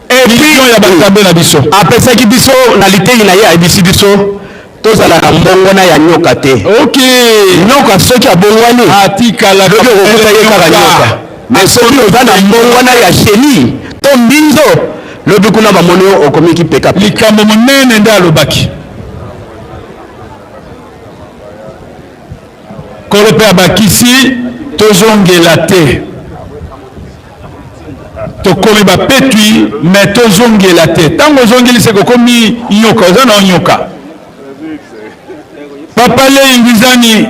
et puis ya bakambe na biso. Apesa ki biso na litei na ye abisi biso tozala na mbongo na ya nyoka te. OK. Nyoka soki abongwani atika la ko ye kaka nyoka. Mais soki oza na mbongo na ya sheni to mbinzo lobi kuna bamoni okomiki peka likambo monene nde alobaki. Kolo pe abakisi tozongela te tokomi bapetwi mais tozongela te ntango ozongeli se kokomi nyoka oza na nyoka. Papa le ingizani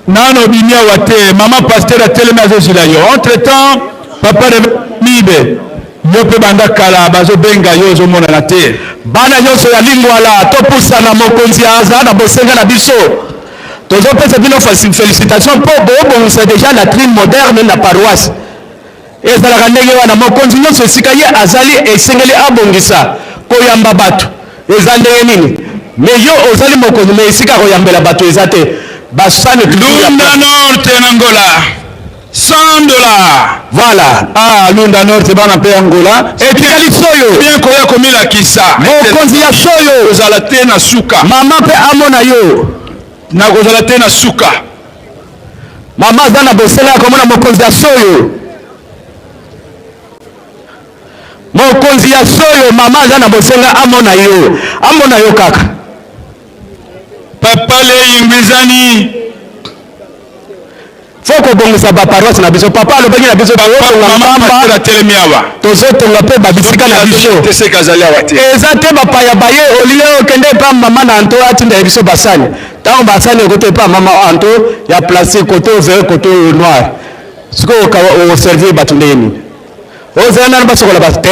nano bini awa te mama pasteur atelemi azozila yo entre temps papa mibe yo mpe banda kala bazobenga yo ozomonana te. Bana nyonso ya lingwala topusana mokonzi aza na bosenga na biso tozopesa bino félicitation mpo boobongisa déjà la trine moderne na paroisse ezalaka ndenge wana mokonzi nyonso esika ye azali esengeli abongisa koyamba bato eza ndenge nini mais yo ozali mokonzi mais esika koyambela bato eza te basane Lunda Norte na Angola $100. Voilà. Lunda Norte bana pe Angola. Etikali soyo. Bien koya komila kisa. Mokonzi ya soyo. Kozala te na suka. Mama pe amona yo. Na kozala te na suka. Mama zana bosela komona mokonzi ya soyo. Mokonzi ya soyo mama zana bosenga amona yo. Amona yo kaka. Papa le ingwizani. Foko bongisa ba paroisse na biso papa alobaki na biso mama la telemiawa tozotonga pe babisika na biso teseka zali awa te eza te bapaya baye olie okende pa mama na anto atinda biso basani tango basani kote pa mama anto ya plastique kote vert kote noir siko o servir bato ndeni ozana na basokola baste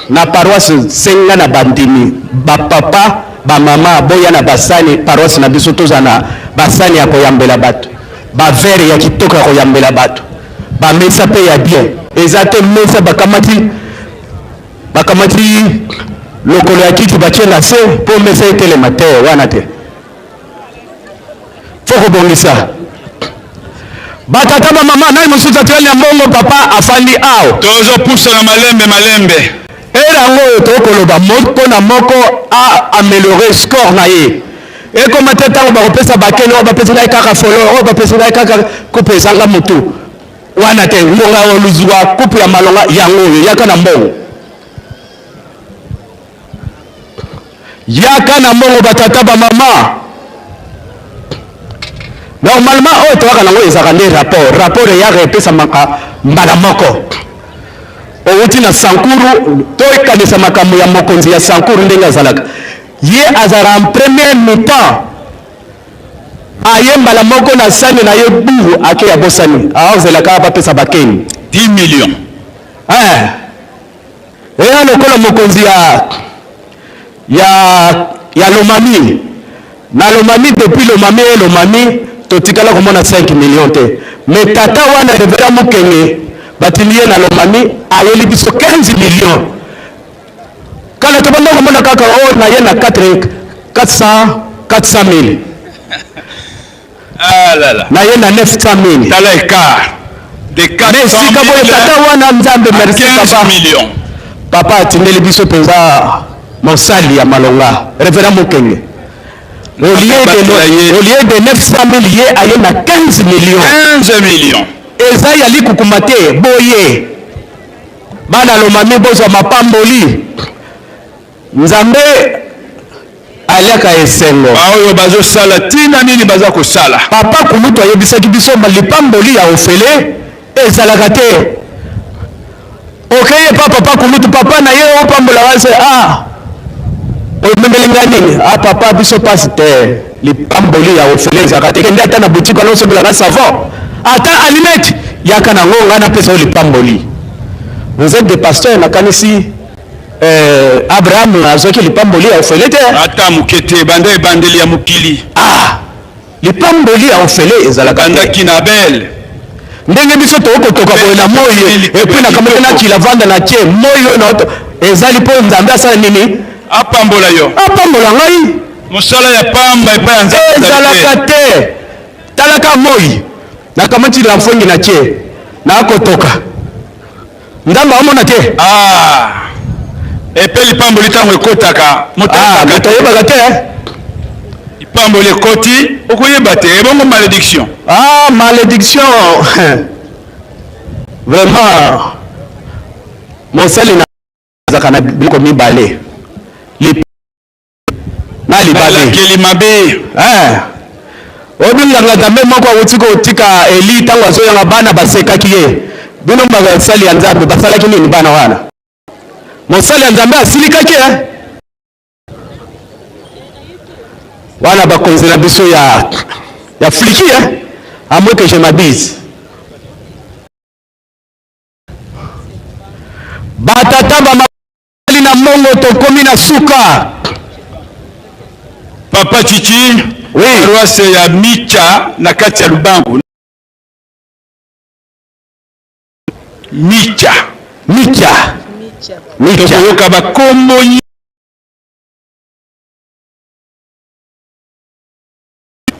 na paroisse senga na bandini ba papa ba mama boya na basani paroisse na biso tozana basani ya koyambela bato ba verre ya kitoko ya koyambela bato ba mesa pe ya bien eza te mesa bakamati lokolo ya kiti batie na se po mesa etelema te wana te foko bongisa batata bamama nani mosusu atelemi ya mbongo papa afandi awa tozopusa na malembe erango oyo tokoloba moko na moko améliore score na ye ekoma te ntango bakopesa bakene oyo bapesa ngai kaka folo oyo bapesa ngai kaka kupe ezanga motu wana te ngonga oluzwa kupe ya malonga yango oyo yaka na mbongo yaka na mbongo batata bamama normalement oyo toyaka nango ezaka nde rapport eyaka epesamaka mbala moko outi na sankuru toyekanisa makambo ya mokonzi ya sankuru ndenge azalaka ye azala en premier mi-temps aye mbala moko na sani na ye buru ake ya bosani aozelaka bapesa bakeni 10 millions eya lokola mokonzi ya lomami na lomami depuis lomami e lomami totikala komona 5 millions te mais tata wana revera mokenge batindi ye na lomami ayeli biso 15 millions kala tobanda komona kaka oyo na ye na 400,000 na ye na 900,000 tala écart de 400,000 boye tata wana nzambe merci papa atindeli biso mpenza mosali ya malonga revera mokenge au lieu de 900,000 ye aye na 15 millions eza ya likukuma te boye bana lomami bozwa mapamboli nzambe aliaka esengo oyo bazosala tina nini baza kosala papa kulutu ayebisaki biso lipamboli ya ofele ezalaka te okeye pa papa kulutu papa na ye opambola wase omemelinga nini papa biso pasi te lipamboli ya ofele ezalaka te kende ata na butike anaosembelaka savon ata alimete yaka nango ngai napesa oyo lipamboli vous êtes des pasteurs nakanisi Abraham azoki lipamboli ya ofele te ata mukete banda ebandeli ya mukili lipamboli ya ofele ezalaka bandaki na Abel ndenge biso tokotoka boye na moi epuis nakamata na kilavanda na tie moi oyo ezali mpo nzambe asala nini apambola yo apambola ngai mosala ya pamba epai ya nzambe ezalaka te talaka moi nakamati la mfongi na tie nakotoka ndamba omona te epe lipamboli ntango ekotaka moto ayebaka te lipamboli ekoti okoyeba te ebongo malédiction malédiction vraiment mosali na azaka na biloko mibale na libalakeli mabe obingaka nzambe moko awuti kotika Eli ntango azoyanga bana basekaki ye bino basali ya nzambe basalaki nini bana wana mosali ya nzambe asilikaki wana bakonzela biso ya fliki à moins que je m'abuse batata bamali na mongo tokomi na suka papa Chichi paroisse ya Micha na kati ya Lubangu Micha tokoyoka bakombo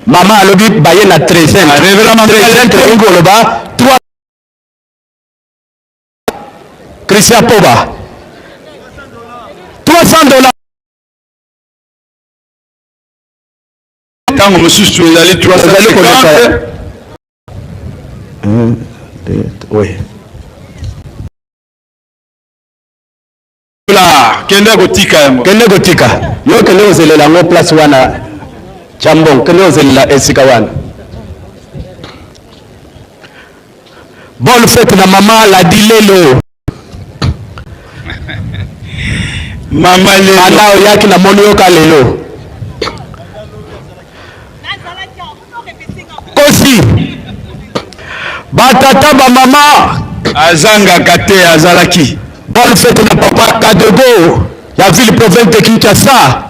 mama alobi baye na trésor ngoloba 3 Christian Poba $300 tango mosusu ezali 350 oui kende kotika yango yo kende kozelela yango place wana chambon kende kozelela esika wana bonne fête na mama la dilelo mama lelo ana oyaki na moni yoka lelo kosi batata bamama azangaka te azalaki bonne fête na papa Kadego ya ville province de Kinshasa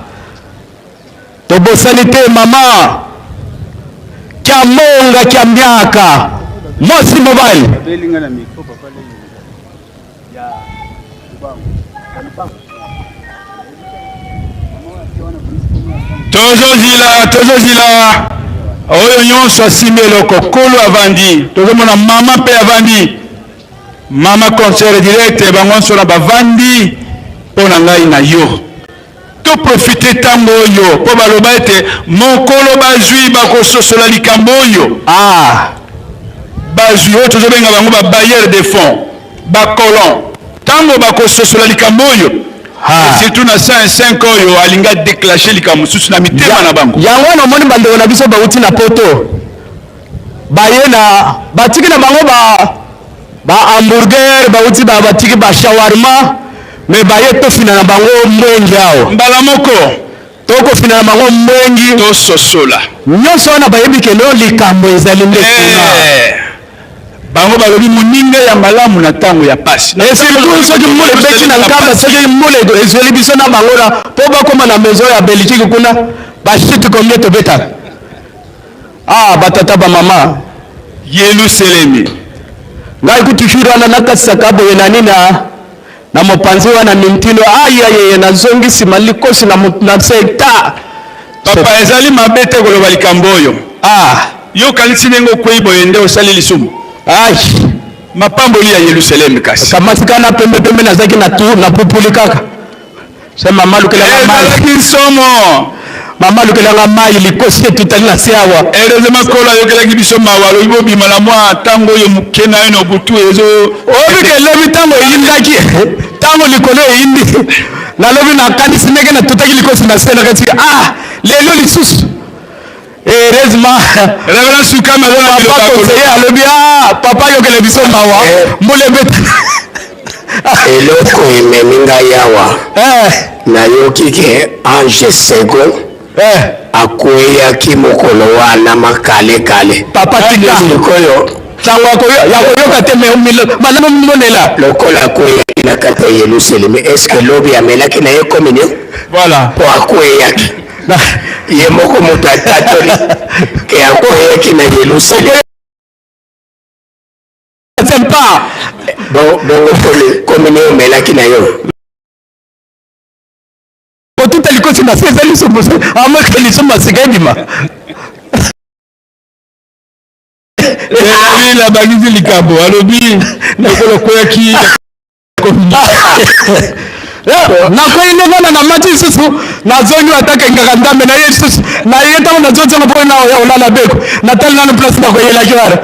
tobosani te mama kya monga kya miaka mosi mobile tozozila oyo nyonso asimbi eloko kolo avandi tozomona mama mpe avandi mama concert direct bango nyonso na bavandi mpo na ngai na yo toprofite ntango oyo mpo baloba ete mokolo bazwi bakososola likambo oyo bazwi oyo tozobenga bango babayeur de fonds bacolon ntango bakososola likambo oyo surtout na 105 oyo alinga déclencher likambo mosusu na mitema na bango yango namoni bandeko na biso bauti na poto baye na batiki na bango hamburger bauti batiki shawarma me baye tofina na bango mwengi awo mbala moko tokofina na bango mwengi tososola nyonso wana bayebi kende likambo ezali nde bango balobi moninga ya malamu na ntango ya pasi soki mule beti na nkamba soki mule ezweli biso na bango na mpo bakoma na maison ya belgique kuna bashiti combien tobetaka batata bamama Yelusalemi ngai kutushiri wana nakasaka boye na nini na mopanzi wana mintindo ayayeye nazongisi malikosi na sekta papa ezali mabe te koloba likambo oyo yo kanisi ndenge okwei boye nde osali lisumu mapamboli ya Yelusalemi kasi kamasika na pembe nazaki na pupuli kaka se mama lukelanga mai somo mama lukelanga mai likosi etutali na se awa heureusement kola yokelaki biso mawa alobi bobima na mwa ntango oyo moke na yo na butu ezo obikelobi ntango eyindaki ntango likolo eyindi nalobi nakanisi ndenge natutaki likosi na se nakati lelo lisusu heureusement Reverend Sukama papa conseiller alobi papa yokele biso mawa mbulebeta eloko ememi ngai awa nayoki ke ange second akweyaki mokolo wana makale papa tika sikoyo sango yakoyoka te malamu monela lokola akweyaki kati ya Yerusalemi eske lobi amelaki na ye communion voilà po akweyaki ye moko moto atatoli ke akweyaki na Yerusalemi sympa bongo communion omelaki na yo otuta likosi na seza lisomo amaka lisomo asika edima la bagisi likambo alobi nakolo koyaki nakoyi ndengana na mati lisusu nazongi atakengaka ndambe na ye lisusu na ye ntango nazozonga mpo na olala beko natali nano place nakoyelaki wana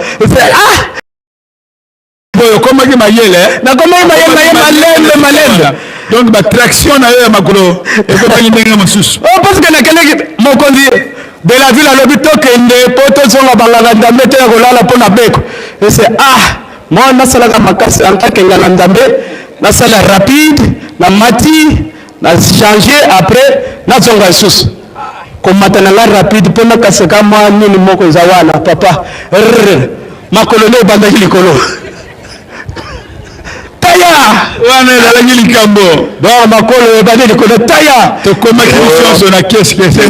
boyo okomaki mayele nakomaki mayele malembe donc batraction na yo ya makolo ekomaki ndenge mosusu parce que nakeleki mokonzi de la ville alobi tokende mpo tozonga bangaka ndambe te ya kolala mpo na beko ese moi nasalaka makasi antakenga na ndambe nasala rapide na mati na changer après nazonga lisusu komata na nga rapide mpo nakaseka mwa nini moko eza wana papa makolo nde ebandaki likolo taya wana ezalaki likambo donc makolo ebandi likolo taya tokomaki nyonso na keskese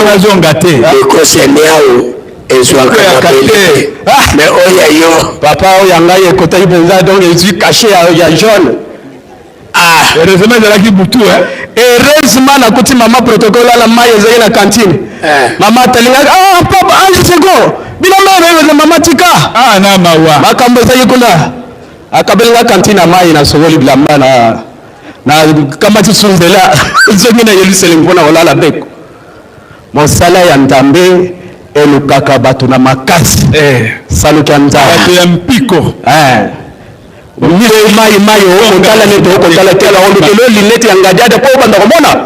nazonga te ekoseniao ezwaka te mais oyo yo papa oyo ya ngai ekotaki mpenza donc ezwi cache ya jaune heureusement ezalaki butu heureusement nakuti mama protocole ala mai ezali na kantine mama atalingaki papa ange sego bilombe mama tika na mawa makambo ezali kuna akabelenga kantine ya mai nasokoli bilamba na kamati sunzela zongi na Yerusalemu mpona kolala beko mosala ya nzambe elukaka bato na makasi saluki ya nzambe bato ya mpiko mai okotala nete okotala te baolukelo linete ya ngadiada mpo obanda komona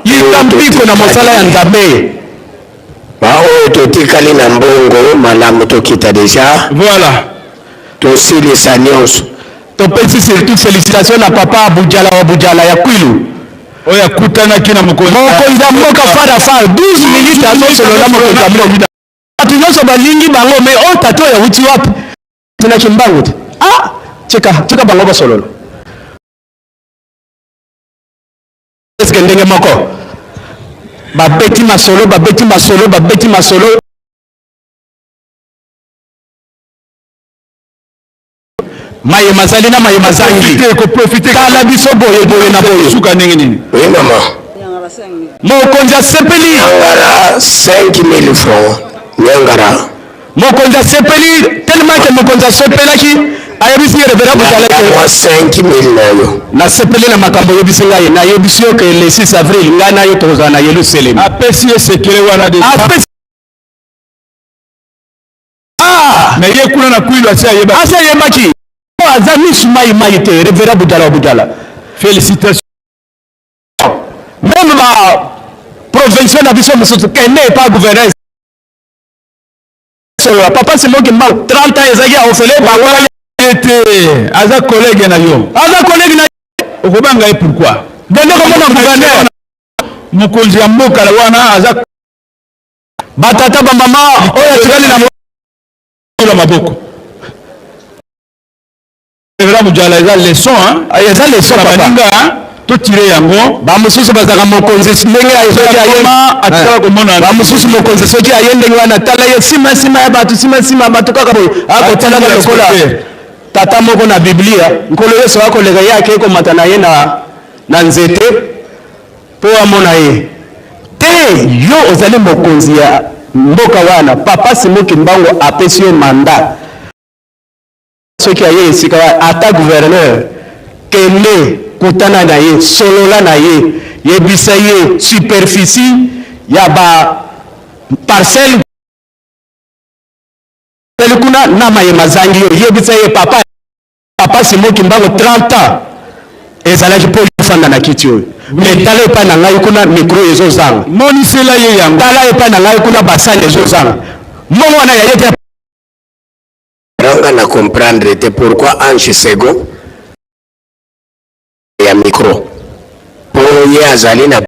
yika mpiko na mosala ya nzambe baoyo totikali na mbongo malamu tokita deja voilà tosilisa nyonso topesi surtout félicitation na papa Bujala ya Kwilu oyo akutanaki na mokonzi ya mboka fara 12 minutes azosolola mokonzi ya mboka bato nyonso balingi bango me oyo tata oyo awuti wapi tinaki mbangu te tika bango basolola eske ndenge moko babeti masolo maye mazali na maye mazangi kala biso boye na boye suka ndenge nini oui mama mokonzi asepeli nyangara 5000 francs nyangara mokonzi asepeli tellement que mokonzi asepelaki ayebisi revera butalaki 5000 nayo nasepeli na makambo yebisi ngai nayebisi yo ke le 6 avril ngai nayo tokozala na Yerusalemu apesi ye sekele wana de mais ye kuna na Kwilu asi ayebaki aza misu mai te revera budala félicitations même ba provincial na biso mosusu kende epa gouverneur papa simoki mbangu 30 ans ezalaki aofele bango ete aza collègue na yo okobanga ye pourquoi dende komona gouverneur mokonzi ya mboka wana aza batata bamama oyo atikali na maboko Revera Bujala eza leçon baninga totire yango bamosusu bazalaka mokonzi ndenge soki ayeatikala komona bamosusu mokonzi soki aye ndenge wana tala ye nsima ya bato kaka boye akotalaka lokola tata moko na biblia nkolo yesu akoleka ye ake komata na ye na nzete mpo amona ye te yo ozali mokonzi ya mboka wana papa simoki mbango apesi yo manda soki aye esika wana ata gouverneur kende kutana na ye solola na ye yebisa ye superficie ya ba parcelle kuna na maye mazangi yo yebisa ye papa simoki mbango 30 ans ezalaki mpo lifanda na kiti oyo me tala epai na ngai kuna mikro ezozanga monisela ye yango tala epai na ngai kuna basale ezozanga mbongo wana yaye te ranga na comprendre te pourquoi Ange Sego ya micro pour ye azali na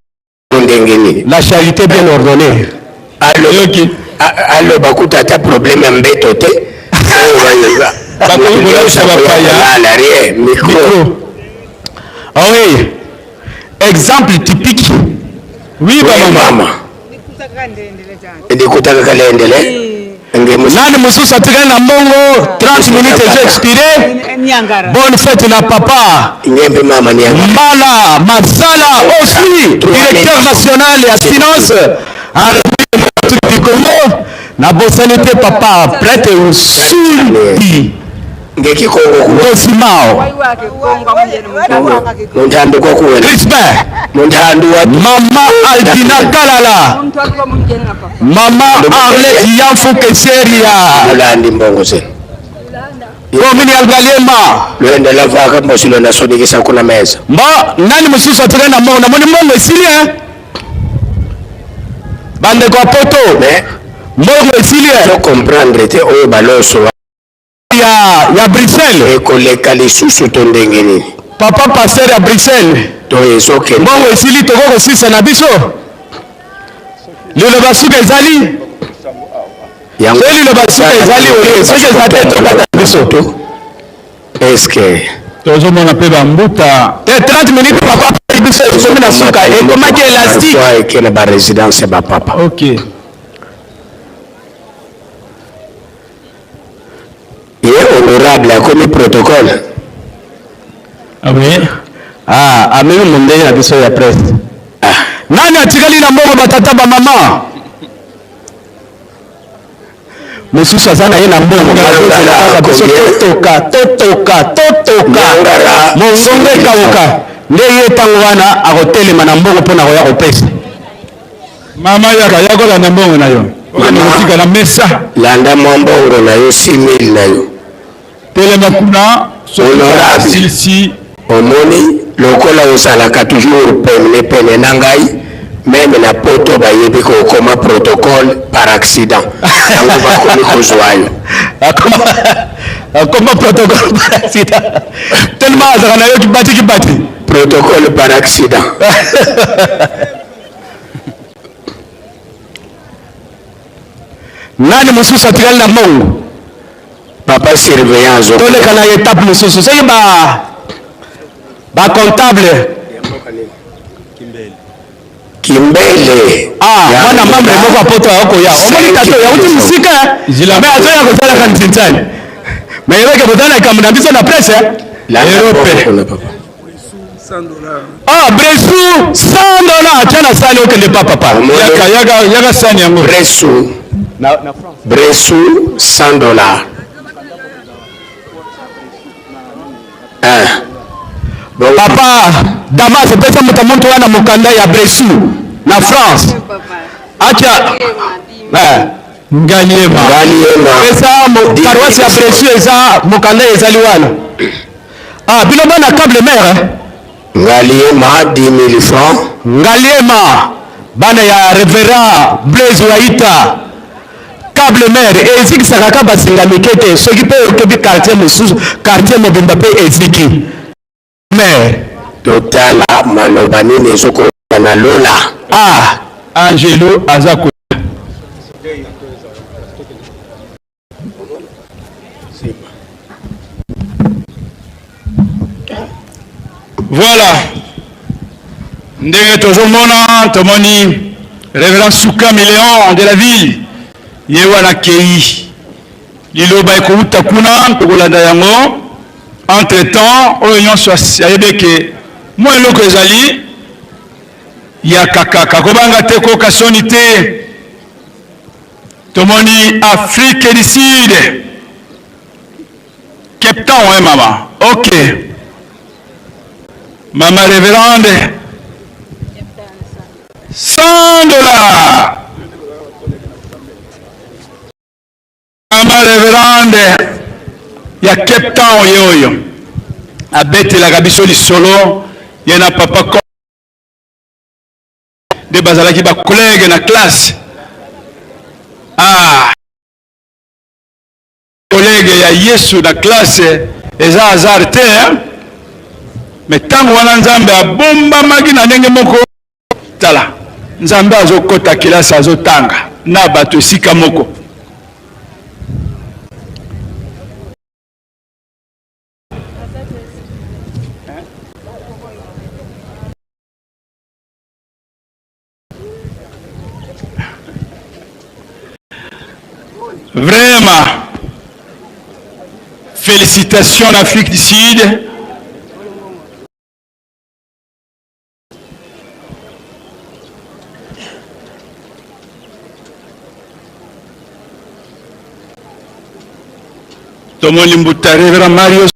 ndenge nini la charité bien ordonnée aloyoki Allo bakuta ta problème mbeto te. Micro. Ah oui. Exemple typique. Oui, maman. Ndikutaka kalendele. Nani mususu atikana na mbongo 30 minutes ezo expiré. Bonne fête na papa. Nyembe mama Nyangara. Mbala Masala aussi directeur national ya finance. Du Congo na bosanité papa prête usuli ngeki Congo kosimao mundandu kwa kuwe Crispin mundandu wa mama Aldina Kalala mama Arlette Yamfu Keseria mulandi mbongo sen komini Algalema lwenda lavaka mbosilo na sonikisa kuna meza mba nani mususu atikana mo na moni mbongo esili bande kwa poto mbongo esili faut comprendre te oyo baloso ya Bruxelles ekoleka lisusu to ndenge nini papa pasteur ya Bruxelles to ezoke mbongo esili tokoko sisa na biso liloba suka ezali yango liloba suka ezali oyo soki ezate tokata biso to eske tozomona mpe bambuta te 30 minutes papa biso ezomi na suka ekomaki élastique ekele barésidence ya bapapa ok ye honorable akomi protocole oui amemi mondenge na biso ya presse nani atikali na mbongo batata bamama mosusu aza na ye na mbongo totoka mongongo ekauka nde ye ntango wana akotelema na mbongo mpo na koya kopesa mama yaka yakolanda mbongo na yo otika na mesa landa mwa mbongo na yo 6000 na yo telema kuna honorable omoni lokola osalaka toujours pene na ngai meme na poto bayebi kokoma protocole par accident yango bakomi kozwa yo akoma protocole par accident tellement azaka na yo kibati protocole par accident nani mosusu atikali na mbongo papa surveillance toleka na étape mosusu soki bacomptable kimbele mwana mambre moko apoto akoya omoni tato yauti mosika me azoya kosalaka ntinzani me yebeke botala likambo na biso na presse erope bresu $100 atia na sani okende pa papa yaka sani yango bresu $100 papa Damas epesa moto moto wana mokanda ya bresu na France atia ngaliema eza paroisse ya bresu eza mokanda ezali wana bino bana câble mère ngaliema 10 000 francs ngaliema bana ya révérend Blaise Waita câble mère ezikisaka kaka basinga mike te soki mpe okebi quartier mosusu quartier mobimba mpe eziki mère totala maloba nini ezokoka na lola Angelo azako voilà ndenge tozomona tomoni révérend Souka Miléon de la ville ye wana kei liloba ekouta kuna tokolanda yango entre temps oyo nyonso ayebi eke mwa eloko ezali ya kakaka kobanga te koka soni te tomoni Afrique du Sud Cape Town mama ok mama révérende $100 mama révérende ya Cape Town yoyo abetelaka biso lisolo ye na papa nde bazalaki bakolege na classe kolege ya Yesu na classe eza hasard te me ntango wana Nzambe abombamaki na ndenge moko tala nzambe azokota kelasi azotanga na bato esika moko. Vraiment, félicitations l'Afrique du Sud. Tomoli Mbuta, Révérend Mario.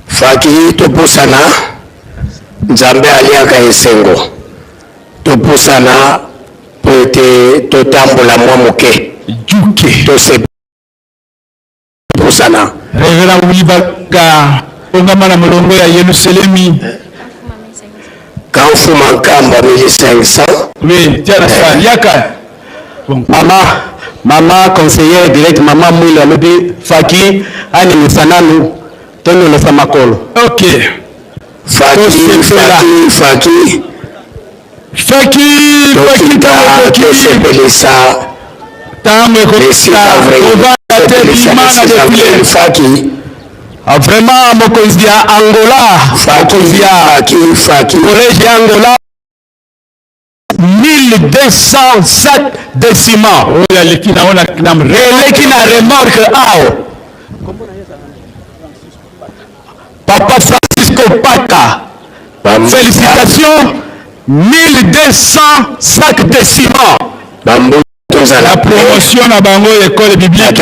Faki topusana Nzambe aliaka esengo. Topusana poete totambola mwa moke. Juke. Tose pusana. Révérend Wilibaka ongamana molongo ya Yerusalemi. Kanfuma nkamba 1500. Oui, tiens ça, yaka. Bon. Maman conseillère direct, maman Moula Lobi Faki, Anne Musananu, Tono le Samakolo. Ok. Faki, vraiment, Mokozia Angola, Faki, collège Angola, 1205 de ciment. Et l'équipe a remorque Papa Francisco Paka. Félicitations. 1200 sacs de ciment. La promotion à Bango école biblique.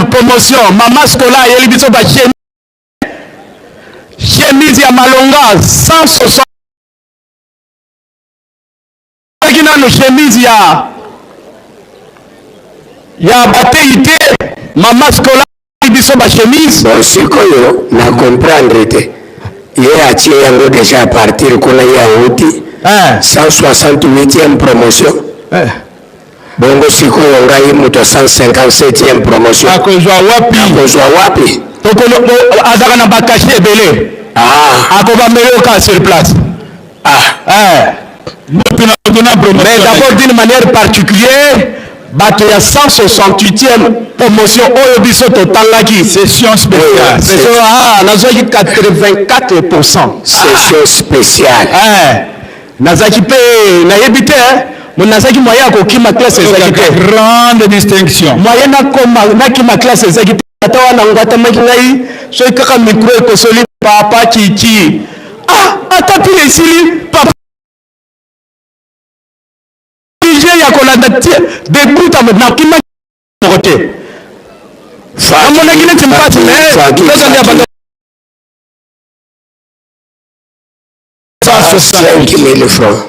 Promotion. Maman Scola et Elibiso Bachemi. Chemise à Malonga 160. Chemise ya bateite Maman Scola biso ba chemise. Bon sikoyo na comprendre te. Ye atie yango déjà à partir kuna ya outi 168e promotion. Bongo sikoyo ngai muto 157e promotion. Akozwa wapi? Tokolo azaka na bakache ebele. Akoba meloka sur place. Mais d'abord d'une manière particulière, bato ya 168e promotion oyo biso totangaki session spéciale. Nazaki 84%. Session spéciale. Nazaki pe nayebi te nazaki moyen kokima classe ezaki te. Grande distinction. Moyen nakima classe ezaki te. Ata wana ngatamaki ngai soki kaka micro ekosoli papa kiki. Ata pile esili papa ya kolanda debuta na kima kote. Amona kile timpati $5,000 francs.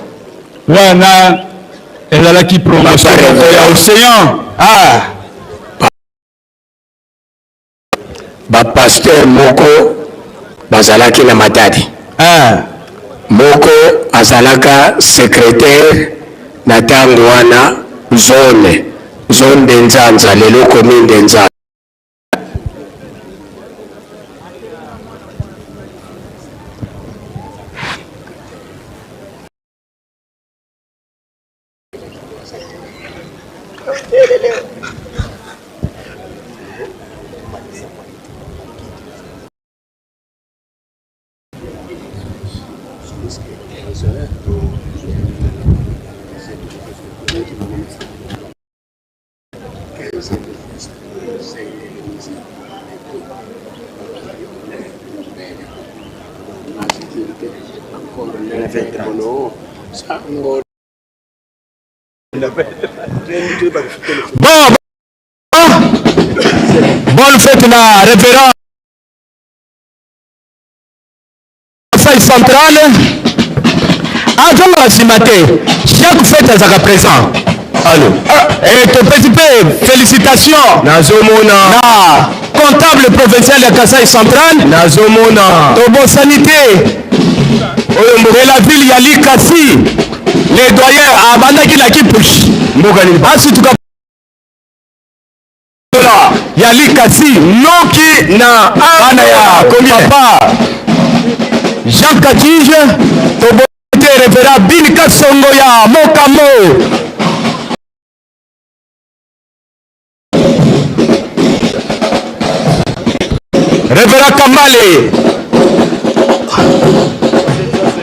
Wana ezalaki promotion ya Océan. Pasteur moko bazalaki na Matadi. Moko azalaka secrétaire na tango wana zone de Nzanza lelo commune de Nzanza. Bonne fête na révérend Kasaï centrale. Avant la cimate, chaque fête azaka présent. Allô. Et ton petit peu, félicitations. Nazomona. Comptable provincial de Kasaï centrale. Nazomona. Tobo sanité. Et la ville Yali Kassi. Les doyens à Bandaki la Kipush. Ensuite, Yali Kasi Noki na bana ya papa Jean Katije Tobote Revera Bini Kasongo ya Mokamo Revera Kamale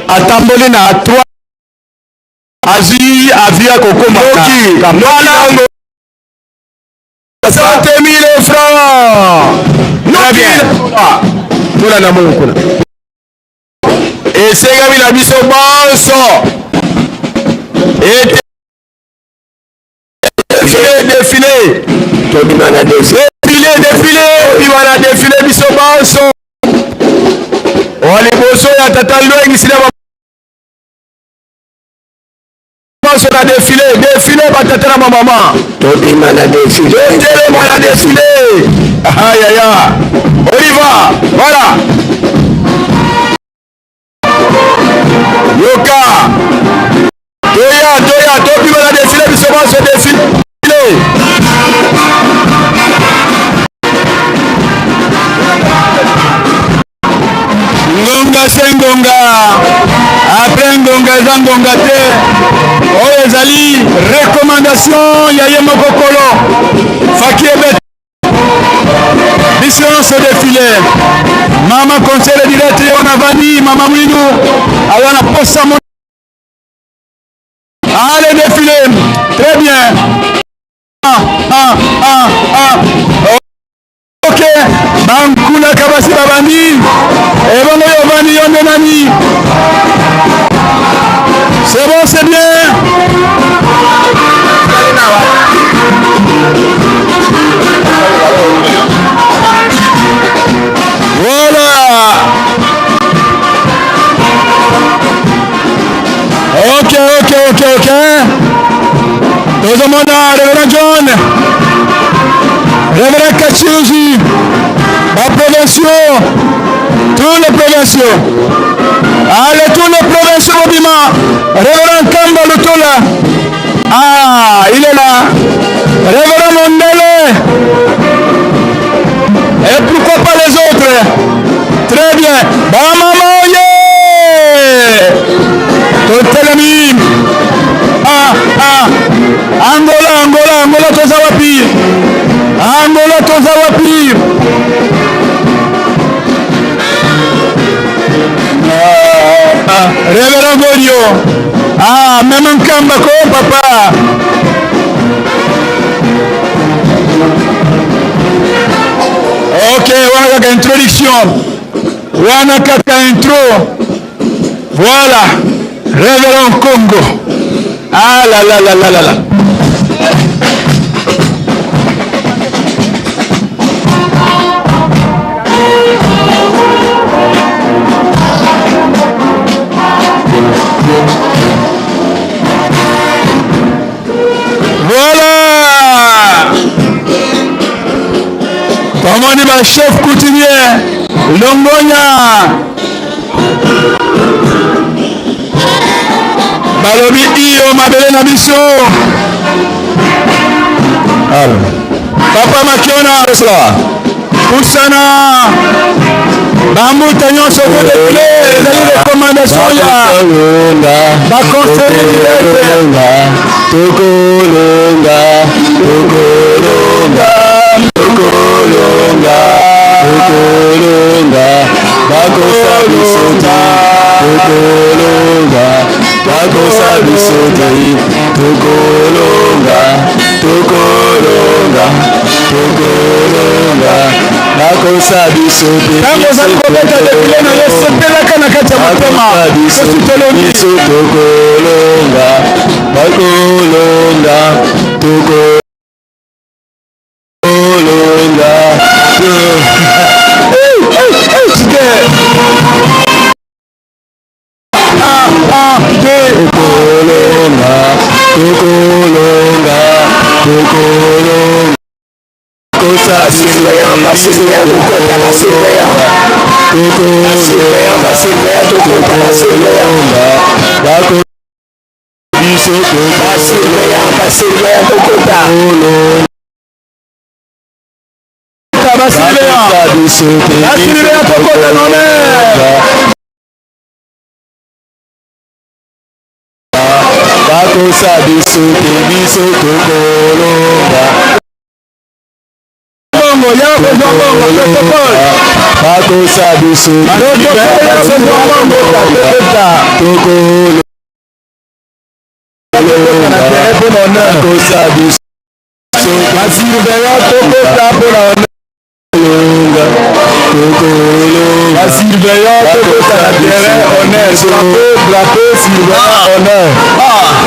atamboli na 3 azui avia kokoma Kamala 100,000 francs. Très bien. Tola na mongo kuna. Esega bila biso bonso. Et défilé. Tobimana défilé. Bimana défilé biso bonso. Oli boso ya tata lwengi sina sur la défilé batata na maman tobimana défilé aïe aïe on y va voilà yoka toya tobimana défilé biso baso défilé ngonga sengonga après ngonga eza ngonga te oyo ezali recommandation ya ye moko kolo faki ebet biso nyonso défilé mama conseil direct wana vandi mama mwinu aza na posa allez défilé très bien ok bankulaka basi babandi ebongo yo vandi yo nde nani c'est bon, c'est bien. Voilà. Ok. Tout le monde a Révérend John. Révérend Kachiuzi. La prévention. Tous les provinciaux. Allez, tous les provinciaux Bobima. Révérend Kamba Lutola. Ah, il est là. Révérend Mondele. Et pourquoi pas les autres? Très bien. Bamamoye. Totelemi. Angola tozawapi. Révérend Gorio. Même un Kambako, papa. Ok, voilà introduction. Voilà kaka intro. Voilà. Révérend Congo. Ah là. Comment dit ma chef coutumier Longonya Balobi iyo mabele na biso Papa Makiona Kusana Bambuta nyonso kodekile ezali recommandation ya baconseiller direct Tokolonga bakosa bisota bakosa bisote tango ozali kobeta defile na yo sepelaka na kati ya motema sosi tolongi bakolonga biso te biso tokolonga bakosa biso te biso tokolonga bakosa biso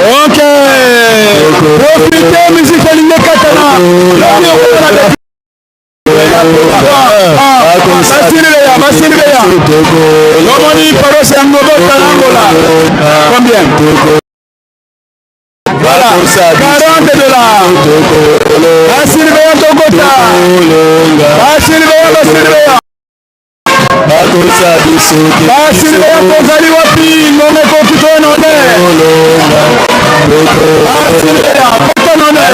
Ok. Profitez, musique alignée Katana. Combien? Voilà, 40 $. Basilveya Tokota. Basilveya. Basilveya Kozali wapi? Nome kokito none. Basilveya kokito none.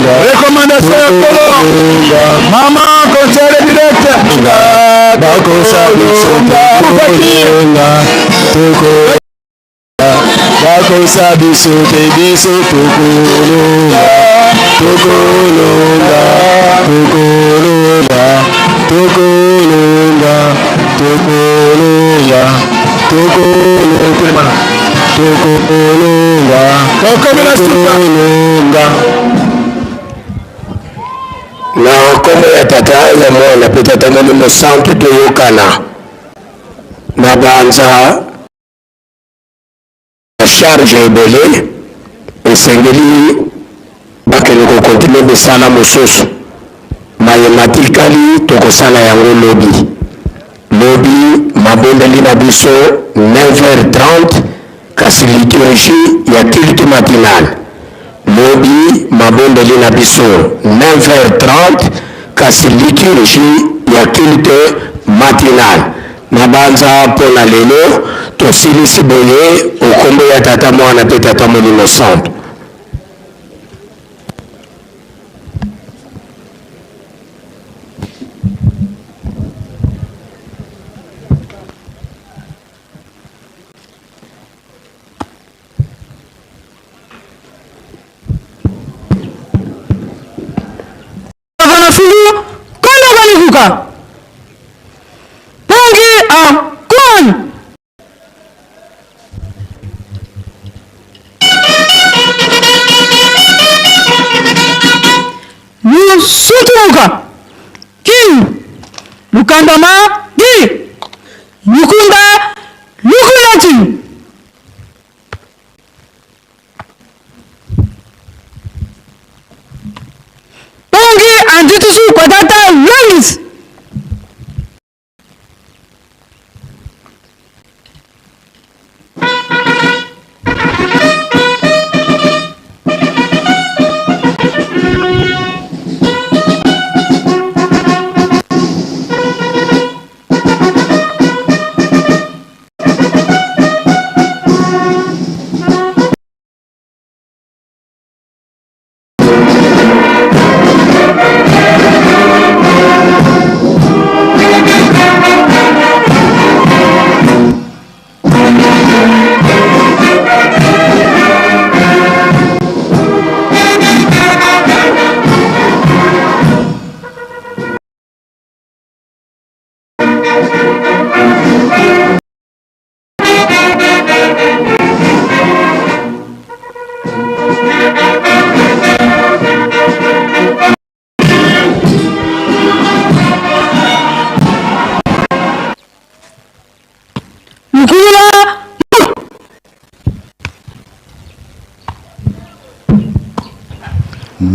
Recommandation Maman, conseil direct. kosa biso te biso tokolonga tokolonga tokolonga tokolonga tokolonga tokolonga tokolonga na kombo ya tata ya mwana pe tata molimo santu toyokana na banza charge ebele esengeli bakende kokontinue besala mosusu mayema tikali tokosala yango lobi mabondeli na biso 9h30 kasi liturgie ya culte matinale lobi mabondeli na biso 9h30 kasi liturgie ya culte matinale na banza mpona lelo tosilisi boye okombo ya tata mwana pe tata molimo santu. Suturuka King Lukandama Di Lukunda Lukunati Pongi Anditusu Kwadata Langis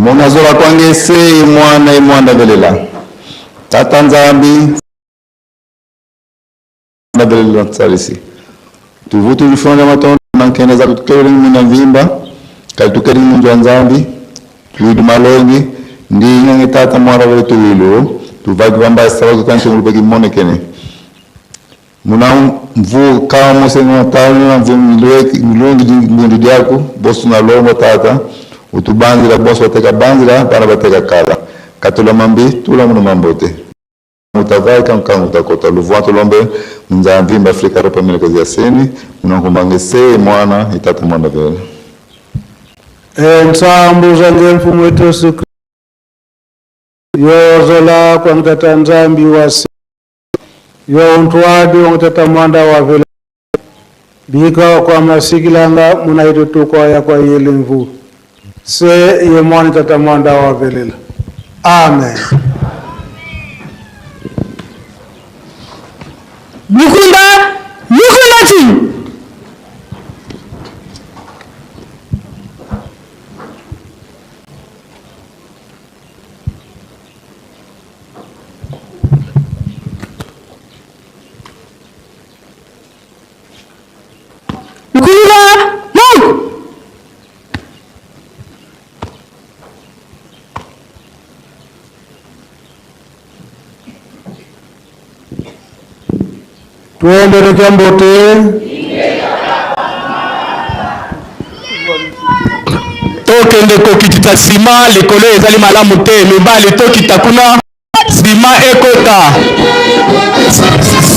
Monazola kwangese imwana belela tata nzambi na belela tsalisi tuvutu lifanya matonda nankene za kutukele muna vimba kalitukeli mungu nzambi tuidu malongi ndi nyange tata mwana wetu wilo tuvaki vamba sababu kancho mulubeki mone kene muna mvu kama mose ngotalo mvu milongi mundu diako bosu na longo tata utubanzira boso wateka banzira bana bateka kala katula mambi tula muno mambote mutavai kanka mutakota luvuato lombe nzambi Afrika ropa meleko ya seni unakumbangese mwana itatu mwana vele nsambu zange mfumu wetu Yesu yozola kwa mtata nzambi wasi yo ntwadi wa mtata mwanda wa vele bika kwa masikilanga munaitutuko ya kwa yele mvu se ye mwana tata mwanda wa velela. Amen. Lukunda Lukunati Tuende Rukyambote. Tokende kokitita sima likolo ezali malamu te mibali tokita kuna sima ekota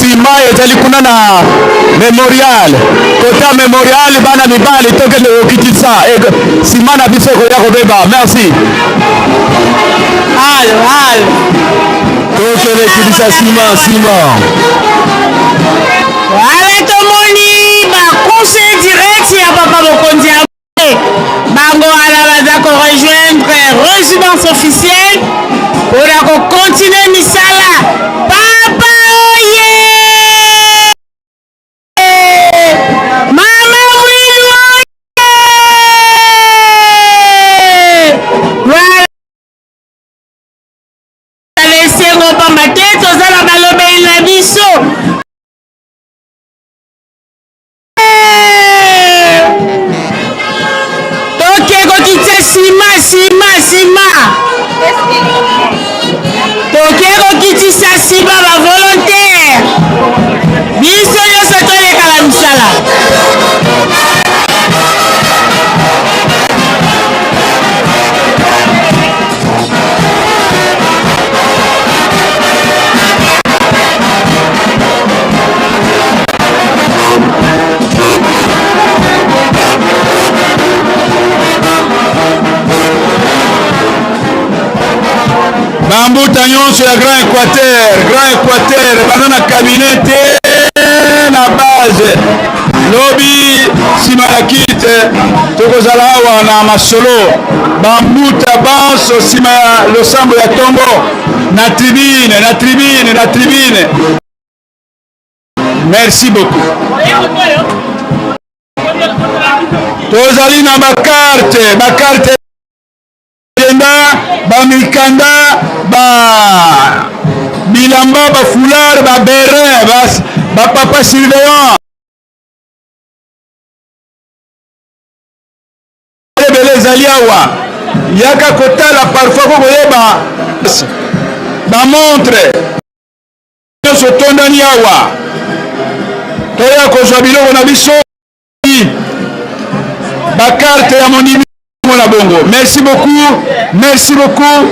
sima ezali kuna na memorial côté ya memorial bana mibali tokende kokitisa sima na biso ekoya kobeba. Merci. tokende kitisa sima wala tomoni baconseil direct ya papa mokonzi ya bango wana baza korejoindre résidence officielle mpona kokontinue misala. Papa oye mama mwilu oye wala lesengo pamba te toza na balobeli na biso. Sima toke kokitisa sima ba volontaire biso nyonso toleka na misala. bambuta nyonso ya Grand Équateur bana na cabinet na base lobi nsima ya kite tokozala awa na masolo bambuta banso nsima ya losambo ya ntongo na tribune. Merci beaucoup. tozali na bakarte bamikanda bilamba bafoulard baberin bapapa surveillant ebele ezali awa yaka kotala parfois kokoyeba bamontre nyonso tondani awa toya kozwa biloko na biso bakarte ya monimi na bongo. Merci beaucoup.